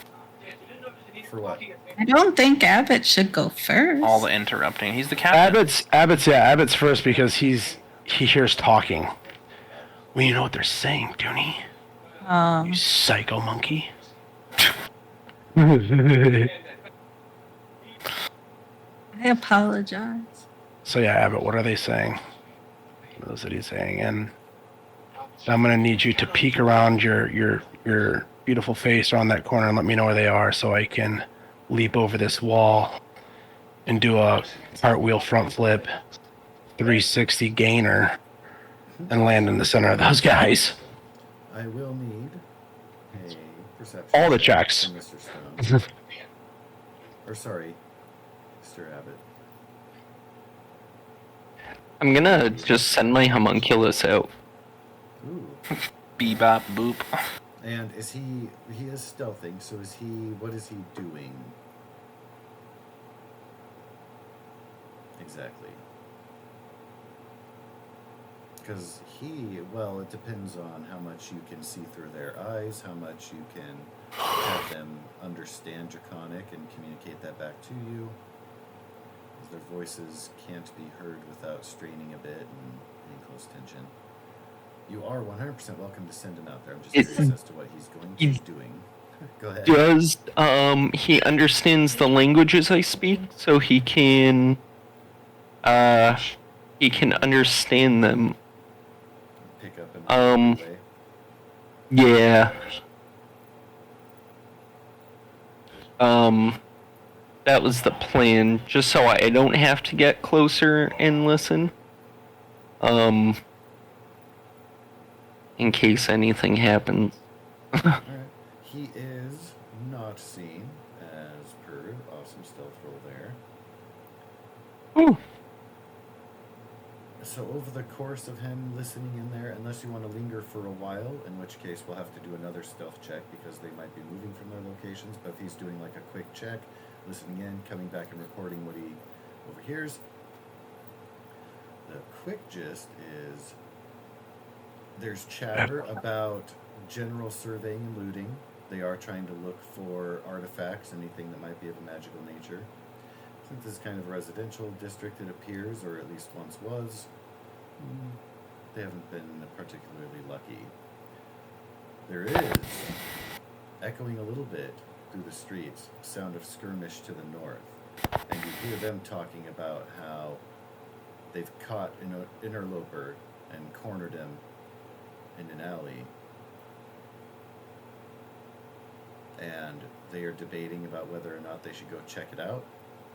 For what? I don't think Abbott should go first. All the interrupting. He's the captain. Abbott's first because he hears talking. Well, you know what they're saying, Dooney? You psycho monkey. I apologize. So yeah, Abbott, what are they saying? What is it he's saying? And I'm gonna need you to peek around your beautiful face around that corner and let me know where they are, so I can leap over this wall and do a cartwheel front flip, 360 gainer, and land in the center of those guys. I will need a perception. All the check checks. from Mr. Stone. Or sorry, Mr. Abbott. I'm gonna just send my homunculus out. Ooh. Bebop boop. And is he is stealthing, so what is he doing? Exactly. Because it depends on how much you can see through their eyes, how much you can have them understand Draconic and communicate that back to you. Their voices can't be heard without straining a bit and being close tension. You are 100% welcome to send him out there. I'm just curious as to what he's going to be doing. Go ahead. Does he understands the languages I speak, so he can understand them? Pick up and way. Yeah. That was the plan, just so I don't have to get closer and listen. In case anything happens. Alright. He is not seen, as per awesome stealth roll there. Ooh. So over the course of him listening in there, unless you want to linger for a while, in which case we'll have to do another stealth check because they might be moving from their locations, but if he's doing like a quick check, listening in, coming back and recording what he overhears, the quick gist is there's chatter about general surveying and looting. They are trying to look for artifacts, anything that might be of a magical nature. Since this is kind of a residential district, it appears, or at least once was, they haven't been particularly lucky. There is, echoing a little bit through the streets, sound of skirmish to the north. And you hear them talking about how they've caught an interloper and cornered him in an alley. and they are debating about whether or not they should go check it out,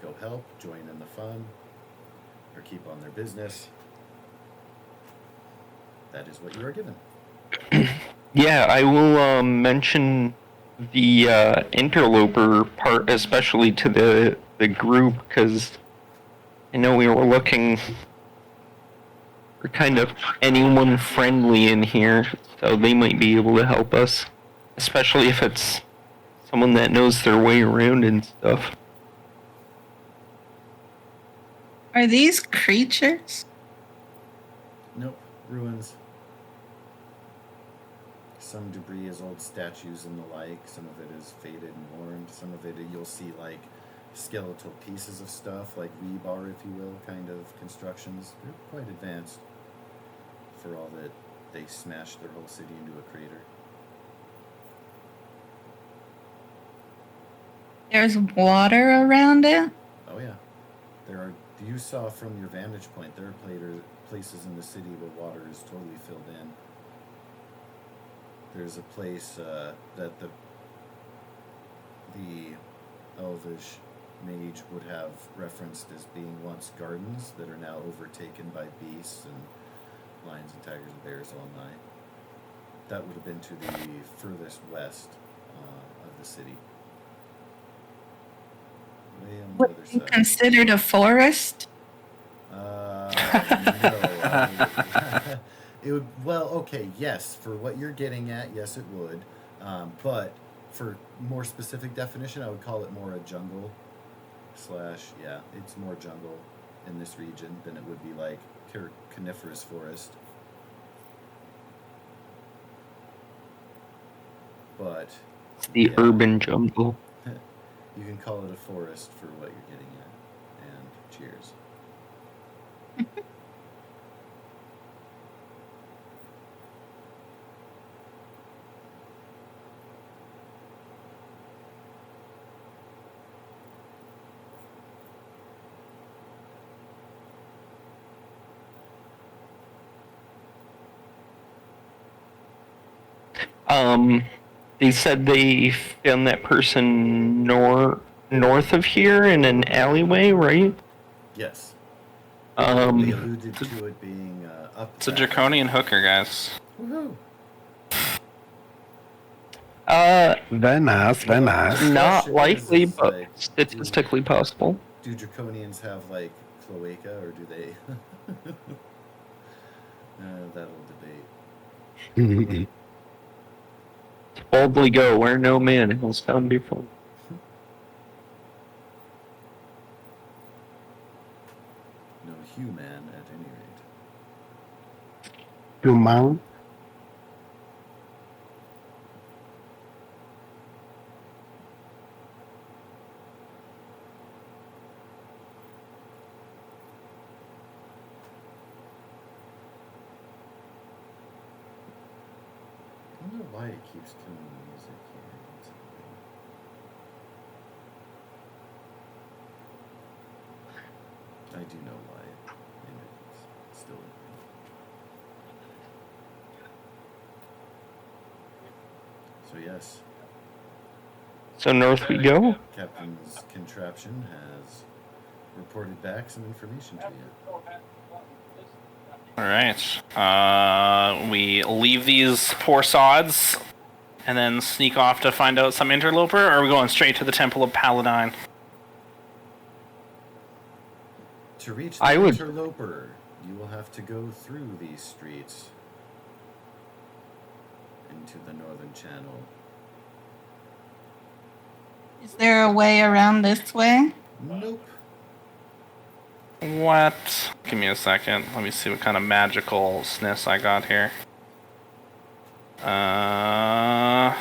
go help, join in the fun, or keep on their business. That is what you are given. Yeah, I will mention the interloper part, especially to the group, because I know we were looking for kind of anyone friendly in here, so they might be able to help us, especially if it's someone that knows their way around and stuff. Are these creatures? Nope, ruins. Some debris is old statues and the like. Some of it is faded and worn. Some of it you'll see like skeletal pieces of stuff, like rebar, if you will, kind of constructions. They're quite advanced for all that they smashed their whole city into a crater. There's water around it? Oh yeah, there are. You saw from your vantage point, there are places in the city where water is totally filled in. There's a place that the elvish mage would have referenced as being once gardens that are now overtaken by beasts and lions and tigers and bears all night. That would have been to the furthest west of the city. Way on the Would other it be side. considered a forest? No. I mean, it would. Well, okay, yes. For what you're getting at, yes, it would. But for more specific definition, I would call it more a jungle / yeah, it's more jungle in this region than it would be like coniferous forest. But The yeah, urban jungle. you can call it a forest for what you're getting at. And cheers. They said they found that person north of here in an alleyway, right? Yes. They Um, alluded to it being up. It's a draconian hooker, guys. Woohoo! Very nice, very nice. not Question likely, is, but like, statistically possible. Do draconians have like cloaca, or do they? That'll debate. Boldly go where no man has found before. No human, at any rate. Human. I don't know why it keeps killing the music here. I do know why. And it's still. So yes, So north we go. Captain's contraption has reported back some information to you. Alright. We leave these poor sods and then sneak off to find out some interloper, or are we going straight to the Temple of Paladine? To reach the I would- interloper, you will have to go through these streets into the northern channel. Is there a way around this way? Nope. What? Give me a second. Let me see what kind of magical snus I got here. I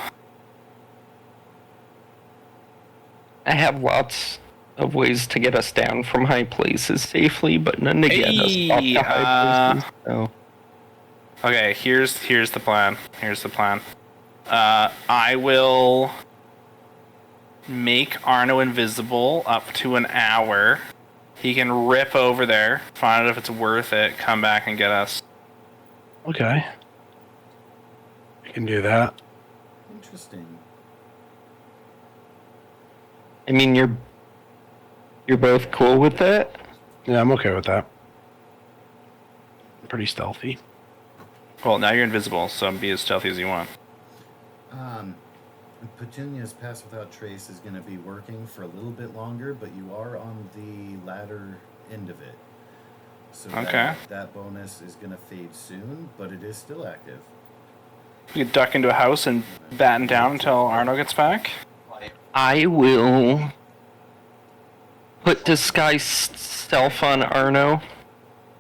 have lots of ways to get us down from high places safely, but none to get us up Hey, to high places. So. Okay, here's the plan. Here's the plan. I will make Arno invisible up to an hour. He can rip over there, find out if it's worth it, come back and get us. Okay. We can do that. Interesting. I mean, you're both cool with that? Yeah, I'm okay with that. Pretty stealthy. Well, now you're invisible, so be as stealthy as you want. Petunia's Pass Without Trace is going to be working for a little bit longer, but you are on the latter end of it. So Okay. that bonus is going to fade soon, but it is still active. You could duck into a house and batten down until Arno gets back. I will put disguise stealth on Arno.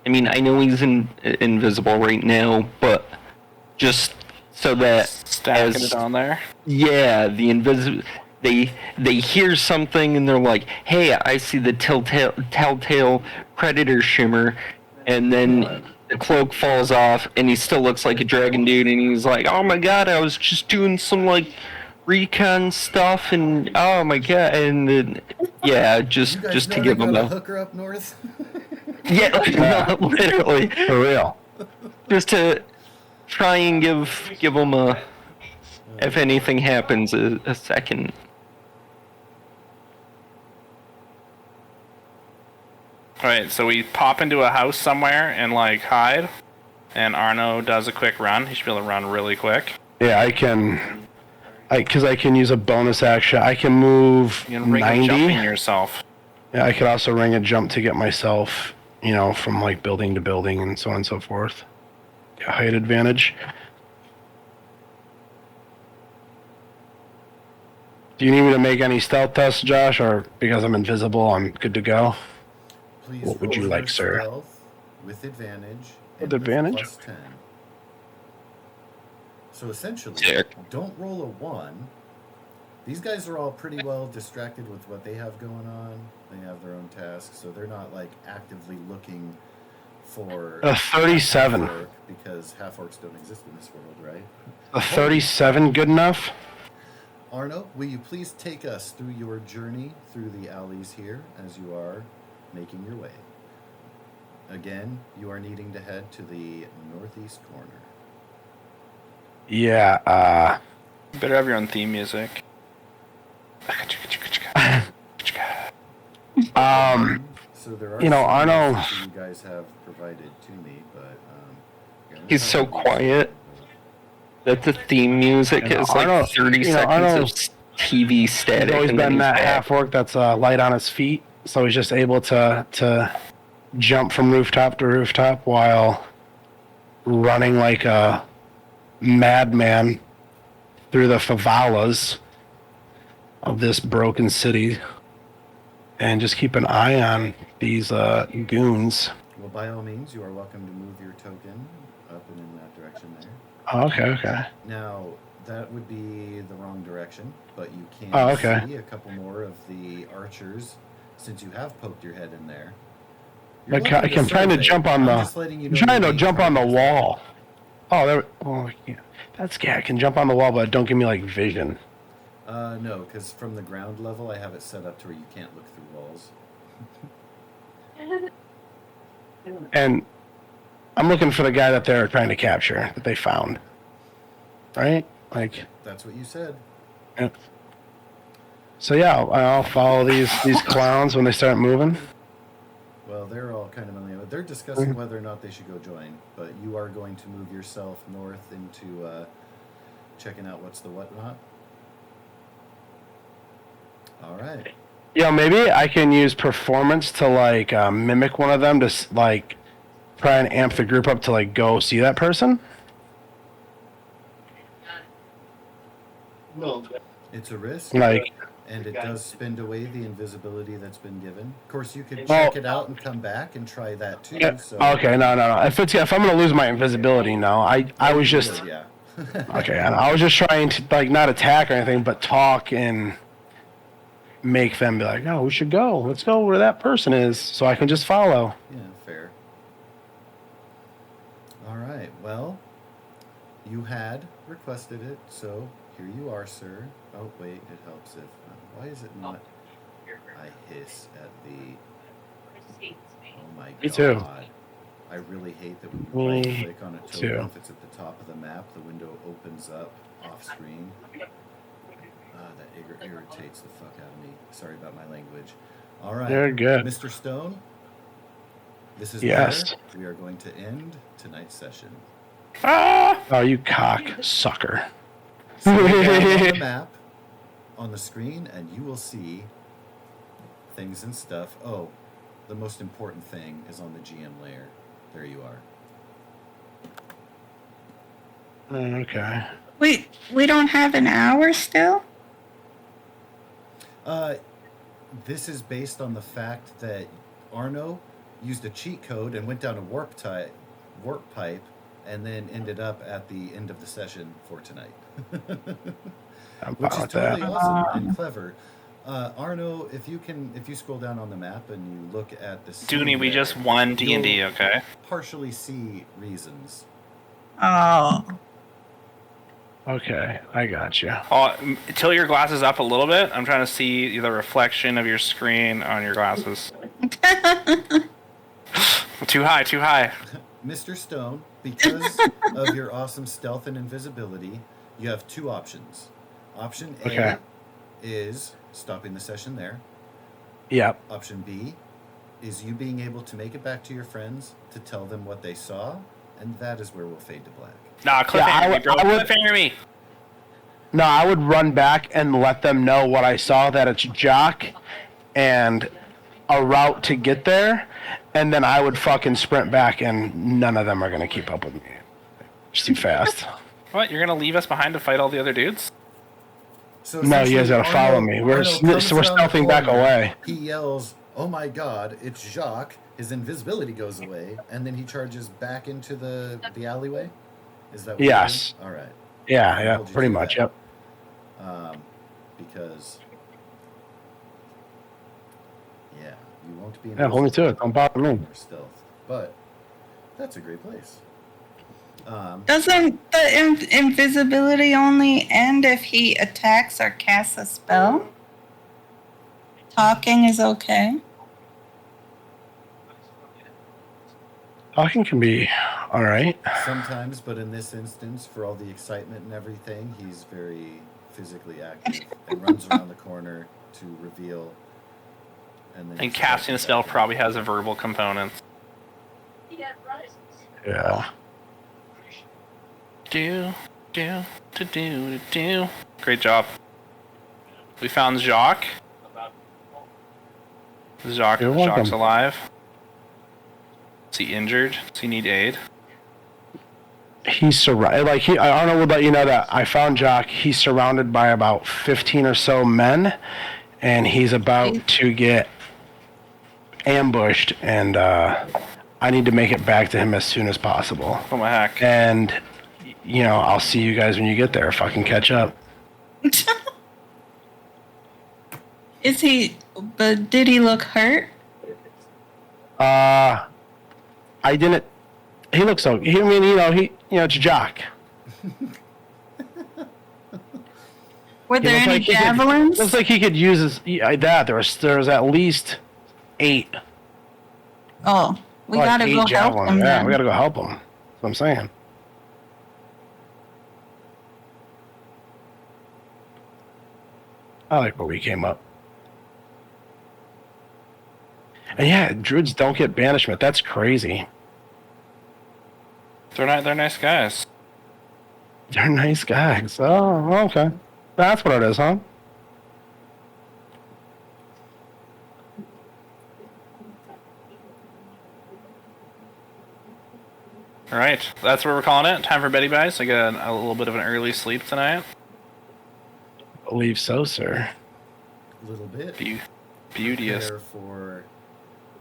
I mean, I know he's invisible right now, but just so that Stacking it on there. yeah, the invisible they hear something and they're like, "Hey, I see the telltale predator shimmer," and then the cloak falls off, and he still looks like a dragon dude, and he's like, "Oh my god, I was just doing some like recon stuff, and oh my god," and then, yeah, just to give him a a hooker up north. yeah, literally For real. just to try and give him a, if anything happens, a second. Alright, so we pop into a house somewhere and like hide, and Arno does a quick run. He should be able to run really quick. Yeah, I can use a bonus action. I can move You can ring and 90. jumping yourself. Yeah, I could also ring a jump to get myself, from like building to building and so on and so forth. Get height advantage. Do you need me to make any stealth tests, Josh, or because I'm invisible, I'm good to go? Please What would you roll like, your sir? stealth with advantage. With and advantage? Plus 10. So essentially, Sick. don't roll a 1. These guys are all pretty well distracted with what they have going on. They have their own tasks, so they're not like actively looking for A 37. half-orc, because half-orcs don't exist in this world, right? A 37 good enough? Arno, will you please take us through your journey through the alleys here as you are making your way? Again, you are needing to head to the northeast corner. Yeah, You better have your own theme music. So there are Arno- that you guys have provided to me, but He's so quiet that the theme music is like Arno- 30 Arno- seconds of TV static. he's always and then been he's that back. half orc that's light on his feet, so he's just able to jump from rooftop to rooftop while running like a madman through the favelas of this broken city, and just keep an eye on these goons. well, by all means, you are welcome to move your token up and in that direction there. Oh, okay. Now, that would be the wrong direction, but you can Oh, okay. see a couple more of the archers since you have poked your head in there. I'm trying to jump on the. I'm trying to jump on the wall. Oh, there. Oh, yeah. I can jump on the wall, but don't give me like vision. No, because from the ground level, I have it set up to where you can't look through walls. And I'm looking for the guy that they're trying to capture that they found. Right? Like. That's what you said. Yeah. So yeah, I'll follow these clowns when they start moving. Well, they're all kind of on the. They're discussing whether or not they should go join, but you are going to move yourself north into checking out what's the whatnot. All right. Yeah, maybe I can use performance to like mimic one of them to like try and amp the group up to like go see that person. It's a risk, Like, and it does spend away the invisibility that's been given. Of course, you could Well- check it out and come back and try that too. yeah, So okay, no. If I'm gonna lose my invisibility, no. I was just yeah. okay. I was just trying to like not attack or anything, but talk and make them be like, "Oh, we should go. Let's go where that person is," so I can just follow. Yeah, fair. All right. Well, you had requested it, so here you are, sir. Oh, wait, it helps if. Why is it not? I hiss at the. Oh my god. Me too. I really hate that when you right Me click on a token, too. if it's at the top of the map, the window opens up off screen. That irritates the fuck out of me. Sorry about my language. All right. You're good. Mr. Stone, this is Yes. where we are going to end tonight's session. Oh, you cock sucker. So look down on the map on the screen, and you will see things and stuff. Oh, the most important thing is on the GM layer. There you are. Okay. We don't have an hour still? This is based on the fact that Arno used a cheat code and went down a warp pipe, and then ended up at the end of the session for tonight. Which is totally awesome and clever. Arno, if you scroll down on the map and you look at the scene Dooney, we there, just won D&D, you'll okay? partially see reasons. Oh. Okay, I got you. Oh, tilt your glasses up a little bit. I'm trying to see the reflection of your screen on your glasses. Too high, too high. Mr. Stone, because of your awesome stealth and invisibility, you have two options. Option A Okay. is stopping the session there. Yep. Option B is you being able to make it back to your friends to tell them what they saw, and that is where we'll fade to black. Nah, cliffhanger me, bro. I would- Cliffhanger me. No, I would run back and let them know what I saw, that it's Jock and a route to get there, and then I would fucking sprint back, and none of them are going to keep up with me. It's too fast. What? You're gonna leave us behind to fight all the other dudes? So No, you guys essentially, gotta follow me. We're Arno comes we're around the stealthing back corner, away. He yells, "Oh my god, it's Jacques." His invisibility goes away, and then he charges back into the alleyway? Is that what Yes. you're doing? All right. Yeah, Told you pretty to do much, that. yep. Because, yeah, you won't be Yeah, hold me to it. Don't bother me. or stealth, but that's a great place. Doesn't the invisibility only end if he attacks or casts a spell? Talking is okay. Talking can be all right. Sometimes, but in this instance, for all the excitement and everything, he's very physically active and runs around the corner to reveal. And then And casting a spell probably has a verbal component. Yeah. Do. Great job. We found Jacques. Jacques, You're welcome. Jacques alive. Is he injured? Does he need aid? He's surrounded. Like Arnold would let you know that I found Jock. He's surrounded by about 15 or so men, and he's about to get ambushed. And I need to make it back to him as soon as possible. Oh my heck. And I'll see you guys when you get there. If I can catch up. Is he? But did he look hurt? I didn't. He looks so. It's Jock. Were there looks any like he could- javelins? Looks like he could use that. There was at least 8. Oh, we Like gotta 8 go help javelins. him Yeah, then. we gotta go help him. That's what I'm saying. I like where we came up. And yeah, druids don't get banishment. That's crazy. They're nice guys. They're nice guys. Oh, okay. That's what it is, huh? All right, that's what we're calling it. Time for Betty Buys. I got a little bit of an early sleep tonight. I believe so, sir. A little bit. Beauteous. Prepare for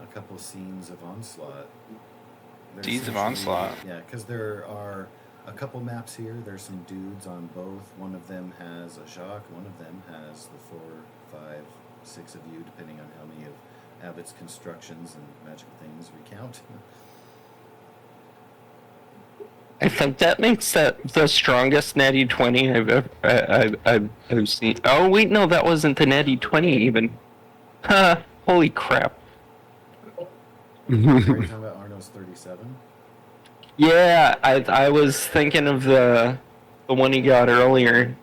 a couple scenes of Onslaught. There's Deeds of essentially- Onslaught. Yeah, because there are a couple maps here. There's some dudes on both. One of them has a Jacques. One of them has the 4, 5, 6 of you, depending on how many of Abbott's constructions and magical things we count. I think that makes that the strongest natty 20 I've seen. Oh wait, no, that wasn't the natty 20 even. Holy crap! Are you talking about Arno's 37? Yeah, I was thinking of the one he got earlier.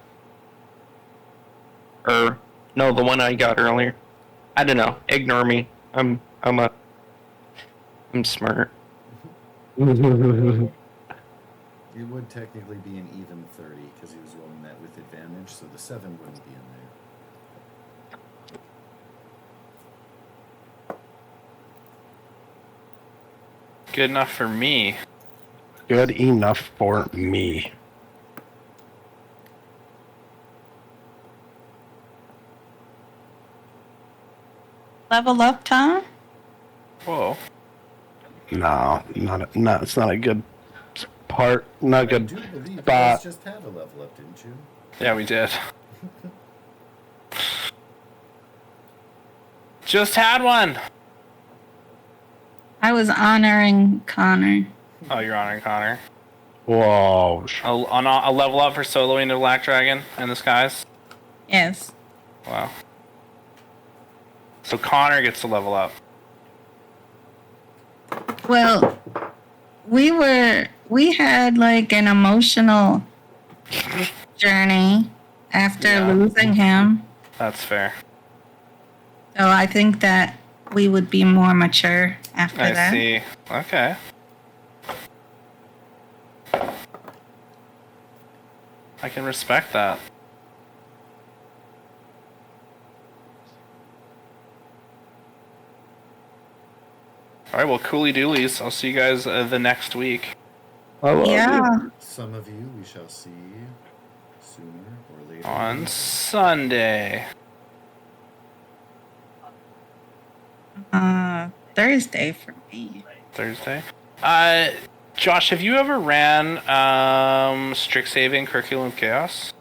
Or no, the one I got earlier. I don't know. Ignore me. I'm smart. It would technically be an even 30 because he was rolling that with advantage, so the 7 wouldn't be in there. Good enough for me. Good enough for me. Level up, Tom? Whoa. No, it's not a good part. Not a I good do believe you spot. guys just had a level up, didn't you? Yeah, we did. Just had one. I was honoring Connor. Oh, you're honoring Connor. Whoa. A level up for soloing the Black Dragon in the skies. Yes. Wow. So Connor gets to level up. Well, we had like an emotional journey after Yeah. losing him. That's fair. So I think that we would be more mature after I that. see. Okay. I can respect that. All right, well, coolie doolies. I'll see you guys the next week. I love Yeah. you. Some of you we shall see sooner or later. On Sunday. Thursday for me. Thursday. Josh, have you ever ran Strixhaven Curriculum of Chaos?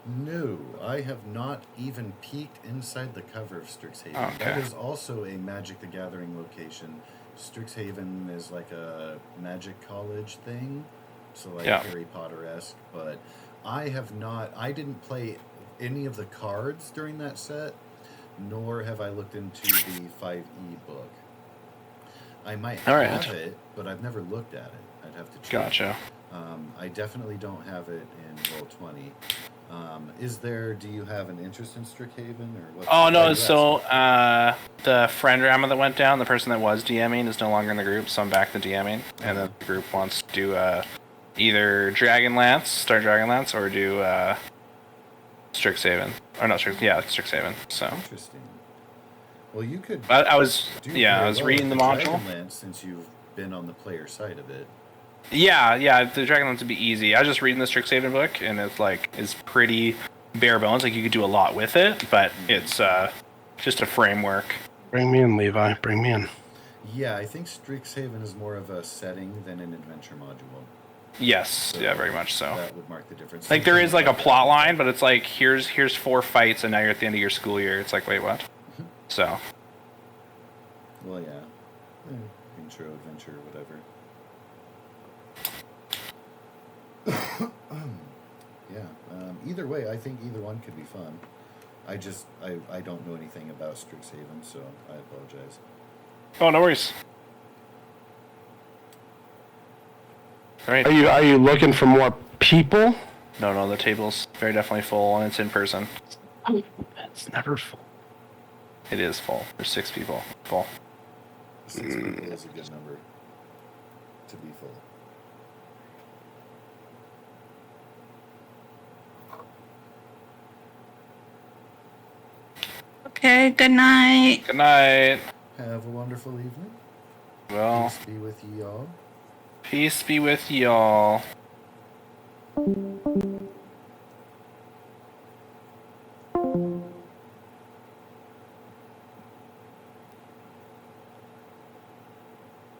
No, I have not even peeked inside the cover of Strixhaven. Okay. That is also a Magic the Gathering location. Strixhaven is like a magic college thing, so like Yeah. Harry Potter-esque, but I didn't play any of the cards during that set, nor have I looked into the 5e book. I might All have right. it, but I've never looked at it. I'd have to check. Gotcha. I definitely don't have it in Roll20. Do you have an interest in Strixhaven or what? Oh no, so the friend drama that went down, the person that was DMing is no longer in the group, so I'm back to DMing, and then the group wants to do either Dragonlance, start Dragonlance, or do Strixhaven. Or not Strixhaven. So Interesting. Well, you could. I was do I very was well reading the with module. Dragonlance since you've been on the player side of it. Yeah, the Dragonlance would be easy. I was just reading the Strixhaven book, and it's pretty bare bones. Like you could do a lot with it, but it's just a framework. Bring me in, Levi. Bring me in. Yeah, I think Strixhaven is more of a setting than an adventure module. Yes, yeah, very much so. That would mark the difference. Like there is like a plot line, but it's like here's 4 fights, and now you're at the end of your school year. It's like wait, what? So Well, yeah. Intro, adventure, whatever. Yeah. Either way, I think either one could be fun. I don't know anything about Strixhaven, so I apologize. oh, no worries. All right. Are you looking for more people? No, the table's very definitely full, and it's in person. It's never full. It is full. There's 6 people full. 6 people is a good number to be full. Okay, good night. Good night. Have a wonderful evening. Well, Peace be with ye all. peace be with y'all.